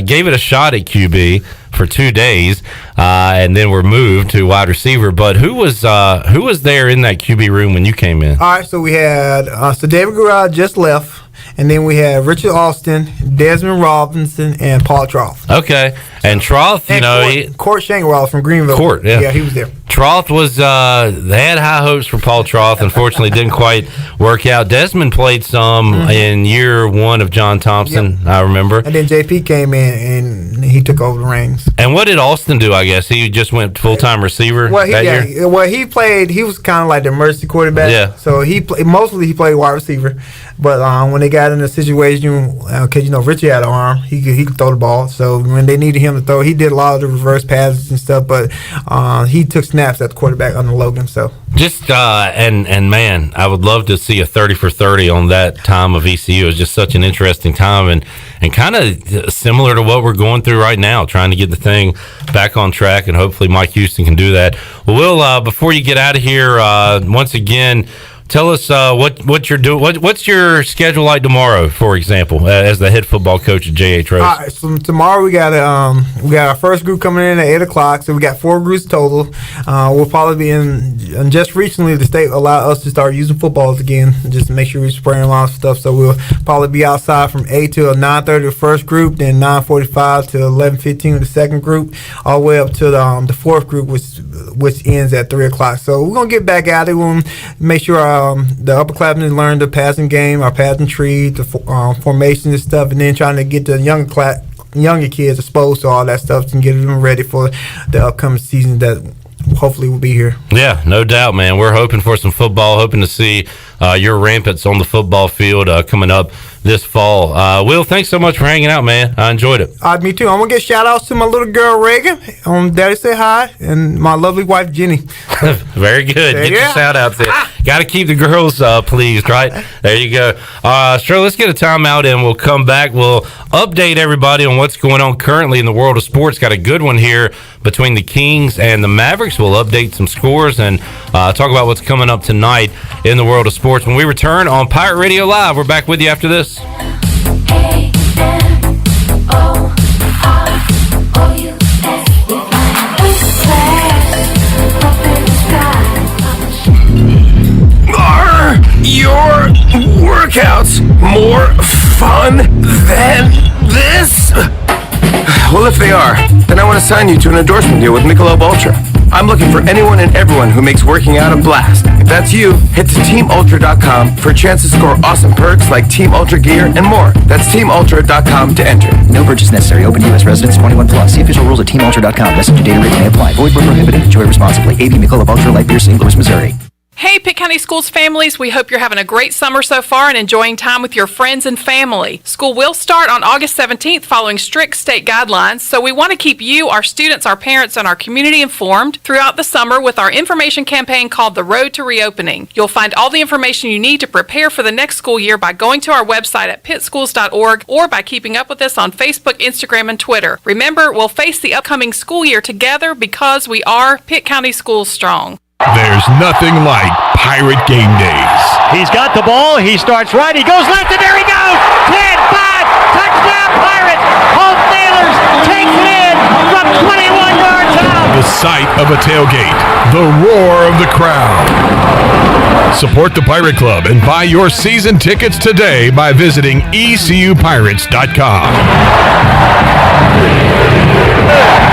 gave it a shot at QB for 2 days, and then were moved to wide receiver. But who was there in that QB room when you came in? All right, so we had David Garrard just left. And then we had Richard Austin, Desmond Robinson, and Paul Troth. Okay. And Troth, Court Shankwell from Greenville. Court, yeah. Yeah, he was there. Troth was, they had high hopes for Paul Troth. Unfortunately, didn't quite work out. Desmond played some in year one of John Thompson, I remember. And then JP came in and he took over the reins. And what did Austin do, I guess? He just went full-time receiver that year? Well, he was kind of like the emergency quarterback. Yeah. So mostly he played wide receiver. But when they got in a situation, because, Richie had an arm, he could throw the ball. So when they needed him to throw, he did a lot of the reverse passes and stuff. But he took snaps at the quarterback under Logan. So just and man, I would love to see a 30 for 30 on that time of ECU. It was just such an interesting time and kind of similar to what we're going through right now, trying to get the thing back on track, and hopefully Mike Houston can do that. Well, Will, before you get out of here, once again, tell us what you're doing. What's your schedule like tomorrow, for example, as the head football coach at J.H. Rose? All right, so tomorrow we got our first group coming in at 8:00. So we got 4 groups total. We'll probably be in. And just recently, the state allowed us to start using footballs again, just to make sure we're spraying a lot of stuff. So we'll probably be outside from 8 to 9:30 the first group, then 9:45 to 11:15 the second group, all the way up to the fourth group, which ends at 3:00. So we're gonna get back out there. We'll make sure the upperclassmen learn the passing game, our passing tree, the formation and stuff, and then trying to get the younger kids exposed to all that stuff and get them ready for the upcoming season that hopefully will be here. Yeah, no doubt, man. We're hoping for some football, hoping to see your rampants on the football field coming up this fall. Will, thanks so much for hanging out, man. I enjoyed it. Me too. I'm going to get shout-outs to my little girl, Reagan, on Daddy Say Hi, and my lovely wife, Jenny. Very good. Get your shout-outs in. Got to keep the girls pleased, right? There you go. Sure, let's get a timeout, and we'll come back. We'll update everybody on what's going on currently in the world of sports. Got a good one here between the Kings and the Mavericks. We'll update some scores and talk about what's coming up tonight in the world of sports. When we return on Pirate Radio Live, we're back with you after this. Are your workouts more fun than this? Well, if they are, then I want to sign you to an endorsement deal with Michelob Ultra. I'm looking for anyone and everyone who makes working out a blast. If that's you, head to TeamUltra.com for a chance to score awesome perks like Team Ultra gear and more. That's TeamUltra.com to enter. No purchase necessary. Open U.S. residents 21 plus. See official rules at TeamUltra.com. Message and data rate may apply. Void where prohibited. Enjoy responsibly. AB Michelob Ultra Light Beer, St. Louis, Missouri. Hey Hey, Pitt County Schools families, we hope you're having a great summer so far and enjoying time with your friends and family. School will start on August 17th following strict state guidelines, so we want to keep you, our students, our parents, and our community informed throughout the summer with our information campaign called The Road to Reopening. You'll find all the information you need to prepare for the next school year by going to our website at pittschools.org or by keeping up with us on Facebook, Instagram, and Twitter. Remember, we'll face the upcoming school year together because we are Pitt County Schools Strong. There's nothing like Pirate Game Days. He's got the ball. He starts right. He goes left, and there he goes. 10, 5, touchdown Pirates. Home Sailors takes it in from 21 yards out. The sight of a tailgate. The roar of the crowd. Support the Pirate Club and buy your season tickets today by visiting ecupirates.com.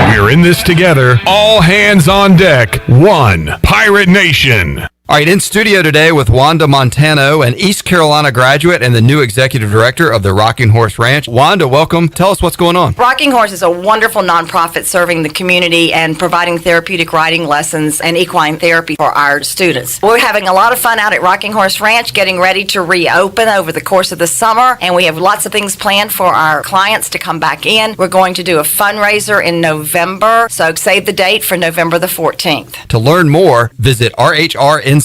We're in this together. All hands on deck. One Pirate Nation. All right, in studio today with Wanda Montano, an East Carolina graduate and the new executive director of the Rocking Horse Ranch. Wanda, welcome. Tell us what's going on. Rocking Horse is a wonderful nonprofit serving the community and providing therapeutic riding lessons and equine therapy for our students. We're having a lot of fun out at Rocking Horse Ranch, getting ready to reopen over the course of the summer, and we have lots of things planned for our clients to come back in. We're going to do a fundraiser in November, so save the date for November the 14th. To learn more, visit rhrnc.com.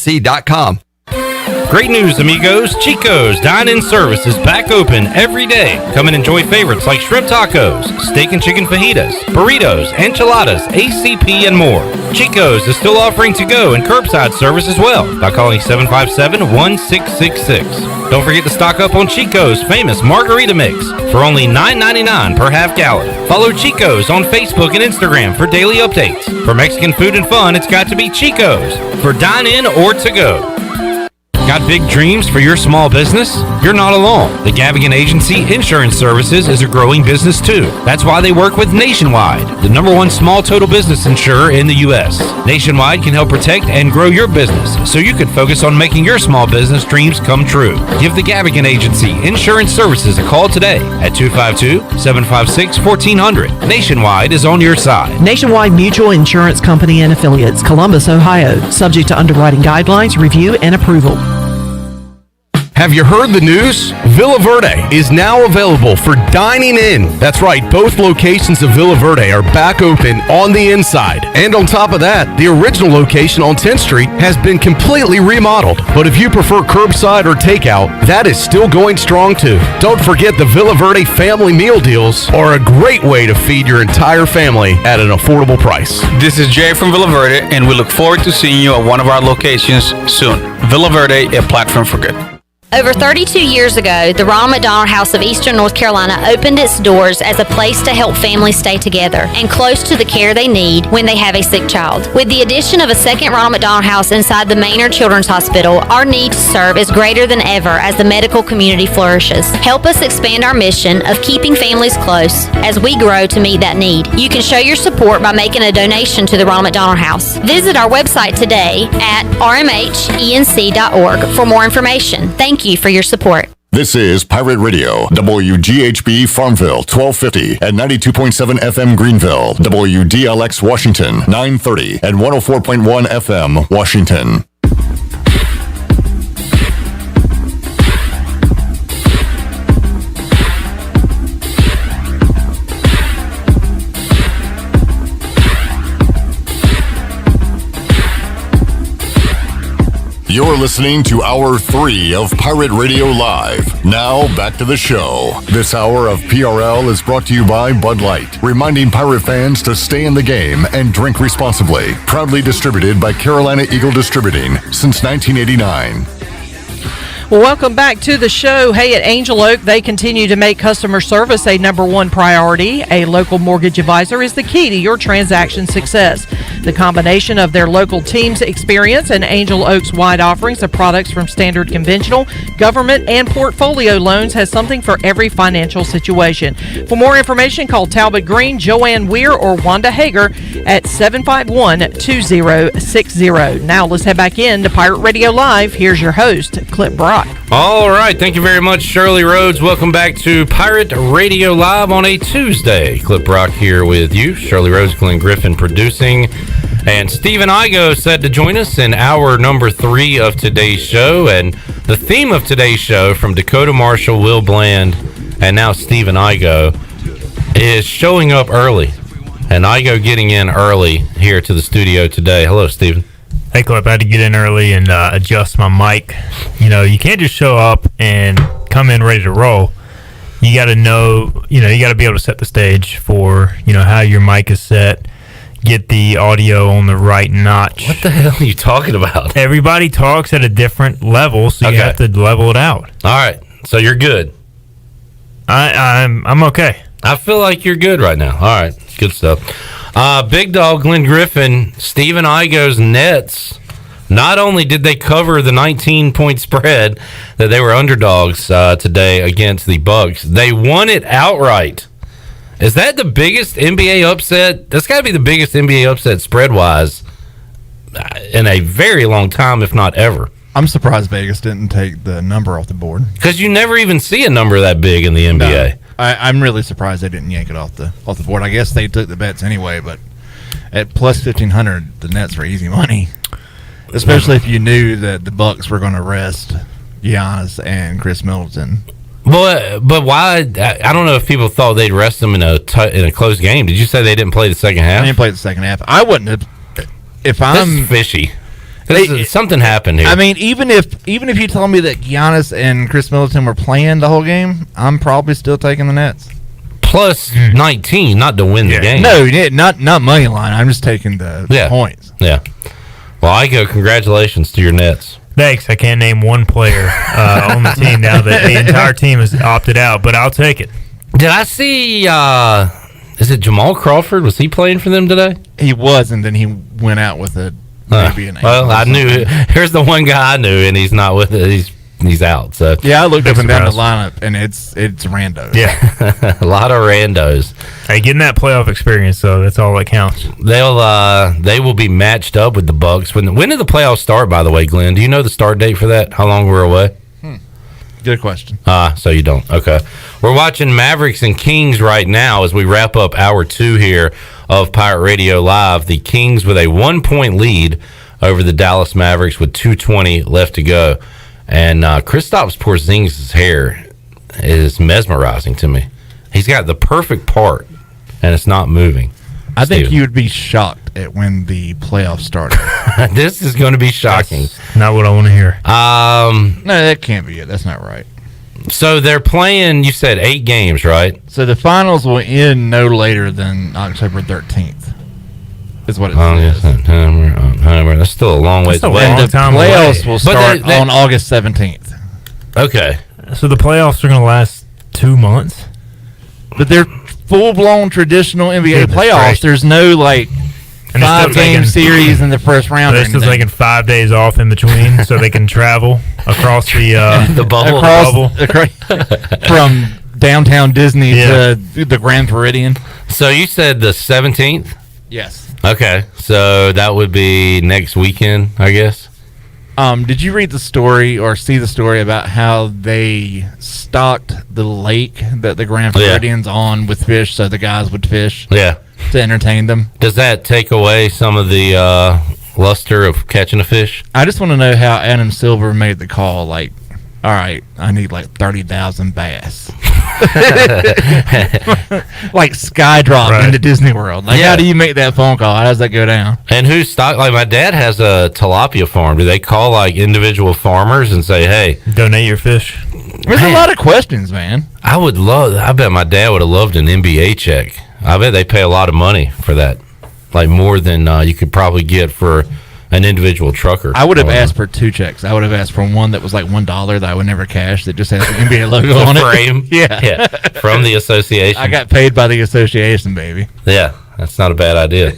Great news, amigos. Chico's Dine-In Service is back open every day. Come and enjoy favorites like shrimp tacos, steak and chicken fajitas, burritos, enchiladas, ACP, and more. Chico's is still offering to-go and curbside service as well by calling 757-1666. Don't forget to stock up on Chico's famous margarita mix for only $9.99 per half gallon. Follow Chico's on Facebook and Instagram for daily updates. For Mexican food and fun, it's got to be Chico's for dine-in or to-go. Got big dreams for your small business? You're not alone. The Gavigan Agency Insurance Services is a growing business too. That's why they work with Nationwide, the #1 small total business insurer in the U.S. Nationwide can help protect and grow your business so you can focus on making your small business dreams come true. Give the Gavigan Agency Insurance Services a call today at 252-756-1400. Nationwide is on your side. Nationwide Mutual Insurance Company and Affiliates, Columbus, Ohio. Subject to underwriting guidelines, review, and approval. Have you heard the news? Villa Verde is now available for dining in. That's right, both locations of Villa Verde are back open on the inside. And on top of that, the original location on 10th Street has been completely remodeled. But if you prefer curbside or takeout, that is still going strong too. Don't forget the Villa Verde family meal deals are a great way to feed your entire family at an affordable price. This is Jay from Villa Verde, and we look forward to seeing you at one of our locations soon. Villa Verde, a platform for good. Over 32 years ago, the Ronald McDonald House of Eastern North Carolina opened its doors as a place to help families stay together and close to the care they need when they have a sick child. With the addition of a second Ronald McDonald House inside the Maynard Children's Hospital, our need to serve is greater than ever as the medical community flourishes. Help us expand our mission of keeping families close as we grow to meet that need. You can show your support by making a donation to the Ronald McDonald House. Visit our website today at rmhenc.org for more information. Thank you for your support. This is Pirate Radio, WGHB Farmville, 1250 and 92.7 FM Greenville, WDLX Washington, 930 and 104.1 FM Washington. You're listening to Hour 3 of Pirate Radio Live. Now, back to the show. This hour of PRL is brought to you by Bud Light, reminding Pirate fans to stay in the game and drink responsibly. Proudly distributed by Carolina Eagle Distributing since 1989. Well, welcome back to the show. Hey, at Angel Oak, they continue to make customer service a #1 priority. A local mortgage advisor is the key to your transaction success. The combination of their local team's experience and Angel Oak's wide offerings of products from standard conventional, government, and portfolio loans has something for every financial situation. For more information, call Talbot Green, Joanne Weir, or Wanda Hager at 751-2060. Now let's head back in to Pirate Radio Live. Here's your host, Clip Brock. All right. Thank you very much, Shirley Rhodes. Welcome back to Pirate Radio Live on a Tuesday. Clip Brock here with you. Shirley Rhodes, Glenn Griffin producing. And Stephen Igoe said to join us in hour number 3 of today's show. And the theme of today's show from Dekota Marshall, Will Bland, and now Stephen Igoe is showing up early. And Igoe getting in early here to the studio today. Hello, Stephen. Hey, Clip, I had to get in early and adjust my mic. You know, you can't just show up and come in ready to roll. You got to know, you got to be able to set the stage for, how your mic is set, get the audio on the right notch. What the hell are you talking about? Everybody talks at a different level, so you have to level it out. All right, so you're good. I'm okay. I feel like you're good right now. All right, good stuff. Big Dog, Glenn Griffin, Stephen Igoe's Nets. Not only did they cover the 19-point spread that they were underdogs today against the Bucks, they won it outright. Is that the biggest NBA upset? That's got to be the biggest NBA upset spread-wise in a very long time, if not ever. I'm surprised Vegas didn't take the number off the board. Because you never even see a number that big in the NBA. No, I'm really surprised they didn't yank it off the board. I guess they took the bets anyway, but at plus 1,500, the Nets were easy money. Especially if you knew that the Bucks were going to rest Giannis and Chris Middleton. But why? I don't know if people thought they'd rest them in a close game. Did you say they didn't play the second half? They didn't play the second half. I wouldn't have. If This is fishy. Something happened here. I mean, even if you told me that Giannis and Chris Middleton were playing the whole game, I'm probably still taking the Nets. Plus 19, not to win the game. No, not money line. I'm just taking the points. Yeah. Well, Igoe, congratulations to your Nets. Thanks. I can't name one player on the team now that the entire team has opted out, but I'll take it. Did I see, is it Jamal Crawford? Was he playing for them today? He was, and then he went out with maybe an ankle. Well, I knew. Here's the one guy I knew, and he's not with it. He's out. So yeah, I looked up and down the lineup, and it's randos. Yeah, a lot of randos. Hey, getting that playoff experience, though, that's all that counts. They will be matched up with the Bucks. When did the playoffs start? By the way, Glenn, do you know the start date for that? How long we're away? Good question. So you don't. Okay. We're watching Mavericks and Kings right now as we wrap up hour 2 here of Pirate Radio Live. The Kings with a 1-point lead over the Dallas Mavericks with 2:20 left to go. And Kristaps Porzingis' hair is mesmerizing to me. He's got the perfect part, and it's not moving. I think you would be shocked at when the playoffs started. This is going to be shocking. That's not what I want to hear. No, that can't be it. That's not right. So they're playing, you said 8 games, right? So the finals will end no later than October 13th. Is what it says. September. That's still a long way away. And the playoffs will start on August 17th. Okay. So the playoffs are going to last 2 months? But they're full-blown traditional NBA playoffs. Right. There's no, 5-game series in the first round. They're still taking 5 days off in between so they can travel across the bubble. From downtown Disney to the Grand Floridian. So you said the 17th? Yes. Okay, so that would be next weekend, I guess. Did you read the story or see the story about how they stocked the lake that the Grand Floridian's on with fish so the guys would fish? Yeah. To entertain them. Does that take away some of the luster of catching a fish? I just want to know how Adam Silver made the call, all right, I need 30,000 bass. Skydrop into Disney World. How do you make that phone call? How does that go down? And who's stock? My dad has a tilapia farm. Do they call individual farmers and say, "Hey, donate your fish"? There's a lot of questions, man. I bet my dad would have loved an NBA check. I bet they pay a lot of money for that, more than you could probably get for an individual trucker. I would have asked for 2 checks. I would have asked for one that was $1 that I would never cash that just has the NBA logo on frame. it. Yeah. From the association. I got paid by the association, baby. Yeah, that's not a bad idea.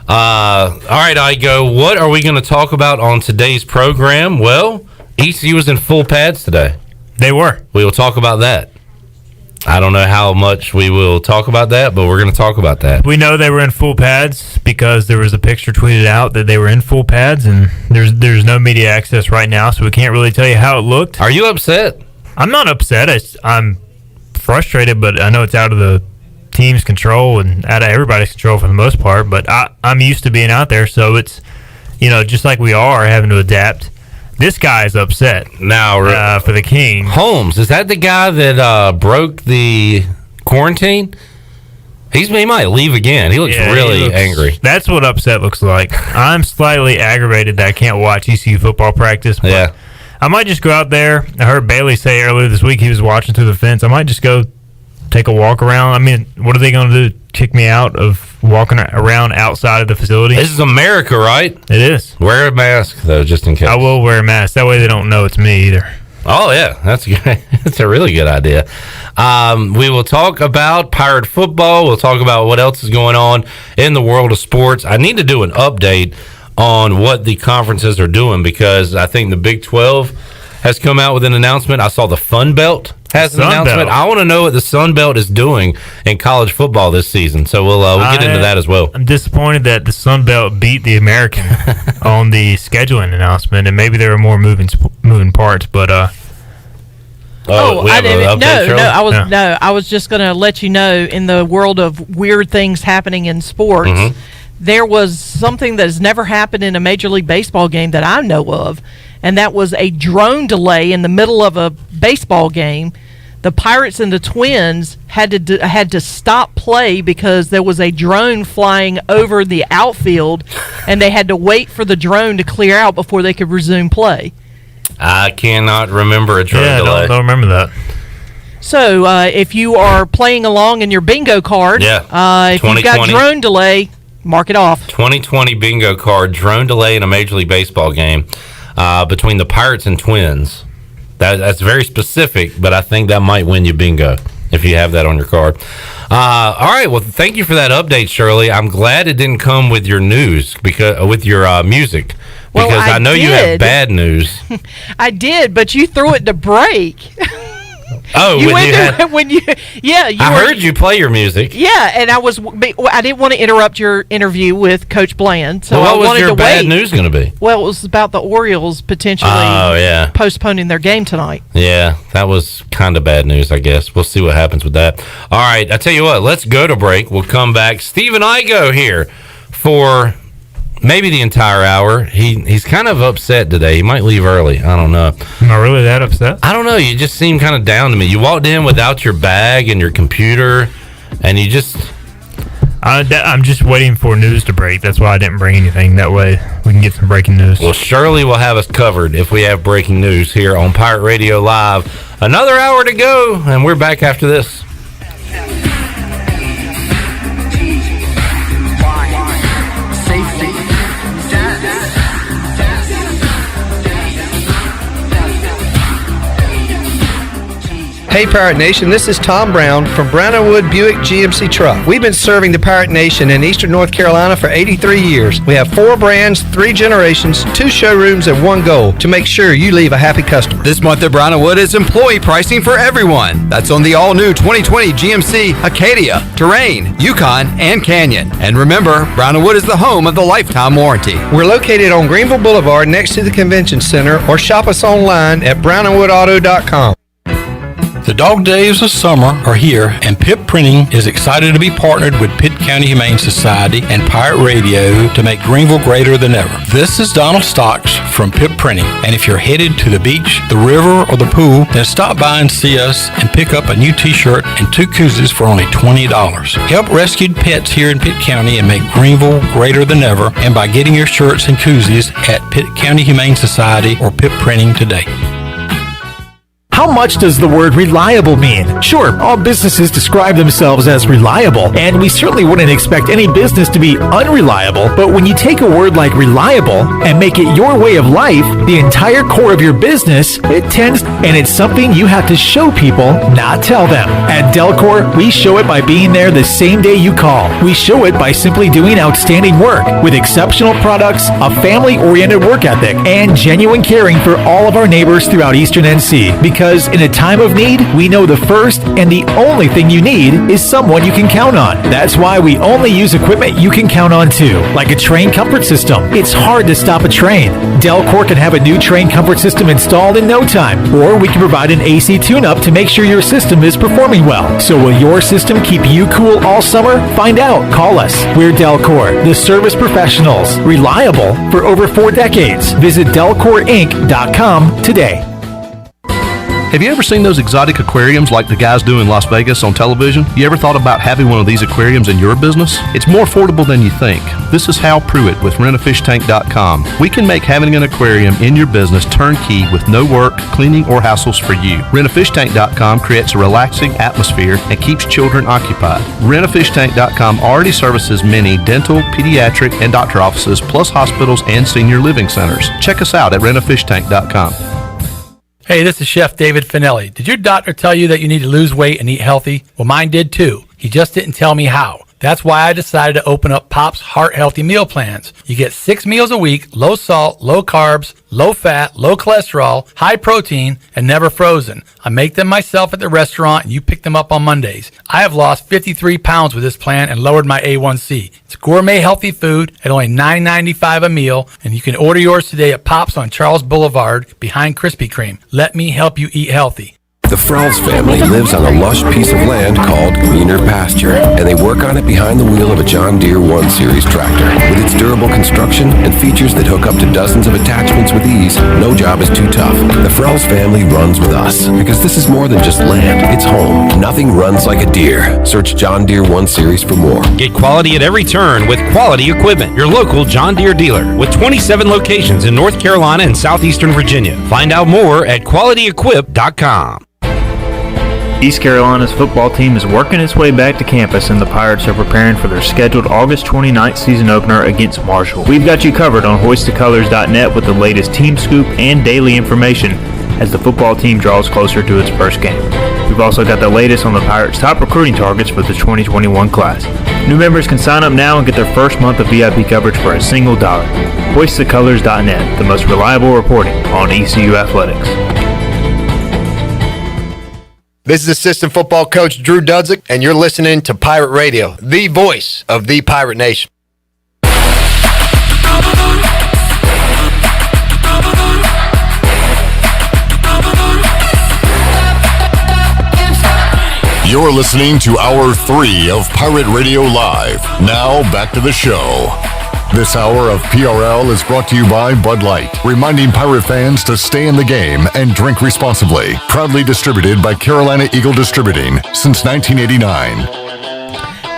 All right, Igoe, what are we going to talk about on today's program? Well, ECU was in full pads today. They were. We will talk about that. I don't know how much we will talk about that, but we're going to talk about that. We know they were in full pads because there was a picture tweeted out that they were in full pads, and there's no media access right now, so we can't really tell you how it looked. Are you upset? I'm not upset. I'm frustrated, but I know it's out of the team's control and out of everybody's control for the most part. But I'm used to being out there, so it's, just like we are having to adapt. This guy is upset now for the King. Holmes, is that the guy that broke the quarantine? He might leave again. He looks really angry. That's what upset looks like. I'm slightly aggravated that I can't watch ECU football practice. But I might just go out there. I heard Bailey say earlier this week he was watching through the fence. I might just go take a walk around. I mean, what are they going to do? Kick me out of walking around outside of the facility? This is America, right? It is. Wear a mask, though, just in case. I will wear a mask. That way they don't know it's me either. Oh, yeah. That's good. That's a really good idea. We will talk about Pirate football. We'll talk about what else is going on in the world of sports. I need to do an update on what the conferences are doing because I think the Big 12 has come out with an announcement. I saw the Fun Belt has an announcement. I want to know what the Sun Belt is doing in college football this season. So we'll get into that as well. I'm disappointed that the Sun Belt beat the American on the scheduling announcement, and maybe there are more moving parts. But I didn't. I was just going to let you know, in the world of weird things happening in sports, there was something that has never happened in a Major League Baseball game that I know of, and that was a drone delay in the middle of a baseball game. The Pirates and the Twins had to stop play because there was a drone flying over the outfield, and they had to wait for the drone to clear out before they could resume play. I cannot remember a drone delay. I don't remember that. So if you are playing along in your bingo card, if you've got drone delay, mark it off. 2020 bingo card, drone delay in a Major League Baseball game between the Pirates and Twins. That's very specific, but I think that might win you bingo if you have that on your card. All right, well, thank you for that update, Shirley. I'm glad it didn't come with your news, with your music, because I know you have bad news. I did, but you threw it to break. Oh, I heard you play your music. Yeah, and I didn't want to interrupt your interview with Coach Bland, so what I wanted was your to bad wait. news going to be? Well, it was about the Orioles potentially postponing their game tonight. Yeah, that was kind of bad news, I guess. We'll see what happens with that. All right, I tell you what, let's go to break. We'll come back. Stephen Igoe here for maybe the entire hour. He's kind of upset today. He might leave early. I don't know. Am I really that upset? I don't know. You just seem kind of down to me. You walked in without your bag and your computer, and you just... I'm just waiting for news to break. That's why I didn't bring anything. That way we can get some breaking news. Well, Shirley will have us covered if we have breaking news here on Pirate Radio Live. Another hour to go, and we're back after this. Hey Pirate Nation, this is Tom Brown from Brown & Wood Buick GMC Truck. We've been serving the Pirate Nation in eastern North Carolina for 83 years. We have 4 brands, 3 generations, 2 showrooms, and 1 goal: to make sure you leave a happy customer. This month at Brown & Wood is employee pricing for everyone. That's on the all-new 2020 GMC Acadia, Terrain, Yukon, and Canyon. And remember, Brown & Wood is the home of the lifetime warranty. We're located on Greenville Boulevard next to the Convention Center, or shop us online at brownandwoodauto.com. The dog days of summer are here, and Pip Printing is excited to be partnered with Pitt County Humane Society and Pirate Radio to make Greenville greater than ever. This is Donald Stocks from Pip Printing, and if you're headed to the beach, the river, or the pool, then stop by and see us and pick up a new t-shirt and 2 koozies for only $20. Help rescued pets here in Pitt County and make Greenville greater than ever, and by getting your shirts and koozies at Pitt County Humane Society or Pip Printing today. How much does the word reliable mean? Sure, all businesses describe themselves as reliable, and we certainly wouldn't expect any business to be unreliable, but when you take a word like reliable and make it your way of life, the entire core of your business, it tends, and it's something you have to show people, not tell them. At Delcor, we show it by being there the same day you call. We show it by simply doing outstanding work with exceptional products, a family-oriented work ethic, and genuine caring for all of our neighbors throughout Eastern NC, because Because in a time of need, we know the first and the only thing you need is someone you can count on. That's why we only use equipment you can count on too, like a train comfort system. It's hard to stop a train. Delcor can have a new train comfort system installed in no time, or we can provide an AC tune-up to make sure your system is performing well. So will your system keep you cool all summer? Find out. Call us. We're Delcor, the service professionals. Reliable for over 4 decades. Visit DelcorInc.com today. Have you ever seen those exotic aquariums like the guys do in Las Vegas on television? You ever thought about having one of these aquariums in your business? It's more affordable than you think. This is Hal Pruitt with RentAFishTank.com. We can make having an aquarium in your business turnkey with no work, cleaning, or hassles for you. RentAFishTank.com creates a relaxing atmosphere and keeps children occupied. RentAFishTank.com already services many dental, pediatric, and doctor offices, plus hospitals and senior living centers. Check us out at RentAFishTank.com. Hey, this is Chef David Finelli. Did your doctor tell you that you need to lose weight and eat healthy? Well, mine did too. He just didn't tell me how. That's why I decided to open up Pop's Heart Healthy Meal Plans. You get 6 meals a week, low salt, low carbs, low fat, low cholesterol, high protein, and never frozen. I make them myself at the restaurant, and you pick them up on Mondays. I have lost 53 pounds with this plan and lowered my A1C. It's gourmet healthy food at only $9.95 a meal, and you can order yours today at Pop's on Charles Boulevard behind Krispy Kreme. Let me help you eat healthy. The Frells family lives on a lush piece of land called Greener Pasture, and they work on it behind the wheel of a John Deere 1 Series tractor. With its durable construction and features that hook up to dozens of attachments with ease, no job is too tough. The Frells family runs with us, because this is more than just land, it's home. Nothing runs like a Deere. Search John Deere 1 Series for more. Get quality at every turn with Quality Equipment, your local John Deere dealer, with 27 locations in North Carolina and southeastern Virginia. Find out more at QualityEquip.com. East Carolina's football team is working its way back to campus, and the Pirates are preparing for their scheduled August 29th season opener against Marshall. We've got you covered on hoistthecolors.net with the latest team scoop and daily information as the football team draws closer to its first game. We've also got the latest on the Pirates' top recruiting targets for the 2021 class. New members can sign up now and get their first month of VIP coverage for a single dollar. Hoistthecolors.net, the most reliable reporting on ECU athletics. This is assistant football coach Drew Dudzik, and you're listening to Pirate Radio, the voice of the Pirate Nation. You're listening to Hour 3 of Pirate Radio Live. Now, back to the show. This hour of PRL is brought to you by Bud Light, reminding Pirate fans to stay in the game and drink responsibly. Proudly distributed by Carolina Eagle Distributing since 1989.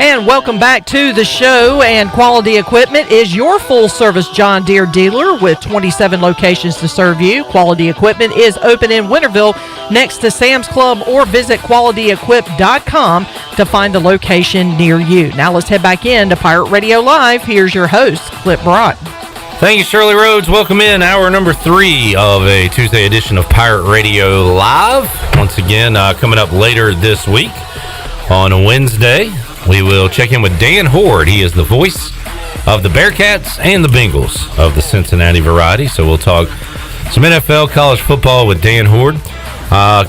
And welcome back to the show. And Quality Equipment is your full-service John Deere dealer with 27 locations to serve you. Quality Equipment is open in Winterville next to Sam's Club, or visit QualityEquip.com to find the location near you. Now let's head back in to Pirate Radio Live. Here's your host, Clip Brott. Thank you, Shirley Rhodes. Welcome in hour number 3 of a Tuesday edition of Pirate Radio Live. Once again, coming up later this week on Wednesday, we will check in with Dan Horde. He is the voice of the Bearcats and the Bengals of the Cincinnati variety. So we'll talk some NFL, college football with Dan Horde.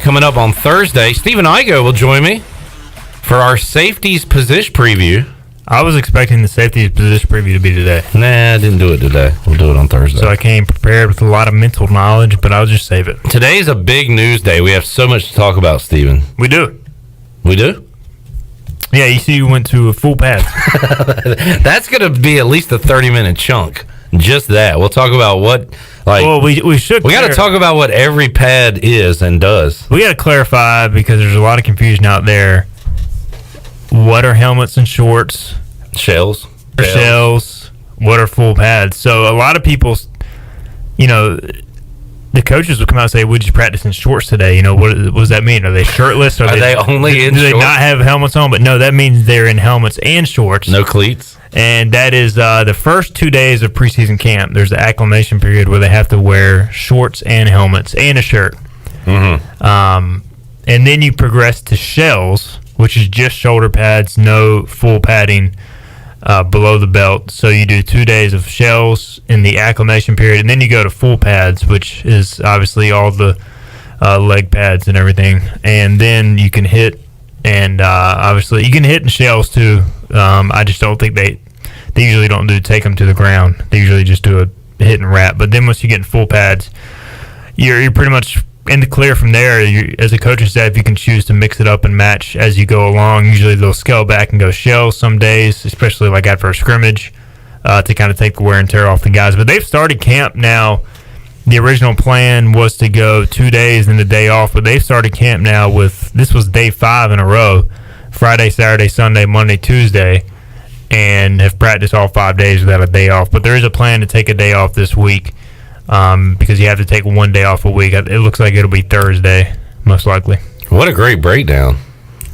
Coming up on Thursday, Stephen Igoe will join me for our safeties position preview. I was expecting the safeties position preview to be today. Nah, I didn't do it today. We'll do it on Thursday. So I came prepared with a lot of mental knowledge, but I'll just save it. Today's a big news day. We have so much to talk about, Stephen. We do. We do? Yeah, you went to a full pads. That's going to be at least a 30-minute chunk. Just that. We'll talk about what, like... Well, we should... We got to talk about what every pad is and does. We got to clarify, because there's a lot of confusion out there. What are helmets and shorts? Shells. What are full pads? So a lot of people, the coaches will come out and say, "Would you practice in shorts today?" What does that mean? Are they shirtless? Are they only in shorts? Do they shorts? not have helmets on? But no, that means they're in helmets and shorts. No cleats. And that is the first 2 days of preseason camp. There's the acclimation period where they have to wear shorts and helmets and a shirt. Mm-hmm. And then you progress to shells, which is just shoulder pads, no full padding below the belt. So you do 2 days of shells in the acclimation period, and then you go to full pads, which is obviously all the leg pads and everything, and then you can hit, and obviously you can hit in shells too. I just don't think they usually don't take them to the ground. They usually just do a hit and wrap. But then once you get in full pads, you're pretty much in the clear from there. As a coaching staff, you can choose to mix it up and match as you go along. Usually they'll scale back and go shells some days, especially like after a scrimmage, to kind of take the wear and tear off the guys. But they've started camp now. The original plan was to go 2 days and the day off, but they've started camp now this was day 5 in a row, Friday, Saturday, Sunday, Monday, Tuesday, and have practiced all 5 days without a day off. But there is a plan to take a day off this week, because you have to take 1 day off a week. It looks like it'll be Thursday, most likely. What a great breakdown.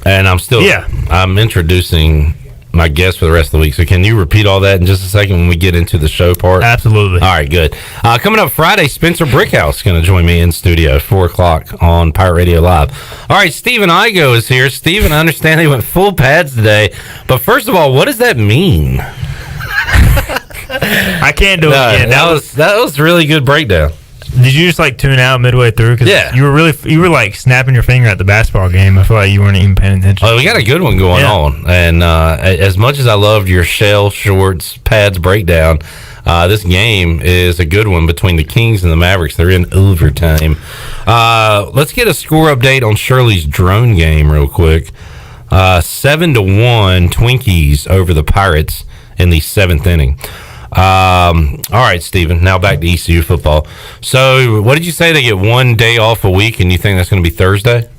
And I'm introducing my guest for the rest of the week. So can you repeat all that in just a second when we get into the show part? Absolutely. All right, good. Coming up Friday, Spencer Brickhouse is going to join me in studio at 4 o'clock on Pirate Radio Live. All right, Stephen Igoe is here. Stephen, I understand he went full pads today. But first of all, what does that mean? I can't do it again. That was really good breakdown. Did you just like tune out midway through? Cause yeah, you were like snapping your finger at the basketball game. I feel like you weren't even paying attention. Oh, we got a good one going on, and as much as I loved your shell shorts pads breakdown, this game is a good one between the Kings and the Mavericks. They're in overtime. Let's get a score update on Shirley's drone game real quick. 7-1 Twinkies over the Pirates in the 7th inning. All right, Stephen, now back to ECU football. So what did you say? They get 1 day off a week, and you think that's going to be Thursday?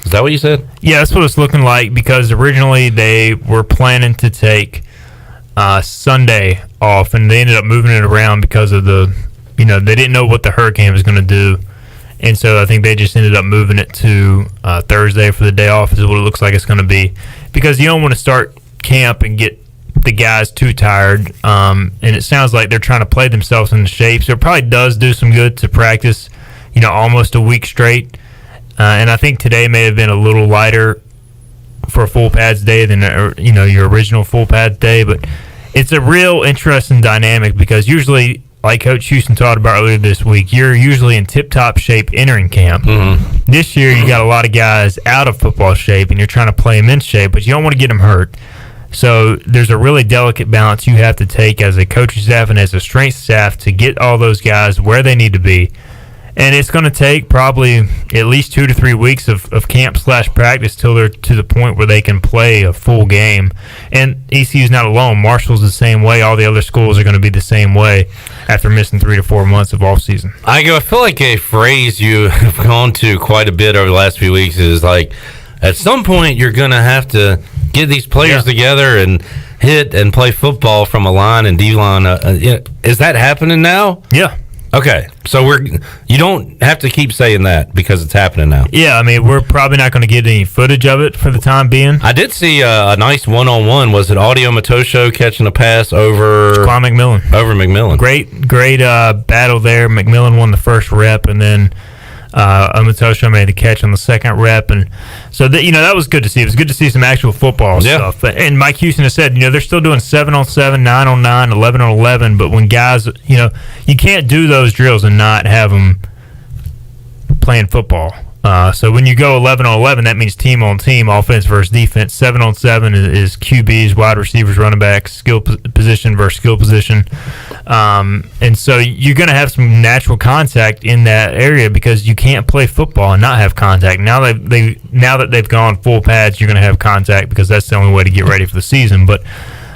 Is that what you said? Yeah, that's what it's looking like, because originally they were planning to take Sunday off, and they ended up moving it around because of they didn't know what the hurricane was going to do. And so I think they just ended up moving it to Thursday for the day off, is what it looks like it's going to be, because you don't want to start camp and get the guys too tired, and it sounds like they're trying to play themselves into shape, so it probably does do some good to practice almost a week straight, and I think today may have been a little lighter for a full pads day than your original full pads day, but it's a real interesting dynamic, because usually, like Coach Houston talked about earlier this week, you're usually in tip-top shape entering camp. Mm-hmm. This year you got a lot of guys out of football shape, and you're trying to play them in shape, but you don't want to get them hurt. So there's a really delicate balance you have to take as a coaching staff and as a strength staff to get all those guys where they need to be. And it's going to take probably at least 2 to 3 weeks of camp/practice till they're to the point where they can play a full game. And ECU's not alone. Marshall's the same way. All the other schools are going to be the same way after missing 3 to 4 months of off season. I feel like a phrase you have gone to quite a bit over the last few weeks is like, at some point you're going to have to get these players together and hit and play football from a line and D-line. Is that happening now? Yeah. Okay, so you don't have to keep saying that because it's happening now. Yeah, I mean, we're probably not going to get any footage of it for the time being. I did see a nice one-on-one. Was it Audio Matosho catching a pass over Quan McMillan? Over McMillan. Great battle there. McMillan won the first rep, and then Matosho made the catch on the second rep, and so that was good to see. It was good to see some actual football stuff. And Mike Houston has said, they're still doing 7-on-7, 9-on-9, 11-on-11. But when guys, you can't do those drills and not have them playing football. So when you go 11-on-11, that means team on team, offense versus defense. 7-on-7 is QBs, wide receivers, running backs, skill position versus skill position. And so you're going to have some natural contact in that area because you can't play football and not have contact. Now that they've gone full pads, you're going to have contact because that's the only way to get ready for the season. But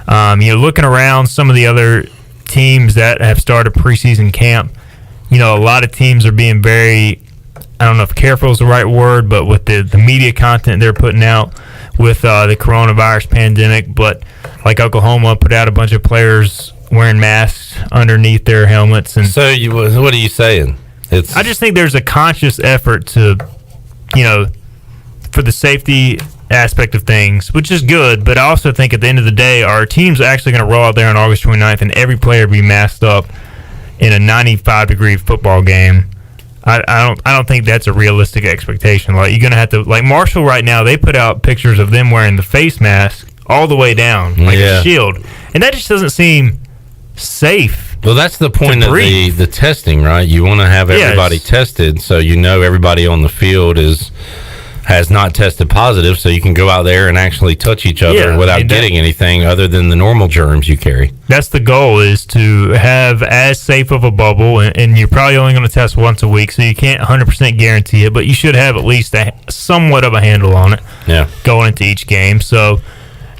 looking around some of the other teams that have started preseason camp, a lot of teams are being very, I don't know if careful is the right word, but with the media content they're putting out with the coronavirus pandemic. But like Oklahoma put out a bunch of players wearing masks underneath their helmets. And so what are you saying? I just think there's a conscious effort to, for the safety aspect of things, which is good. But I also think at the end of the day, our team's actually going to roll out there on August 29th and every player be masked up in a 95-degree football game. I don't think that's a realistic expectation. Like, you're gonna have to, like Marshall right now, they put out pictures of them wearing the face mask all the way down, like a shield, and that just doesn't seem safe Well, that's the point of the testing, right? You want to have everybody tested, so you know everybody on the field has not tested positive, so you can go out there and actually touch each other without getting anything other than the normal germs you carry. That's the goal, is to have as safe of a bubble, and you're probably only going to test once a week, so you can't 100% guarantee it, but you should have at least somewhat of a handle on it going into each game. So,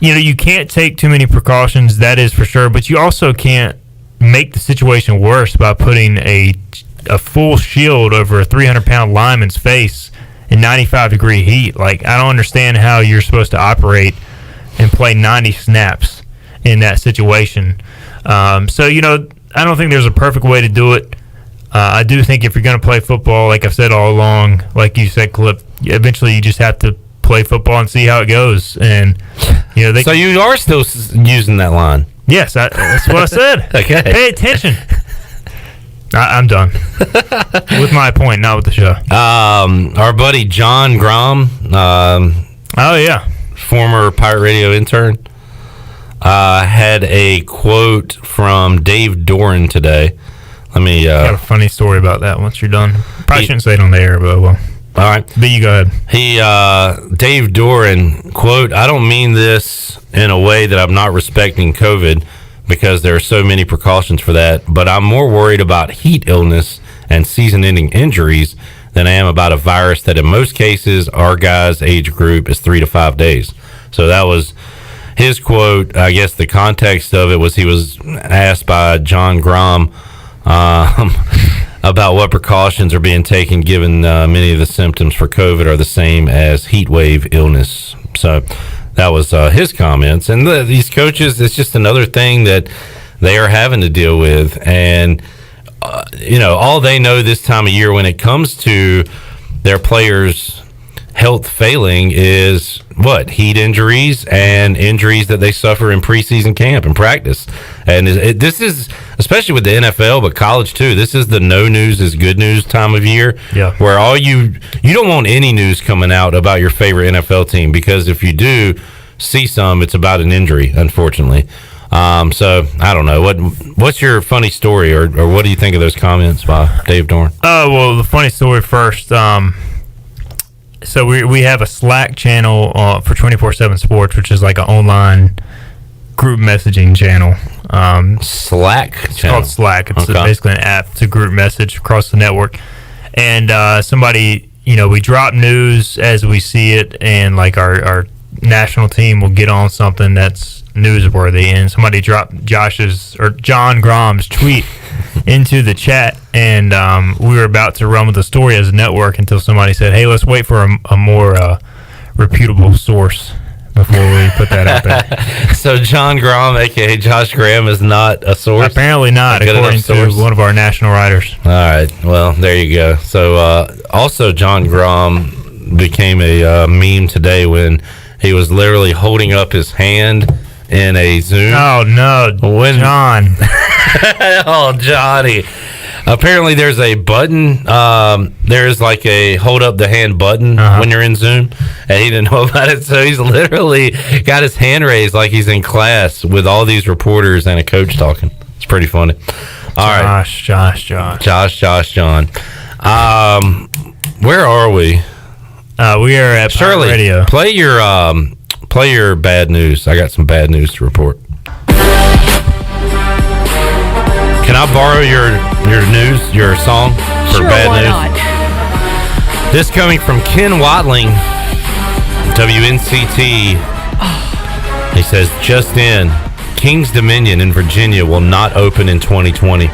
you can't take too many precautions, that is for sure, but you also can't make the situation worse by putting a full shield over a 300-pound lineman's face in 95-degree heat. Like, I don't understand how you're supposed to operate and play 90 snaps in that situation. So, I don't think there's a perfect way to do it. I do think if you're going to play football, like I've said all along, like you said, Cliff, eventually you just have to play football and see how it goes. And so you are still using that line? Yes, that's what I said. Okay. Pay attention. I'm done with my point, not with the show. Our buddy John Grom, former Pirate Radio intern, had a quote from Dave Doran today. Let me. Got a funny story about that. Once you're done, probably shouldn't say it on the air, but well. All right, but you go ahead. Dave Doran, quote, "I don't mean this in a way that I'm not respecting COVID, because there are so many precautions for that, but I'm more worried about heat illness and season-ending injuries than I am about a virus that in most cases our guys' age group is 3 to 5 days." So that was his quote. I guess the context of it was he was asked by John Grom about what precautions are being taken given many of the symptoms for COVID are the same as heat wave illness. So that was his comments. And these coaches, it's just another thing that they are having to deal with. And, all they know this time of year when it comes to their players' health failing is what? Heat injuries and injuries that they suffer in preseason camp and practice. And this is, especially with the NFL, but college too, this is the no news is good news time of year. Yeah. Where you don't want any news coming out about your favorite NFL team, because if you do see some, it's about an injury, unfortunately. So I don't know. What's your funny story, or what do you think of those comments by Dave Dorn? Well, the funny story first. So we have a Slack channel for 24/7 Sports, which is like an online group messaging channel. It's called Slack. It's basically an app to group message across the network. And somebody, we drop news as we see it, and like our national team will get on something that's newsworthy, and somebody dropped John Grom's tweet into the chat, and we were about to run with the story as a network until somebody said, "Hey, let's wait for a more reputable source before we put that out there." So John Grom, aka Josh Graham, is not a source? Apparently not, according to one of our national writers. All right, well, there you go. So also John Grom became a meme today when he was literally holding up his hand in a Zoom. Oh no, John. Oh, Johnny. Apparently there's a button, there's like a hold up the hand button when you're in Zoom, and he didn't know about it, so he's literally got his hand raised like he's in class with all these reporters and a coach talking. It's pretty funny. All right. Josh. John. Where are we? We are at Shirley, Radio. Play your bad news. I got some bad news to report. Can I borrow your song for bad news? Not? This coming from Ken Watling, WNCT. He says, just in, King's Dominion in Virginia will not open in 2020.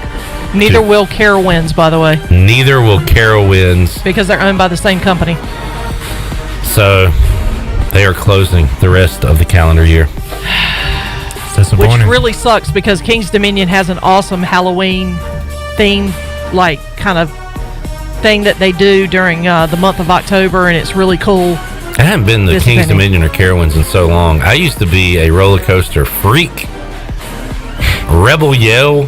Neither will Carowinds, by the way. Neither will Carowinds. Because they're owned by the same company. So they are closing the rest of the calendar year. Which really sucks, because King's Dominion has an awesome Halloween theme, like kind of thing that they do during the month of October, and it's really cool. I haven't been to King's Dominion or Carowinds in so long. I used to be a roller coaster freak. Rebel Yell,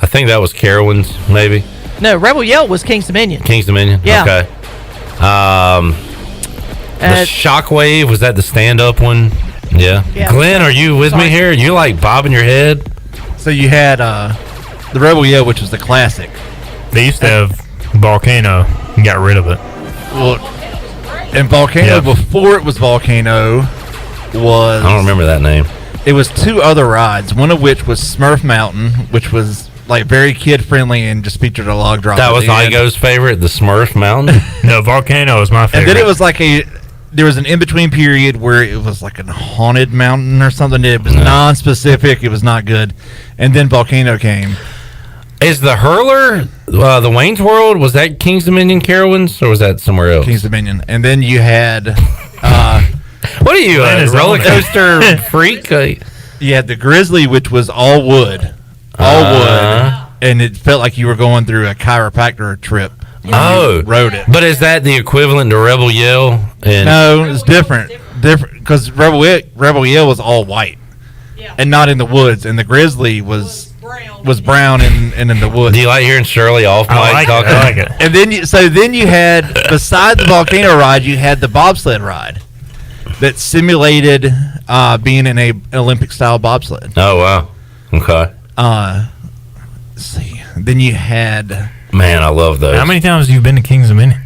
I think that was Carowinds, maybe. No, Rebel Yell was King's Dominion. King's Dominion? Yeah. Okay. The Shockwave, was that the stand-up one? Yeah. Glenn, are you with me here? You like bobbing your head? So you had the Rebel Yell, which was the classic. They used to have Volcano and got rid of it. Well, and Volcano before it was Volcano was... I don't remember that name. It was two other rides, one of which was Smurf Mountain, which was like very kid-friendly and just featured a log drop. That was Igoe's favorite, the Smurf Mountain? No, Volcano was my favorite. And then it was like there was an in-between period where it was like a haunted mountain or something. It was non-specific. It was not good. And then Volcano came. Is the Hurler, the Wayne's World, was that King's Dominion Carowinds, or was that somewhere else? King's Dominion. And then you had... what are you, a roller coaster freak? You had the Grizzly, which was all wood. Wood. And it felt like you were going through a chiropractor trip. Oh, rode it. But is that the equivalent to Rebel Yell? No, it's different. Different because Rebel Yell was all white, and not in the woods, and the Grizzly was brown and in the woods. Do you like hearing Shirley off mic talking? I like it. And then you had beside the Volcano ride, you had the bobsled ride that simulated being in an Olympic style bobsled. Oh wow, okay. Let's see. Then you had. Man, I love those. How many times have you been to King's Dominion?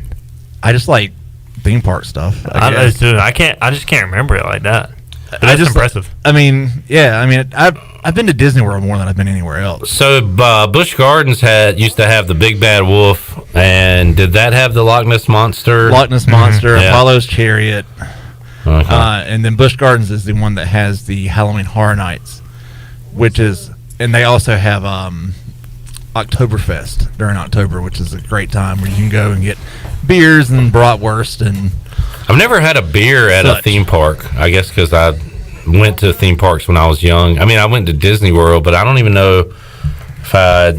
I just like theme park stuff. I just can't remember it like that. But that's impressive. I mean, I've been to Disney World more than I've been anywhere else. So Busch Gardens used to have the Big Bad Wolf, and did that have the Loch Ness Monster? Loch Ness Monster, Yeah. Apollo's Chariot, Okay. and then Busch Gardens is the one that has the Halloween Horror Nights, and they also have Oktoberfest during October, which is a great time where you can go and get beers and bratwurst and. I've never had a beer at a theme park. I guess because I went to theme parks when I was young. I mean, I went to Disney World, but I don't even know if I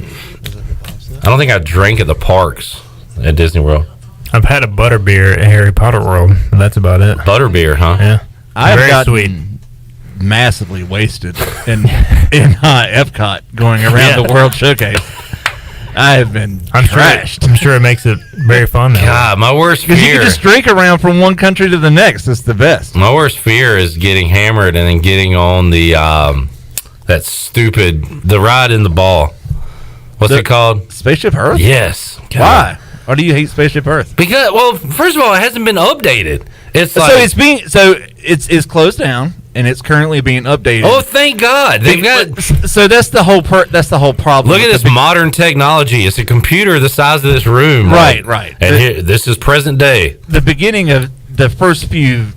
don't think I drank at the parks at Disney World. I've had a butterbeer at Harry Potter World. That's about it. Butterbeer, huh? Yeah. I've Very gotten sweet. massively wasted in Epcot going around the World Showcase. I have been trashed. I'm sure it makes it very fun. God, my worst fear. Because you can just drink around from one country to the next. It's the best. My worst fear is getting hammered and then getting on the the ride in the ball. What's it called? Spaceship Earth? Yes. God. Why? Why do you hate Spaceship Earth? Because, well, first of all, it hasn't been updated. It's it's closed down and it's currently being updated. Oh, thank God! They've got. So that's the whole problem. Look at this modern technology. It's a computer the size of this room. Right. And here, this is present day. The beginning of the first the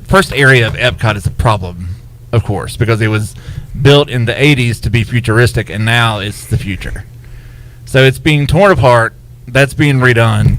first area of Epcot is a problem, of course, because it was built in the 80s to be futuristic, and now it's the future. So it's being torn apart. That's being redone.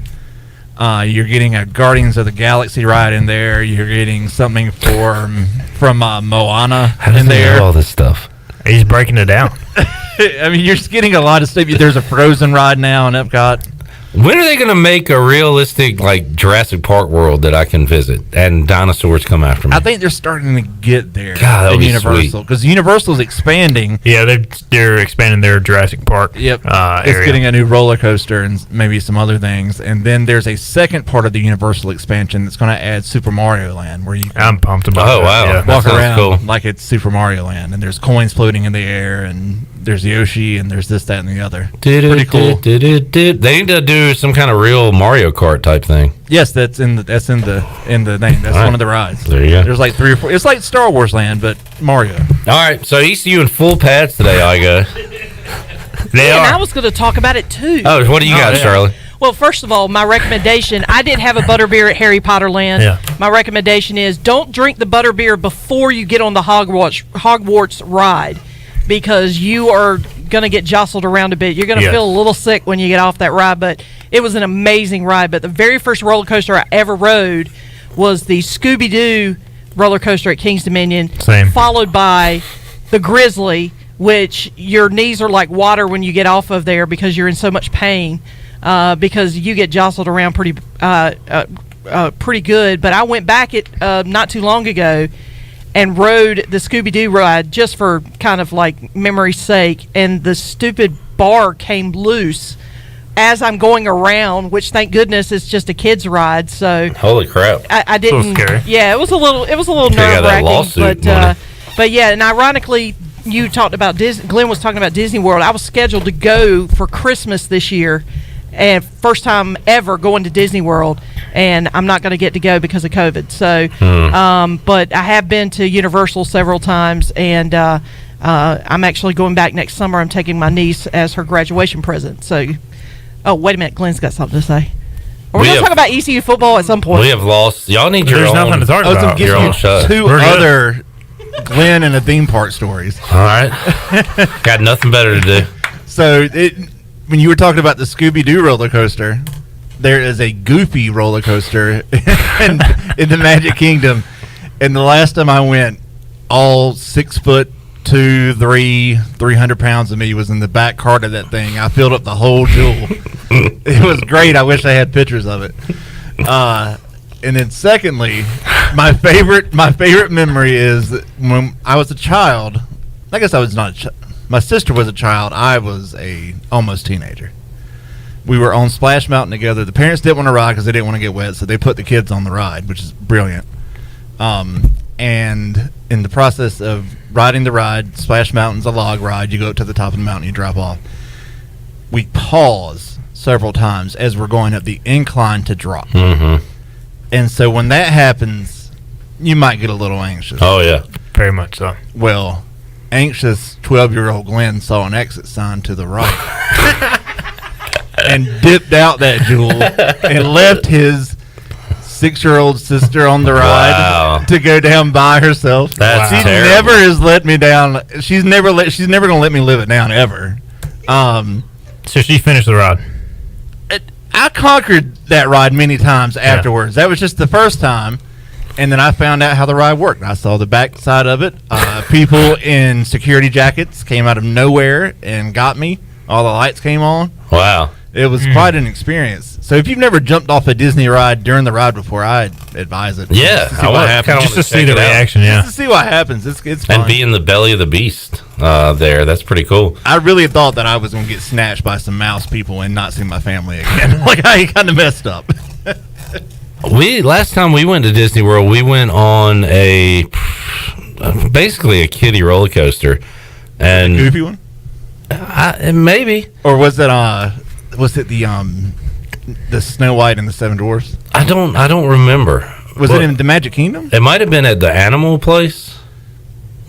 You're getting a Guardians of the Galaxy ride in there. You're getting something from Moana How does in there. know all this stuff? He's breaking it down. I mean, you're just getting a lot of stuff. There's a Frozen ride now in Epcot. When are they going to make a realistic, like, Jurassic Park world that I can visit and dinosaurs come after me? I think they're starting to get there. God, that would in be Universal, because Universal's expanding. Yeah, they're expanding their Jurassic Park. Yep, it's area. getting a new roller coaster and maybe some other things. And then there's a second part of the Universal expansion that's going to add Super Mario Land, where you can I'm pumped about Oh, that. wow. Yeah. That walk sounds around cool. like it's Super Mario Land, and there's coins floating in the air, and there's Yoshi, and there's this, that, and the other. Pretty cool. They need to do some kind of real Mario Kart type thing. Yes, that's in the name. That's All right. one of the rides. There you go. There's like 3 or 4. It's like Star Wars Land, but Mario. All right, so ECU in full pads today, Igo. And I was going to talk about it too. Oh, what do you got, Shirley? Well, first of all, my recommendation, I did have a butterbeer at Harry Potter Land. Yeah. My recommendation is don't drink the butterbeer before you get on the Hogwarts ride, because you are going to get jostled around a bit. You're going to feel a little sick when you get off that ride, but it was an amazing ride. But the very first roller coaster I ever rode was the Scooby-Doo roller coaster at King's Dominion, followed by the Grizzly, which your knees are like water when you get off of there because you're in so much pain, because you get jostled around pretty good. But I went back not too long ago and rode the Scooby-Doo ride just for kind of like memory's sake, and the stupid bar came loose as I'm going around, which thank goodness is just a kid's ride. So Holy crap! I didn't. scary. Yeah, it was a little got that nerve-wracking, lawsuit but yeah, and ironically, you talked about Disney. Glenn was talking about Disney World. I was scheduled to go for Christmas this year, and first time ever going to Disney World, and I'm not going to get to go because of COVID. So, but I have been to Universal several times, and I'm actually going back next summer. I'm taking my niece as her graduation present. So, oh, wait a minute. Glenn's got something to say. Are we going to talk about ECU football at some point? We have lost. Y'all need your There's own. nothing to talk about. Your own show. Two other Glenn and a theme park stories. All right. Got nothing better to do. So, when you were talking about the Scooby-Doo roller coaster, there is a Goofy roller coaster in the Magic Kingdom. And the last time I went, all 6'2", 300 pounds of me was in the back cart of that thing. I filled up the whole jewel. It was great. I wish I had pictures of it. And then secondly, my favorite memory is that when I was a child. I guess I was not. My sister was a child. I was a almost teenager. We were on Splash Mountain together. The parents didn't want to ride because they didn't want to get wet, so they put the kids on the ride, which is brilliant. And in the process of riding the ride, Splash Mountain's a log ride. You go up to the top of the mountain, you drop off. We pause several times as we're going up the incline to drop. Mm-hmm. And so when that happens, you might get a little anxious. Oh, yeah. Very much so. Well, anxious 12-year-old Glenn saw an exit sign to the right and dipped out that jewel and left his 6-year-old sister on the ride to go down by herself. That's she terrible. never has let me down. She's never going to let me live it down ever. So she finished the ride. I conquered that ride many times afterwards. That was just the first time. And then I found out how the ride worked. I saw the back side of it. People in security jackets came out of nowhere and got me. All the lights came on. Wow. It was quite an experience. So if you've never jumped off a Disney ride during the ride before, I'd advise it. Yeah. Just to see what happens. Just to see the reaction, Just to see what happens. It's fun. And be in the belly of the beast there. That's pretty cool. I really thought that I was going to get snatched by some mouse people and not see my family again. Like, I kind of messed up. Last time we went to Disney World, we went on basically a kiddie roller coaster. And the Goofy one? Maybe. Or was it the Snow White and the Seven Dwarfs? I don't remember. Was it in the Magic Kingdom? It might have been at the Animal Place.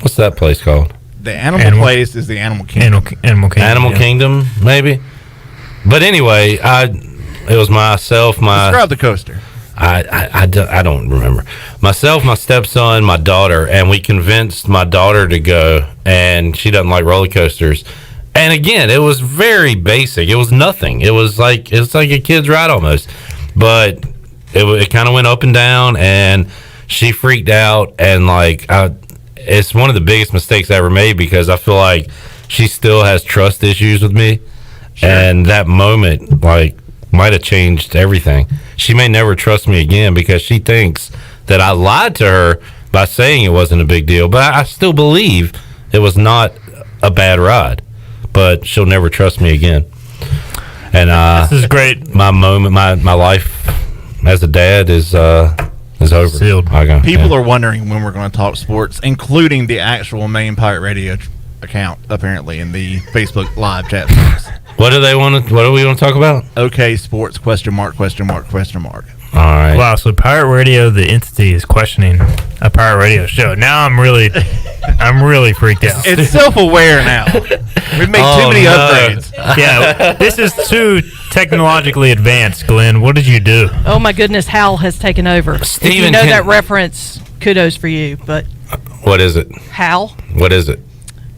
What's that place called? The Animal Place is the Animal Kingdom. Animal Kingdom. Animal Kingdom, maybe. But anyway, it was myself, Describe the coaster. I don't remember. Myself, my stepson, my daughter, and we convinced my daughter to go, and she doesn't like roller coasters. And again, it was very basic. It was nothing. It was like a kid's ride almost. But it kind of went up and down, and she freaked out. And it's one of the biggest mistakes I ever made because I feel like she still has trust issues with me. Sure. And that moment, might have changed everything. She may never trust me again because she thinks that I lied to her by saying it wasn't a big deal. But I still believe it was not a bad ride. But she'll never trust me again. And this is great. My moment, my life as a dad is over. Sealed. People are wondering when we're going to talk sports, including the actual main Pirate Radio account, apparently, in the Facebook live chat box. What do we want to talk about? Okay, sports, question mark. All right. Wow, so Pirate Radio, the entity, is questioning a Pirate Radio show. Now I'm really freaked out. It's self-aware now. We've made too many upgrades. Yeah, this is too technologically advanced, Glenn. What did you do? Oh my goodness, Hal has taken over. If you know that reference, kudos for you. But what is it? Hal. What is it?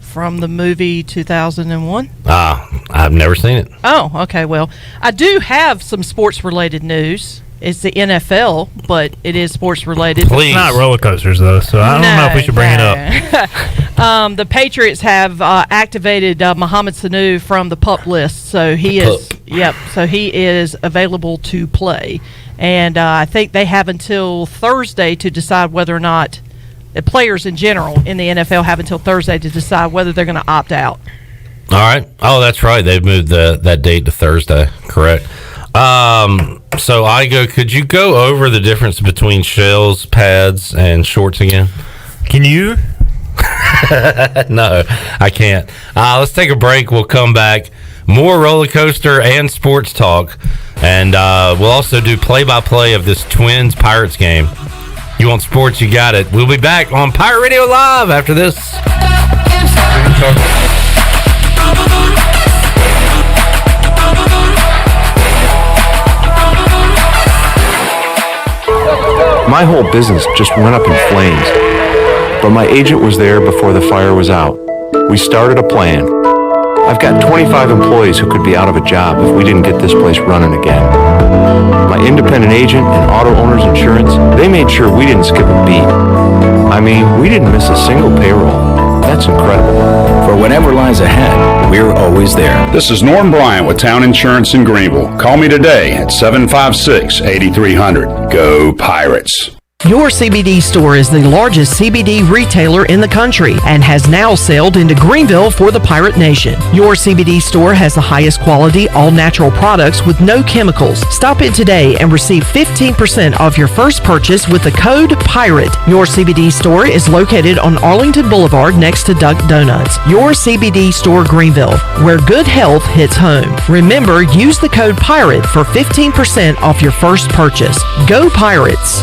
From the movie 2001. I've never seen it. Oh, okay. Well, I do have some sports-related news. It's the NFL, but it is sports-related. Please. It's not roller coasters, though, so I don't know if we should bring it up. The Patriots have activated Mohamed Sanu from the PUP list, so he is available to play. And I think they have until Thursday to decide whether or not the players in general in the NFL have until Thursday to decide whether they're going to opt out. All right. Oh, that's right. They've moved that date to Thursday. Correct. So, Igoe, could you go over the difference between shells, pads, and shorts again? Can you? No, I can't. Let's take a break. We'll come back. More roller coaster and sports talk. And we'll also do play-by-play of this Twins-Pirates game. You want sports, you got it. We'll be back on Pirate Radio Live after this. My whole business just went up in flames. But my agent was there before the fire was out. We started a plan. I've got 25 employees who could be out of a job if we didn't get this place running again. My independent agent and auto owner's insurance, they made sure we didn't skip a beat. I mean, we didn't miss a single payroll. That's incredible. For whatever lies ahead, we're always there. This is Norm Bryant with Town Insurance in Greenville. Call me today at 756-8300. Go Pirates. Your CBD store is the largest CBD retailer in the country and has now sailed into Greenville for the Pirate Nation. Your CBD store has the highest quality, all-natural products with no chemicals. Stop in today and receive 15% off your first purchase with the code PIRATE. Your CBD store is located on Arlington Boulevard next to Duck Donuts. Your CBD store Greenville, where good health hits home. Remember, use the code PIRATE for 15% off your first purchase. Go Pirates!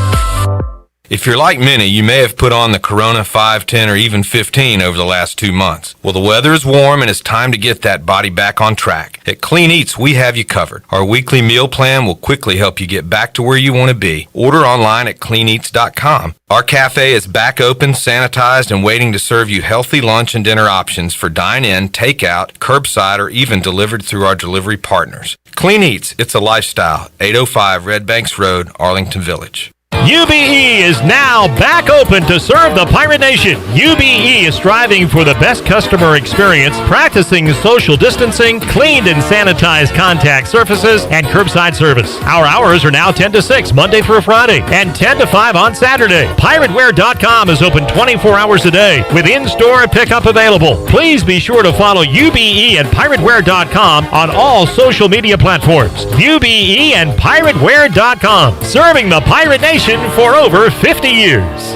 If you're like many, you may have put on the Corona 5, 10, or even 15 over the last 2 months. Well, the weather is warm and it's time to get that body back on track. At Clean Eats, we have you covered. Our weekly meal plan will quickly help you get back to where you want to be. Order online at cleaneats.com. Our cafe is back open, sanitized, and waiting to serve you healthy lunch and dinner options for dine-in, takeout, curbside, or even delivered through our delivery partners. Clean Eats, it's a lifestyle. 805 Red Banks Road, Arlington Village. UBE is now back open to serve the Pirate Nation. UBE is striving for the best customer experience, practicing social distancing, cleaned and sanitized contact surfaces, and curbside service. Our hours are now 10 to 6, Monday through Friday, and 10 to 5 on Saturday. PirateWear.com is open 24 hours a day with in-store pickup available. Please be sure to follow UBE and PirateWear.com on all social media platforms. UBE and PirateWear.com, serving the Pirate Nation for over 50 years.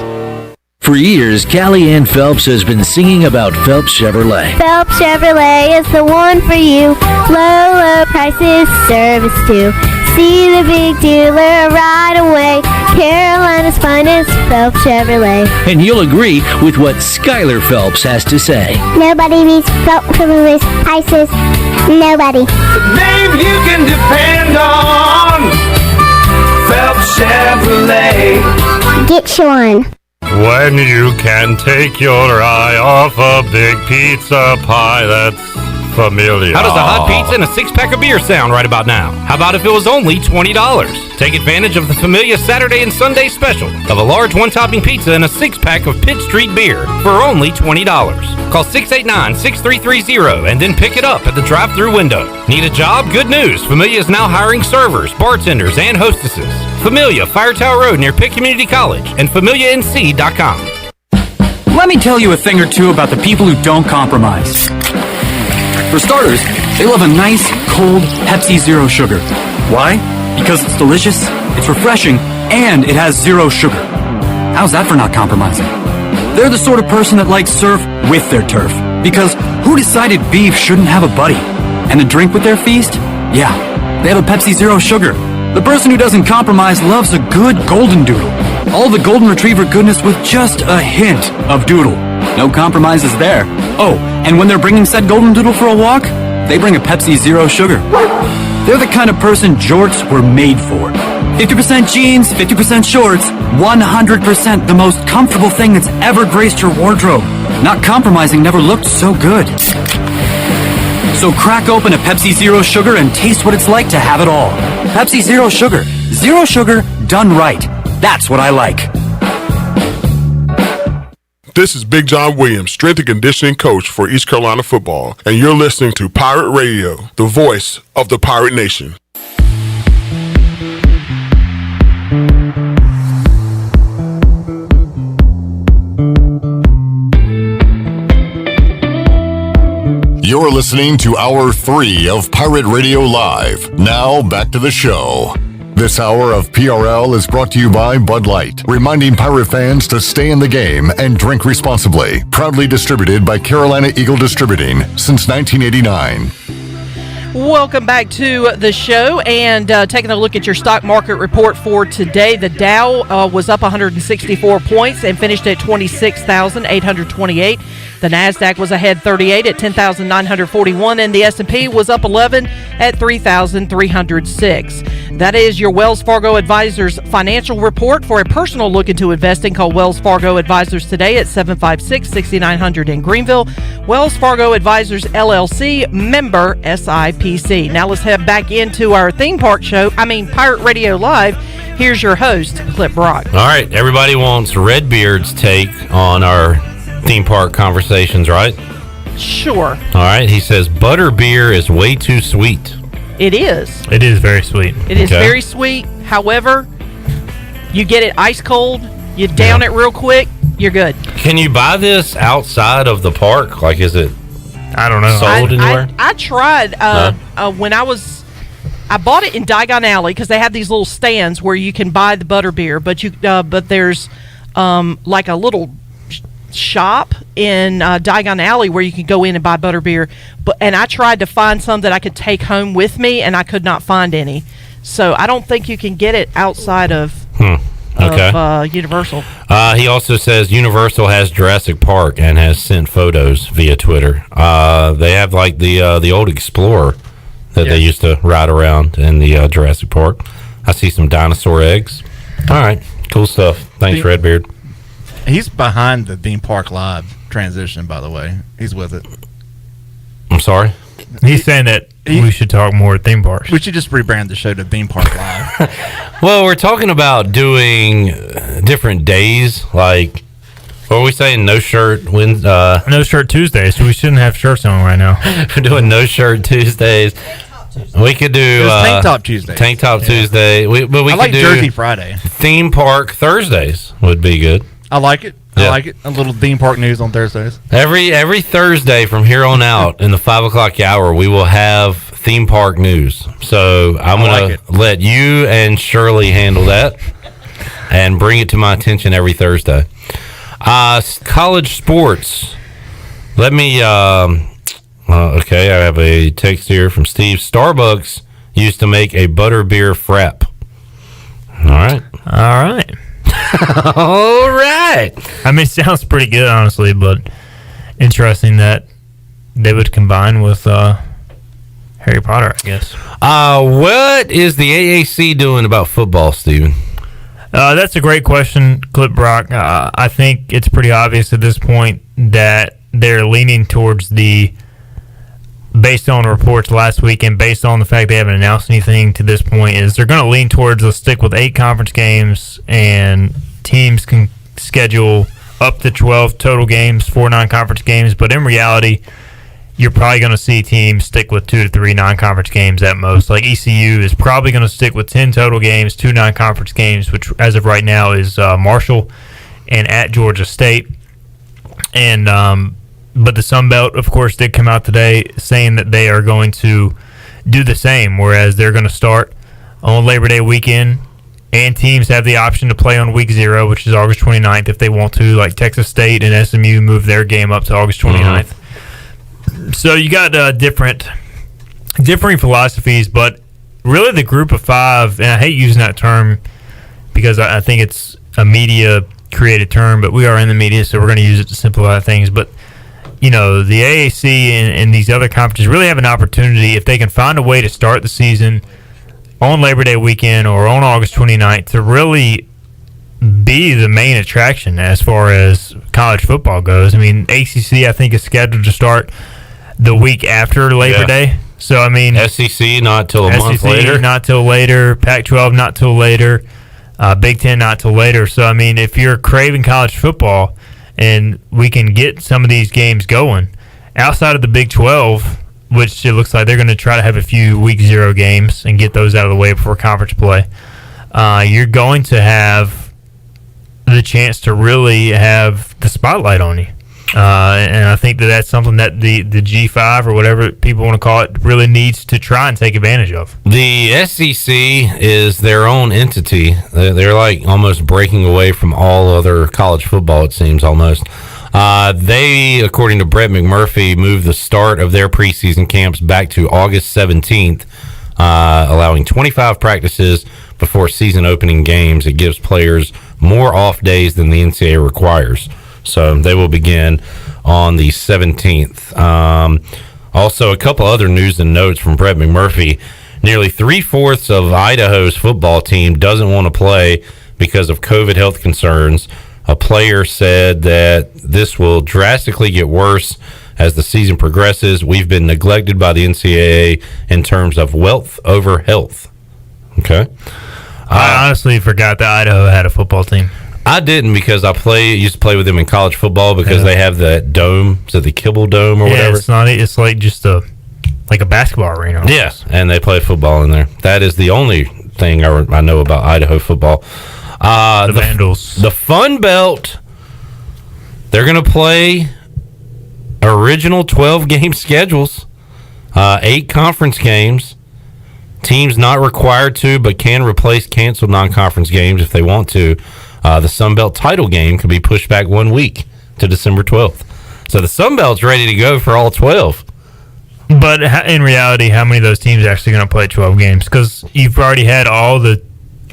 For years, Callie Ann Phelps has been singing about Phelps Chevrolet. Phelps Chevrolet is the one for you. Low, low prices, service too. See the big dealer right away. Carolina's finest, Phelps Chevrolet. And you'll agree with what Skylar Phelps has to say. Nobody beats Phelps Chevrolet's prices. Nobody. The name you can depend on. Phelps Chevrolet. Get Sean. When you can take your eye off a big pizza pie, that's familiar. How does a hot pizza and a six-pack of beer sound right about now? How about if it was only $20? Take advantage of the Familia Saturday and Sunday special of a large one-topping pizza and a six-pack of Pitt Street beer for only $20. Call 689-6330 and then pick it up at the drive-thru window. Need a job? Good news. Familia is now hiring servers, bartenders, and hostesses. Familia, Fire Tower Road near Pitt Community College and FamiliaNC.com. Let me tell you a thing or two about the people who don't compromise. For starters, they love a nice, cold Pepsi Zero Sugar. Why? Because it's delicious, it's refreshing, and it has zero sugar. How's that for not compromising? They're the sort of person that likes surf with their turf. Because who decided beef shouldn't have a buddy? And a drink with their feast? Yeah, they have a Pepsi Zero Sugar. The person who doesn't compromise loves a good golden doodle. All the golden retriever goodness with just a hint of doodle. No compromises there. Oh, and when they're bringing said golden doodle for a walk, they bring a Pepsi Zero Sugar. They're the kind of person jorts were made for. 50% jeans, 50% shorts, 100% the most comfortable thing that's ever graced your wardrobe. Not compromising never looked so good. So crack open a Pepsi Zero Sugar and taste what it's like to have it all. Pepsi Zero Sugar. Zero sugar done right. That's what I like. This is Big John Williams, strength and conditioning coach for East Carolina football, and you're listening to Pirate Radio, the voice of the Pirate Nation. You're listening to Hour 3 of Pirate Radio Live. Now, back to the show. This hour of PRL is brought to you by Bud Light, reminding Pirate fans to stay in the game and drink responsibly. Proudly distributed by Carolina Eagle Distributing since 1989. Welcome back to the show, and taking a look at your stock market report for today. The Dow was up 164 points and finished at 26,828. The NASDAQ was ahead 38 at 10,941, and the S&P was up 11 at 3,306. That is your Wells Fargo Advisors financial report. For a personal look into investing, call Wells Fargo Advisors today at 756-6900 in Greenville. Wells Fargo Advisors, LLC, member SIPC. Now let's head back into our theme park show, Pirate Radio Live. Here's your host, Clip Brock. All right, everybody wants Redbeard's take on our theme park conversations, right? Sure. All right, he says butterbeer is way too sweet. It is. It is very sweet. It is very sweet. However, you get it ice cold, you down it real quick, you're good. Can you buy this outside of the park? Like, is it? I don't know. Sold anywhere? I tried when I bought it in Diagon Alley because they have these little stands where you can buy the butterbeer, but there's like a little shop in Diagon Alley where you can go in and buy butterbeer. And I tried to find some that I could take home with me, and I could not find any. So I don't think you can get it outside of Universal. He also says Universal has Jurassic Park and has sent photos via Twitter. They have like the old Explorer that they used to ride around in the Jurassic Park. I see some dinosaur eggs. All right, cool stuff. Thanks, Redbeard. He's behind the Theme Park Live transition, by the way. He's with it. I'm sorry? He's saying that we should talk more theme parks. We should just rebrand the show to Theme Park Live. Well, we're talking about doing different days. Like, what are we saying? No shirt No shirt Tuesdays, so we shouldn't have shirts on right now. We're doing no shirt Tuesdays. We could do Tank Top Tuesday. Tank Top Tuesday. I could like do Jersey Friday. Theme Park Thursdays would be good. I like it. I like it. A little theme park news on Thursdays. Every Thursday from here on out in the 5 o'clock hour, we will have theme park news. So I'm going to let you and Shirley handle that and bring it to my attention every Thursday. College sports. Let me, okay, I have a text here from Steve. Starbucks used to make a butterbeer frap. All right. All right. I mean, it sounds pretty good, honestly, but interesting that they would combine with Harry Potter, I guess. What is the AAC doing about football, Steven? That's a great question, Clip Brock. I think it's pretty obvious at this point that they're leaning towards based on reports last week and based on the fact they haven't announced anything to this point, is they're going to lean towards let's stick with 8 conference games, and teams can schedule up to 12 total games, 4 non-conference games. But in reality, you're probably going to see teams stick with 2 to 3 non-conference games at most. Like ECU is probably going to stick with 10 total games, 2 non-conference games, which as of right now is Marshall and at Georgia State. And but the Sun Belt, of course, did come out today saying that they are going to do the same, whereas they're going to start on Labor Day weekend, and teams have the option to play on week 0, which is August 29th, if they want to, like Texas State and SMU move their game up to August 29th. So you got differing philosophies, but really the group of 5, and I hate using that term because I think it's a media-created term, but we are in the media, so we're going to use it to simplify things. But the AAC and these other conferences really have an opportunity, if they can find a way to start the season on Labor Day weekend or on August 29th, to really be the main attraction as far as college football goes. I mean, ACC, I think, is scheduled to start the week after Labor Day. So, I mean, SEC not till a month later. Not till later. Pac-12 not till later. Big Ten not till later. So, I mean, if you're craving college football and we can get some of these games going outside of the Big 12, which it looks like they're going to try to have a few week 0 games and get those out of the way before conference play, you're going to have the chance to really have the spotlight on you. And I think that's something that the G5 or whatever people want to call it really needs to try and take advantage of. The SEC is their own entity. They're like almost breaking away from all other college football, it seems, almost. They, according to Brett McMurphy, moved the start of their preseason camps back to August 17th, allowing 25 practices before season opening games. It gives players more off days than the NCAA requires. So they will begin on the 17th. Also, a couple other news and notes from Brett McMurphy. Nearly 3/4 of Idaho's football team doesn't want to play because of COVID health concerns. A player said that this will drastically get worse as the season progresses. We've been neglected by the NCAA in terms of wealth over health. Okay. I honestly forgot that Idaho had a football team. I didn't because used to play with them in college football because they have that dome. Is it the Kibble Dome or whatever? It's not. It's like just like a basketball arena. Yes, and they play football in there. That is the only thing I know about Idaho football. The Vandals. The Fun Belt, they're going to play original 12-game schedules, 8 conference games. Teams not required to, but can replace canceled non-conference games if they want to. The Sun Belt title game could be pushed back 1 week to December 12th. So the Sun Belt's ready to go for all 12. But in reality, how many of those teams are actually going to play 12 games? Because you've already had all the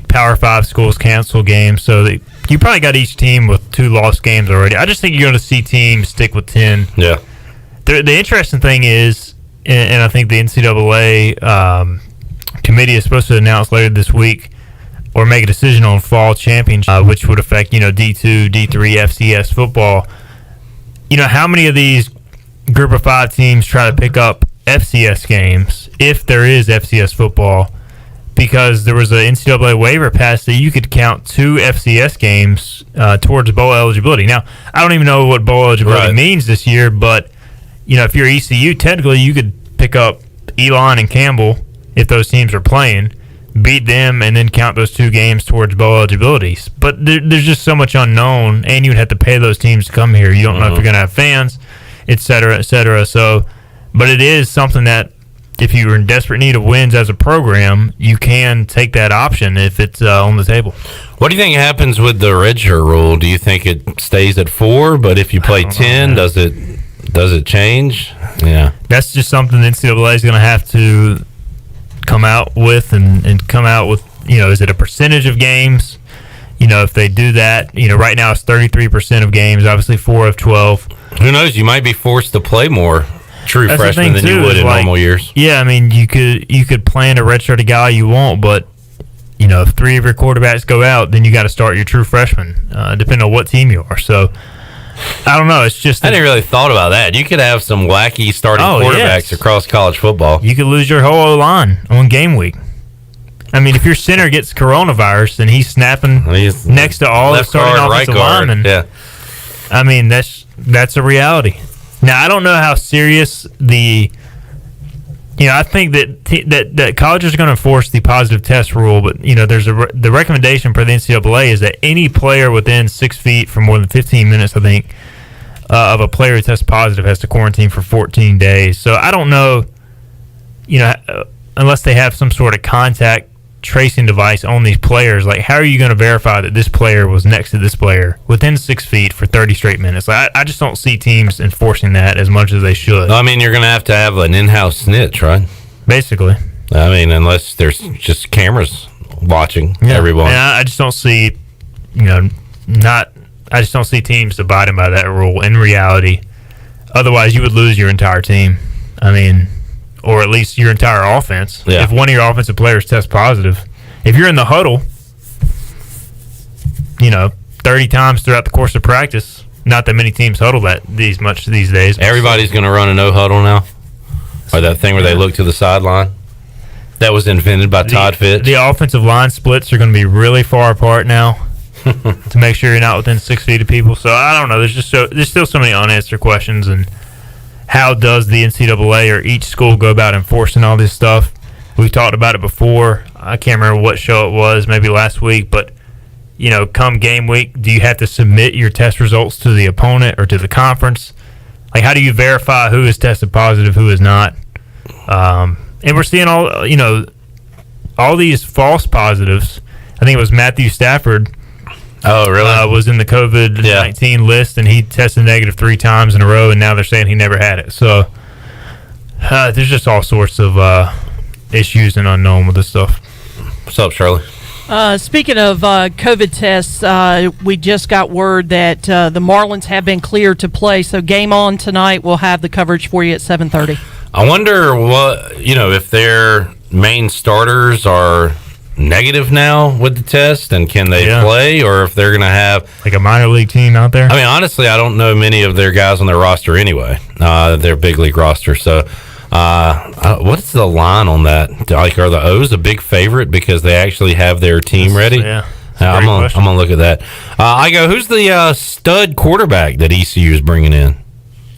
Power 5 schools cancel games, so you probably got each team with 2 lost games already. I just think you're going to see teams stick with 10. Yeah. The interesting thing is, and I think the NCAA committee is supposed to announce later this week or make a decision on fall championship, which would affect, D2, D3, FCS football. How many of these group of 5 teams try to pick up FCS games if there is FCS football? Because there was an NCAA waiver passed that you could count 2 FCS games towards bowl eligibility. Now, I don't even know what bowl eligibility means this year, but if you're ECU, technically you could pick up Elon and Campbell if those teams are playing, beat them, and then count those 2 games towards bowl eligibility. But there's just so much unknown, and you'd have to pay those teams to come here. You don't know if you're going to have fans, et cetera, et cetera. So, but it is something that if you're in desperate need of wins as a program, you can take that option if it's on the table. What do you think happens with the redshirt rule? Do you think it stays at 4, but if you play 10, does it change? Yeah. That's just something the NCAA is going to have to come out with and come out with, is it a percentage of games? If they do that, right now it's 33% of games, obviously 4 of 12. Who knows? You might be forced to play more true freshmen than you would in normal years. Yeah, I mean, you could plan to redshirt a guy you want, but if 3 of your quarterbacks go out, then you got to start your true freshman, depending on what team you are. So I don't know. It's just I didn't really thought about that. You could have some wacky starting quarterbacks across college football. You could lose your whole O-line on game week. I mean, if your center gets coronavirus and he's snapping next to all the starting offensive linemen, I mean that's a reality. Now I don't know how serious I think that colleges are going to enforce the positive test rule, but there's the recommendation for the NCAA is that any player within 6 feet for more than 15 minutes, I think, of a player who tests positive has to quarantine for 14 days. So I don't know, unless they have some sort of contact tracing device on these players, like how are you going to verify that this player was next to this player within 6 feet for 30 straight minutes? I just don't see teams enforcing that as much as they should. I mean, you're going to have an in-house snitch, right? Basically. I mean, unless there's just cameras watching everyone. And I just don't see, I just don't see teams abiding by that rule in reality. Otherwise, you would lose your entire team. I mean, or at least your entire offense. Yeah. If one of your offensive players tests positive, if you're in the huddle, 30 times throughout the course of practice, not that many teams huddle these days. Everybody's going to run a no huddle now, or that thing where they look to the sideline. That was invented by Todd Fitch. The offensive line splits are going to be really far apart now to make sure you're not within 6 feet of people. So I don't know. There's still so many unanswered questions, and how does the NCAA or each school go about enforcing all this stuff? We've talked about it before. I can't remember what show it was, maybe last week, but come game week, do you have to submit your test results to the opponent or to the conference? Like, how do you verify who is tested positive, who is not? And we're seeing all these false positives. I think it was Matthew Stafford. Oh, really? Was in the COVID-19 list, and he tested negative 3 times in a row, and now they're saying he never had it. So there's just all sorts of issues and unknown with this stuff. What's up, Shirley? Speaking of COVID tests, we just got word that the Marlins have been cleared to play. So game on tonight. We'll have the coverage for you at 7:30. I wonder if their main starters are negative now with the test, and can they play, or if they're going to have like a minor league team out there. I mean, honestly, I don't know many of their guys on their roster anyway. Their big league roster. So what's the line on that? Like, are the O's a big favorite because they actually have their team ready? Yeah. I'm gonna look at that. Igoe, who's the stud quarterback that ECU is bringing in?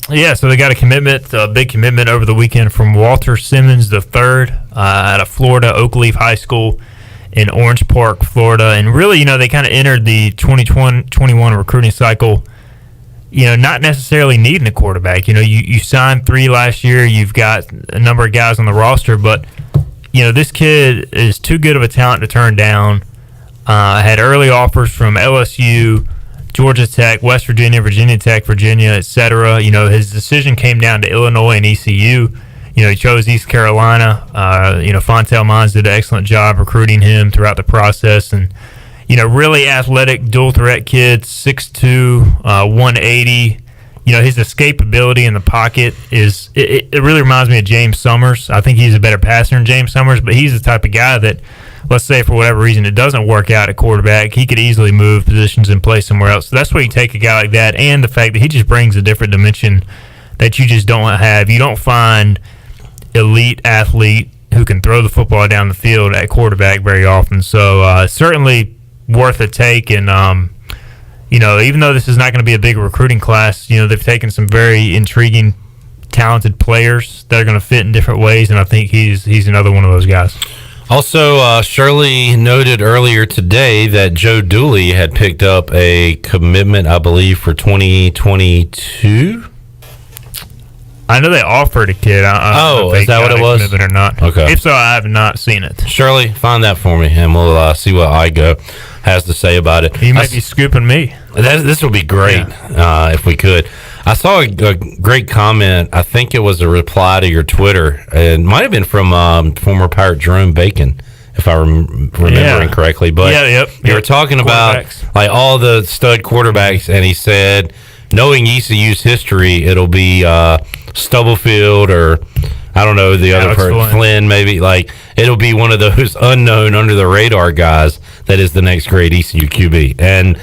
Yeah, so they got a big commitment over the weekend from Walter Simmons III out of Florida, Oakleaf High School in Orange Park, Florida. And really, they kind of entered the 2021 recruiting cycle, not necessarily needing a quarterback. You signed 3 last year. You've got a number of guys on the roster, but, this kid is too good of a talent to turn down. Had early offers from LSU, Georgia Tech, West Virginia, Virginia Tech, Virginia, etc. His decision came down to Illinois and ECU. He chose East Carolina. Fontel Mons did an excellent job recruiting him throughout the process. And, really athletic, dual-threat kid, 6'2", 180. His escapability in the pocket it really reminds me of James Summers. I think he's a better passer than James Summers, but he's the type of guy that, let's say for whatever reason it doesn't work out at quarterback, he could easily move positions and play somewhere else. So that's where you take a guy like that, and the fact that he just brings a different dimension that you just don't have. You don't find elite athlete who can throw the football down the field at quarterback very often. So certainly worth a take. And even though this is not going to be a big recruiting class, they've taken some very intriguing, talented players that are going to fit in different ways, and I think he's another one of those guys. Also, Shirley noted earlier today that Joe Dooley had picked up a commitment, I believe, for 2022. I know they offered a kid. I don't know if is that what it was? Or not. Okay. If so, I have not seen it. Shirley, find that for me, and we'll see what Igoe has to say about it. He might be scooping me. This would be great if we could. I saw a great comment. I think it was a reply to your Twitter. It might have been from former Pirate Jerome Bacon, if I'm remembering correctly. But you were talking about like all the stud quarterbacks, and he said, knowing ECU's history, it'll be Stubblefield or I don't know the other person, Flynn maybe. Like it'll be one of those unknown, under the radar guys that is the next great ECU QB, and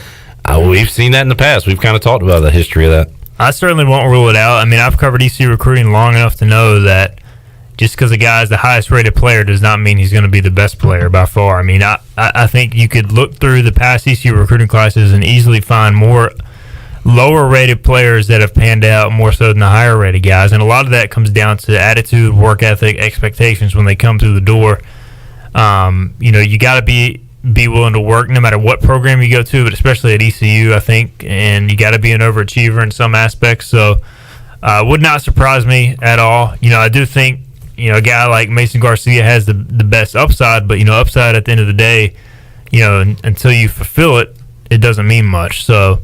we've seen that in the past. We've kind of talked about the history of that. I certainly won't rule it out. I mean, I've covered ECU recruiting long enough to know that just because a guy is the highest rated player does not mean he's going to be the best player by far. I mean, I think you could look through the past ECU recruiting classes and easily find more lower rated players that have panned out more so than the higher rated guys. And a lot of that comes down to attitude, work ethic, expectations when they come through the door. You got to be willing to work no matter what program you go to, but especially at ECU, I think, and you got to be an overachiever in some aspects. So would not surprise me at all. I do think, a guy like Mason Garcia has the best upside, but, upside at the end of the day, until you fulfill it, it doesn't mean much. So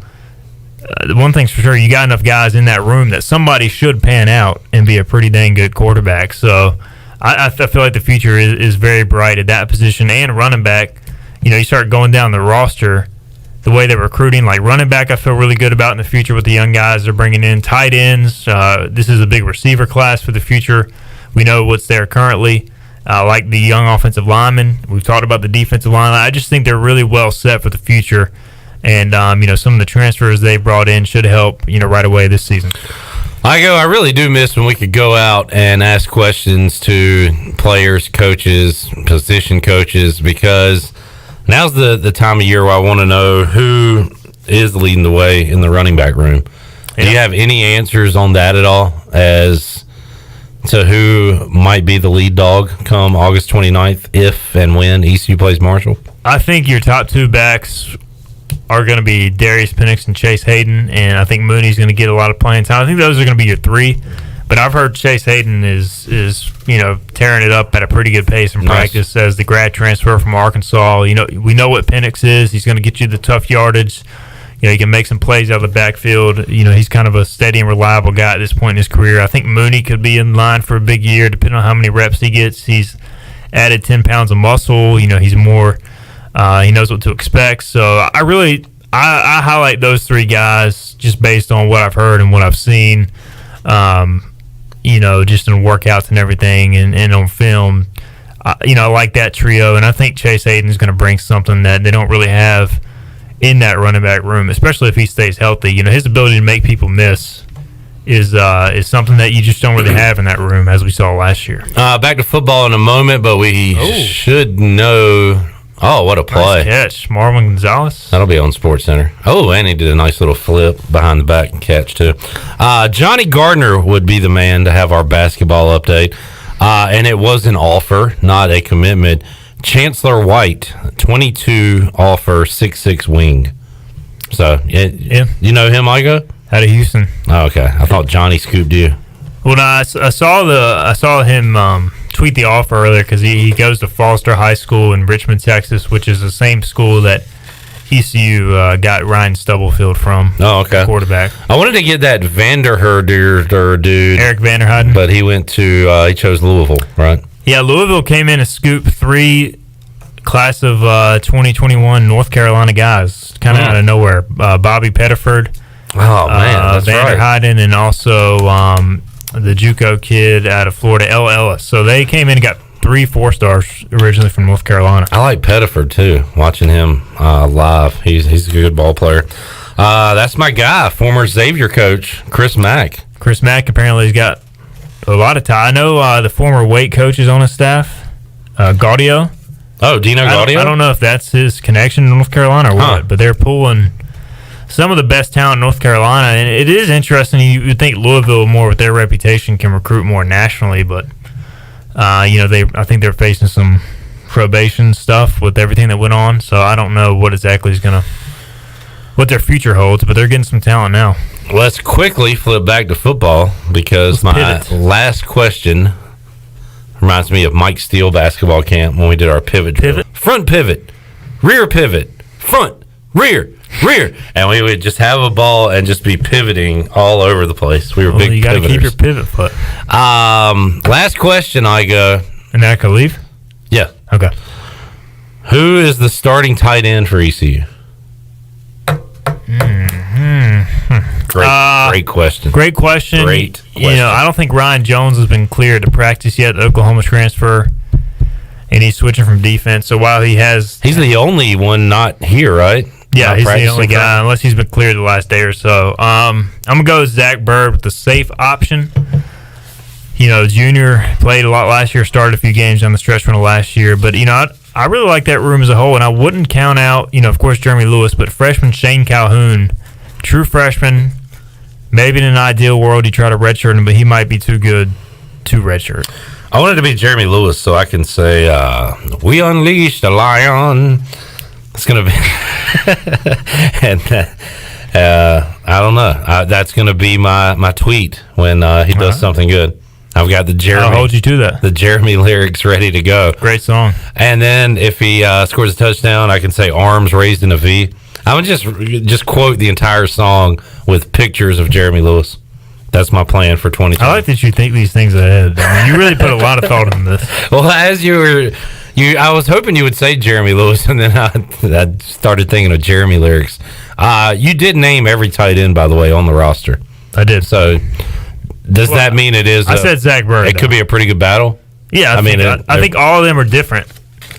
the one thing's for sure, you got enough guys in that room that somebody should pan out and be a pretty dang good quarterback. So I feel like the future is very bright at that position and running back. You start going down the roster, the way they're recruiting, like running back, I feel really good about in the future with the young guys they're bringing in. Tight ends, this is a big receiver class for the future. We know what's there currently, like the young offensive linemen. We've talked about the defensive line. I just think they're really well set for the future. And, some of the transfers they brought in should help, right away this season. I really do miss when we could go out and ask questions to players, coaches, position coaches, because now's the time of year where I want to know who is leading the way in the running back room. Yeah. Do you have any answers on that at all as to who might be the lead dog come August 29th if and when ECU plays Marshall? I think your top two backs are going to be Darius Penix and Chase Hayden, and I think Mooney's going to get a lot of playing time. I think those are going to be your three. But I've heard Chase Hayden is tearing it up at a pretty good pace in practice as the grad transfer from Arkansas. We know what Penix is. He's going to get you the tough yardage. He can make some plays out of the backfield. He's kind of a steady and reliable guy at this point in his career. I think Mooney could be in line for a big year, depending on how many reps he gets. He's added 10 pounds of muscle. He's more. He knows what to expect. So I highlight those three guys just based on what I've heard and what I've seen. Just in workouts and everything and on film. I like that trio, and I think Chase Hayden is going to bring something that they don't really have in that running back room, especially if he stays healthy. His ability to make people miss is something that you just don't really have in that room, as we saw last year. Back to football in a moment, but we should know. Oh, what a play. Nice catch. Marvin Gonzalez. That'll be on SportsCenter. Oh, and he did a nice little flip behind the back and catch, too. Johnny Gardner would be the man to have our basketball update. And it was an offer, not a commitment. Chancellor White, 22 offer, 6'6" wing. So, yeah. You know him, Igoe? Out of Houston. Oh, okay. I thought Johnny scooped you. Well, no, I saw him tweet the offer earlier because he goes to Foster High School in Richmond, Texas, which is the same school that ECU got Ryan Stubblefield from. Oh, okay. Quarterback. I wanted to get that Vanderherder dude, Eric Vanderheiden, but he went to he chose Louisville, right? Yeah, Louisville came in and scooped 3 class of 2021 North Carolina guys, kind of out of nowhere. Bobby Pettiford. Oh man, that's Vanderheiden, and also the JUCO kid out of Florida, L. Ellis. So they came in and got 3 4-stars originally from North Carolina. I like Pettiford too. Watching him live, he's a good ball player. That's my guy, former Xavier coach Chris Mack. Chris Mack apparently has got a lot of time. I know the former weight coach is on his staff, Gaudio. Oh, Dino Gaudio. I don't know if that's his connection to North Carolina or what, but they're pulling some of the best talent in North Carolina, and it is interesting. You would think Louisville, more with their reputation, can recruit more nationally, but I think they're facing some probation stuff with everything that went on. So I don't know what exactly is what their future holds, but they're getting some talent now. Let's quickly flip back to football because last question reminds me of Mike Steele basketball camp when we did our pivot drill. Front pivot, rear pivot, front, rear. And we would just have a ball and just be pivoting all over the place. We were big you gotta pivoters. keep your pivot foot. Last question, Igoe. And I can leave? Yeah. Okay. Who is the starting tight end for ECU? Great question. Great question. I don't think Ryan Jones has been cleared to practice yet, the Oklahoma transfer, and he's switching from defense. So while he's the only one not here, right? Yeah, not he's the only guy, practicing. unless he's been cleared the last day or so. I'm going to go with Zach Bird with the safe option. Junior played a lot last year, started a few games on the stretch run of last year. But, I really like that room as a whole, and I wouldn't count out, of course, Jeremy Lewis, but freshman Shane Calhoun, true freshman. Maybe in an ideal world you try to redshirt him, but he might be too good to redshirt. I wanted to be Jeremy Lewis so I can say, we unleashed a lion. It's going to be... and I don't know. That's going to be my tweet when he does something good. I've got the Jeremy. I'll hold you to that. The Jeremy lyrics ready to go. Great song. And then if he scores a touchdown, I can say arms raised in a V. I would just quote the entire song with pictures of Jeremy Lewis. That's my plan for 2020. I like that you think these things ahead. You really put a lot of thought into this. Well, as I was hoping you would say Jeremy Lewis, and then I started thinking of Jeremy lyrics. You did name every tight end, by the way, on the roster. I did. So does that mean it is? I said Zach Bird. It could be a pretty good battle. Yeah, I think all of them are different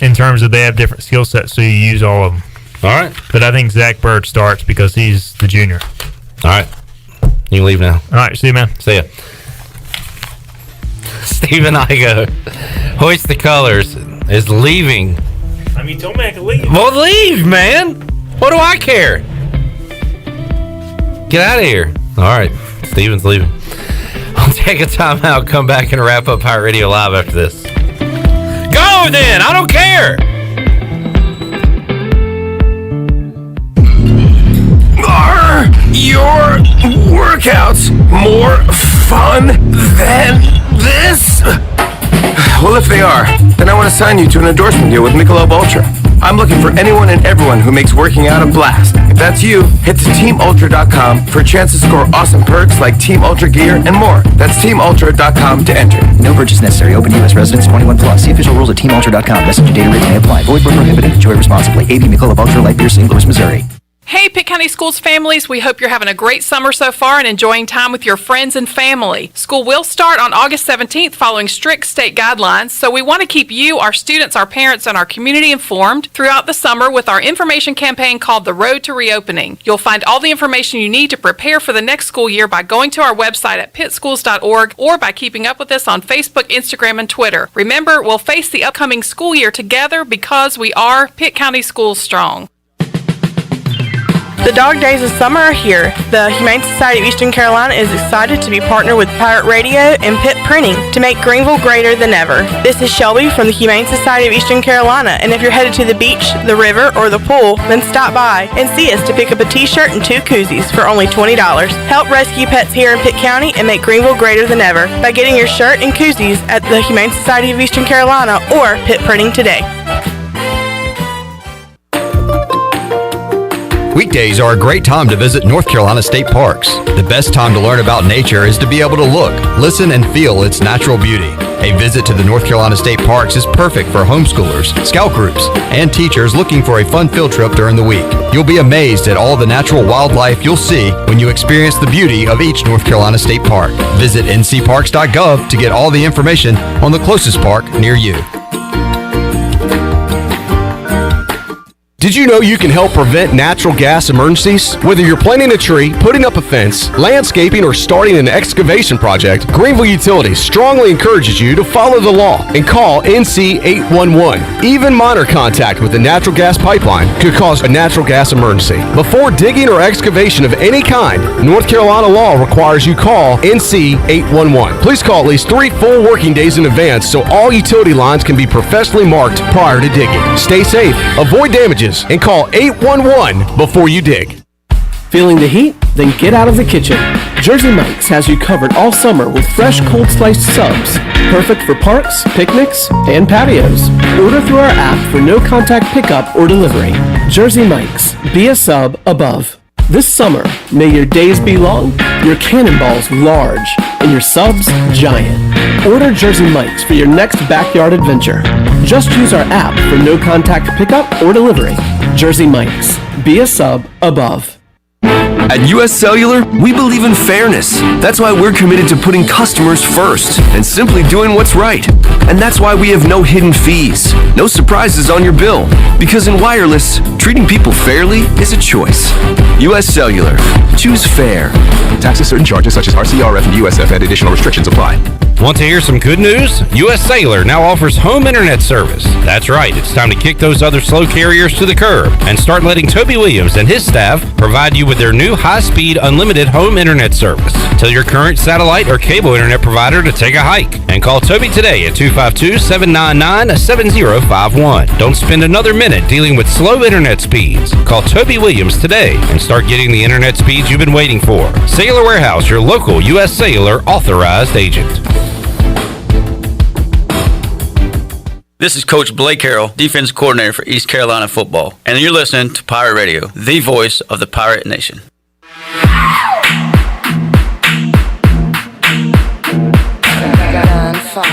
in terms of they have different skill sets, so you use all of them. All right. But I think Zach Bird starts because he's the junior. All right. You can leave now. All right. See you, man. See ya. Stephen Igoe, Hoist the Colors, is leaving. You told me I could leave. Well, leave, man. What do I care? Get out of here. All right. Stephen's leaving. I'll take a timeout, come back, and wrap up Pirate Radio Live after this. Go then. I don't care. workouts more fun than this? Well, if they are, then I want to sign you to an endorsement deal with Michelob Ultra. I'm looking for anyone and everyone who makes working out a blast. If that's you, head to TeamUltra.com for a chance to score awesome perks like Team Ultra gear and more. That's TeamUltra.com to enter. No purchase necessary. Open U.S. residents 21 plus. See official rules at TeamUltra.com. Message and data rates may apply. Void where prohibited. Enjoy responsibly. AB Michelob Ultra Light Beer, St. Louis, Missouri. Hey, Pitt County Schools families, we hope you're having a great summer so far and enjoying time with your friends and family. School will start on August 17th following strict state guidelines, so we want to keep you, our students, our parents, and our community informed throughout the summer with our information campaign called The Road to Reopening. You'll find all the information you need to prepare for the next school year by going to our website at pittschools.org or by keeping up with us on Facebook, Instagram, and Twitter. Remember, we'll face the upcoming school year together because we are Pitt County Schools Strong. The dog days of summer are here. The Humane Society of Eastern Carolina is excited to be partnered with Pirate Radio and Pitt Printing to make Greenville greater than ever. This is Shelby from the Humane Society of Eastern Carolina, and if you're headed to the beach, the river, or the pool, then stop by and see us to pick up a t-shirt and 2 koozies for only $20. Help rescue pets here in Pitt County and make Greenville greater than ever by getting your shirt and koozies at the Humane Society of Eastern Carolina or Pitt Printing today. Weekdays are a great time to visit North Carolina State Parks. The best time to learn about nature is to be able to look, listen, and feel its natural beauty. A visit to the North Carolina State Parks is perfect for homeschoolers, scout groups, and teachers looking for a fun field trip during the week. You'll be amazed at all the natural wildlife you'll see when you experience the beauty of each North Carolina State Park. Visit ncparks.gov to get all the information on the closest park near you. Did you know you can help prevent natural gas emergencies? Whether you're planting a tree, putting up a fence, landscaping, or starting an excavation project, Greenville Utilities strongly encourages you to follow the law and call NC 811. Even minor contact with the natural gas pipeline could cause a natural gas emergency. Before digging or excavation of any kind, North Carolina law requires you call NC 811. Please call at least 3 full working days in advance so all utility lines can be professionally marked prior to digging. Stay safe, avoid damages, and call 811 before you dig. Feeling the heat? Then get out of the kitchen. Jersey Mike's has you covered all summer with fresh cold sliced subs. Perfect for parks, picnics, and patios. Order through our app for no contact pickup or delivery. Jersey Mike's. Be a sub above. This summer, may your days be long, your cannonballs large, and your subs giant. Order Jersey Mike's for your next backyard adventure. Just use our app for no contact pickup or delivery. Jersey Mike's. Be a sub above. At US Cellular, we believe in fairness. That's why we're committed to putting customers first and simply doing what's right. And that's why we have no hidden fees, no surprises on your bill. Because in wireless, treating people fairly is a choice. US Cellular. Choose fair. Taxes, certain charges such as RCRF and USF and additional restrictions apply. Want to hear some good news? US Cellular now offers home internet service. That's right, it's time to kick those other slow carriers to the curb and start letting Toby Williams and his staff provide you with their new high-speed unlimited home internet service. Tell your current satellite or cable internet provider to take a hike and call Toby today at 252-799-7051. Don't spend another minute dealing with slow internet speeds. Call Toby Williams today and start getting the internet speeds you've been waiting for. Cellular Warehouse, your local US Cellular authorized agent. This is Coach Blake Carroll, defense coordinator for East Carolina football, and you're listening to Pirate Radio, the voice of the Pirate Nation.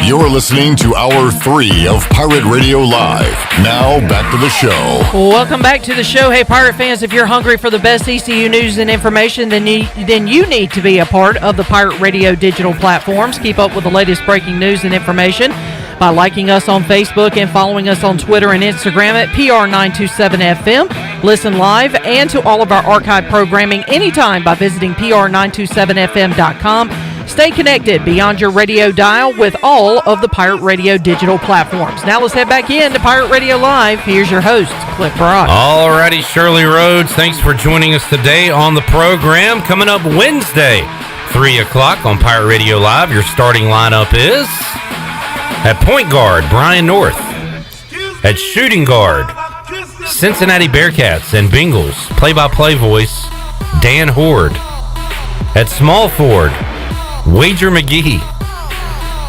You're listening to Hour 3 of Pirate Radio Live. Now, back to the show. Welcome back to the show. Hey, Pirate fans, if you're hungry for the best ECU news and information, then you need to be a part of the Pirate Radio digital platforms. Keep up with the latest breaking news and information by liking us on Facebook and following us on Twitter and Instagram at PR927FM. Listen live and to all of our archive programming anytime by visiting PR927FM.com. Stay connected beyond your radio dial with all of the Pirate Radio digital platforms. Now let's head back in to Pirate Radio Live. Here's your host, Cliff Brock. Alrighty, Shirley Rhodes, thanks for joining us today on the program. Coming up Wednesday, 3 o'clock on Pirate Radio Live, your starting lineup is at point guard, Brian North. At shooting guard, Cincinnati Bearcats and Bengals play-by-play voice, Dan Horde. At small forward, Wager McGee.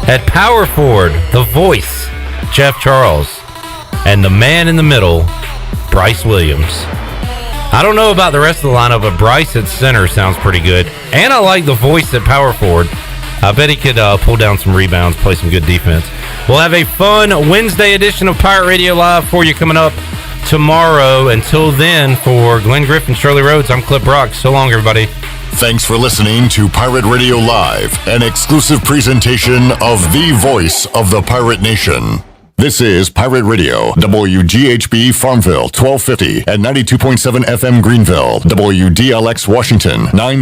At power forward, the voice, Jeff Charles. And the man in the middle, Bryce Williams. I don't know about the rest of the lineup, but Bryce at center sounds pretty good. And I like the voice at power forward. I bet he could pull down some rebounds, play some good defense. We'll have a fun Wednesday edition of Pirate Radio Live for you coming up tomorrow. Until then, for Glenn Griffin, Shirley Rhodes, I'm Clip Brock. So long, everybody. Thanks for listening to Pirate Radio Live, an exclusive presentation of the voice of the Pirate Nation. This is Pirate Radio, WGHB Farmville, 1250 and 92.7 FM Greenville, WDLX Washington, 9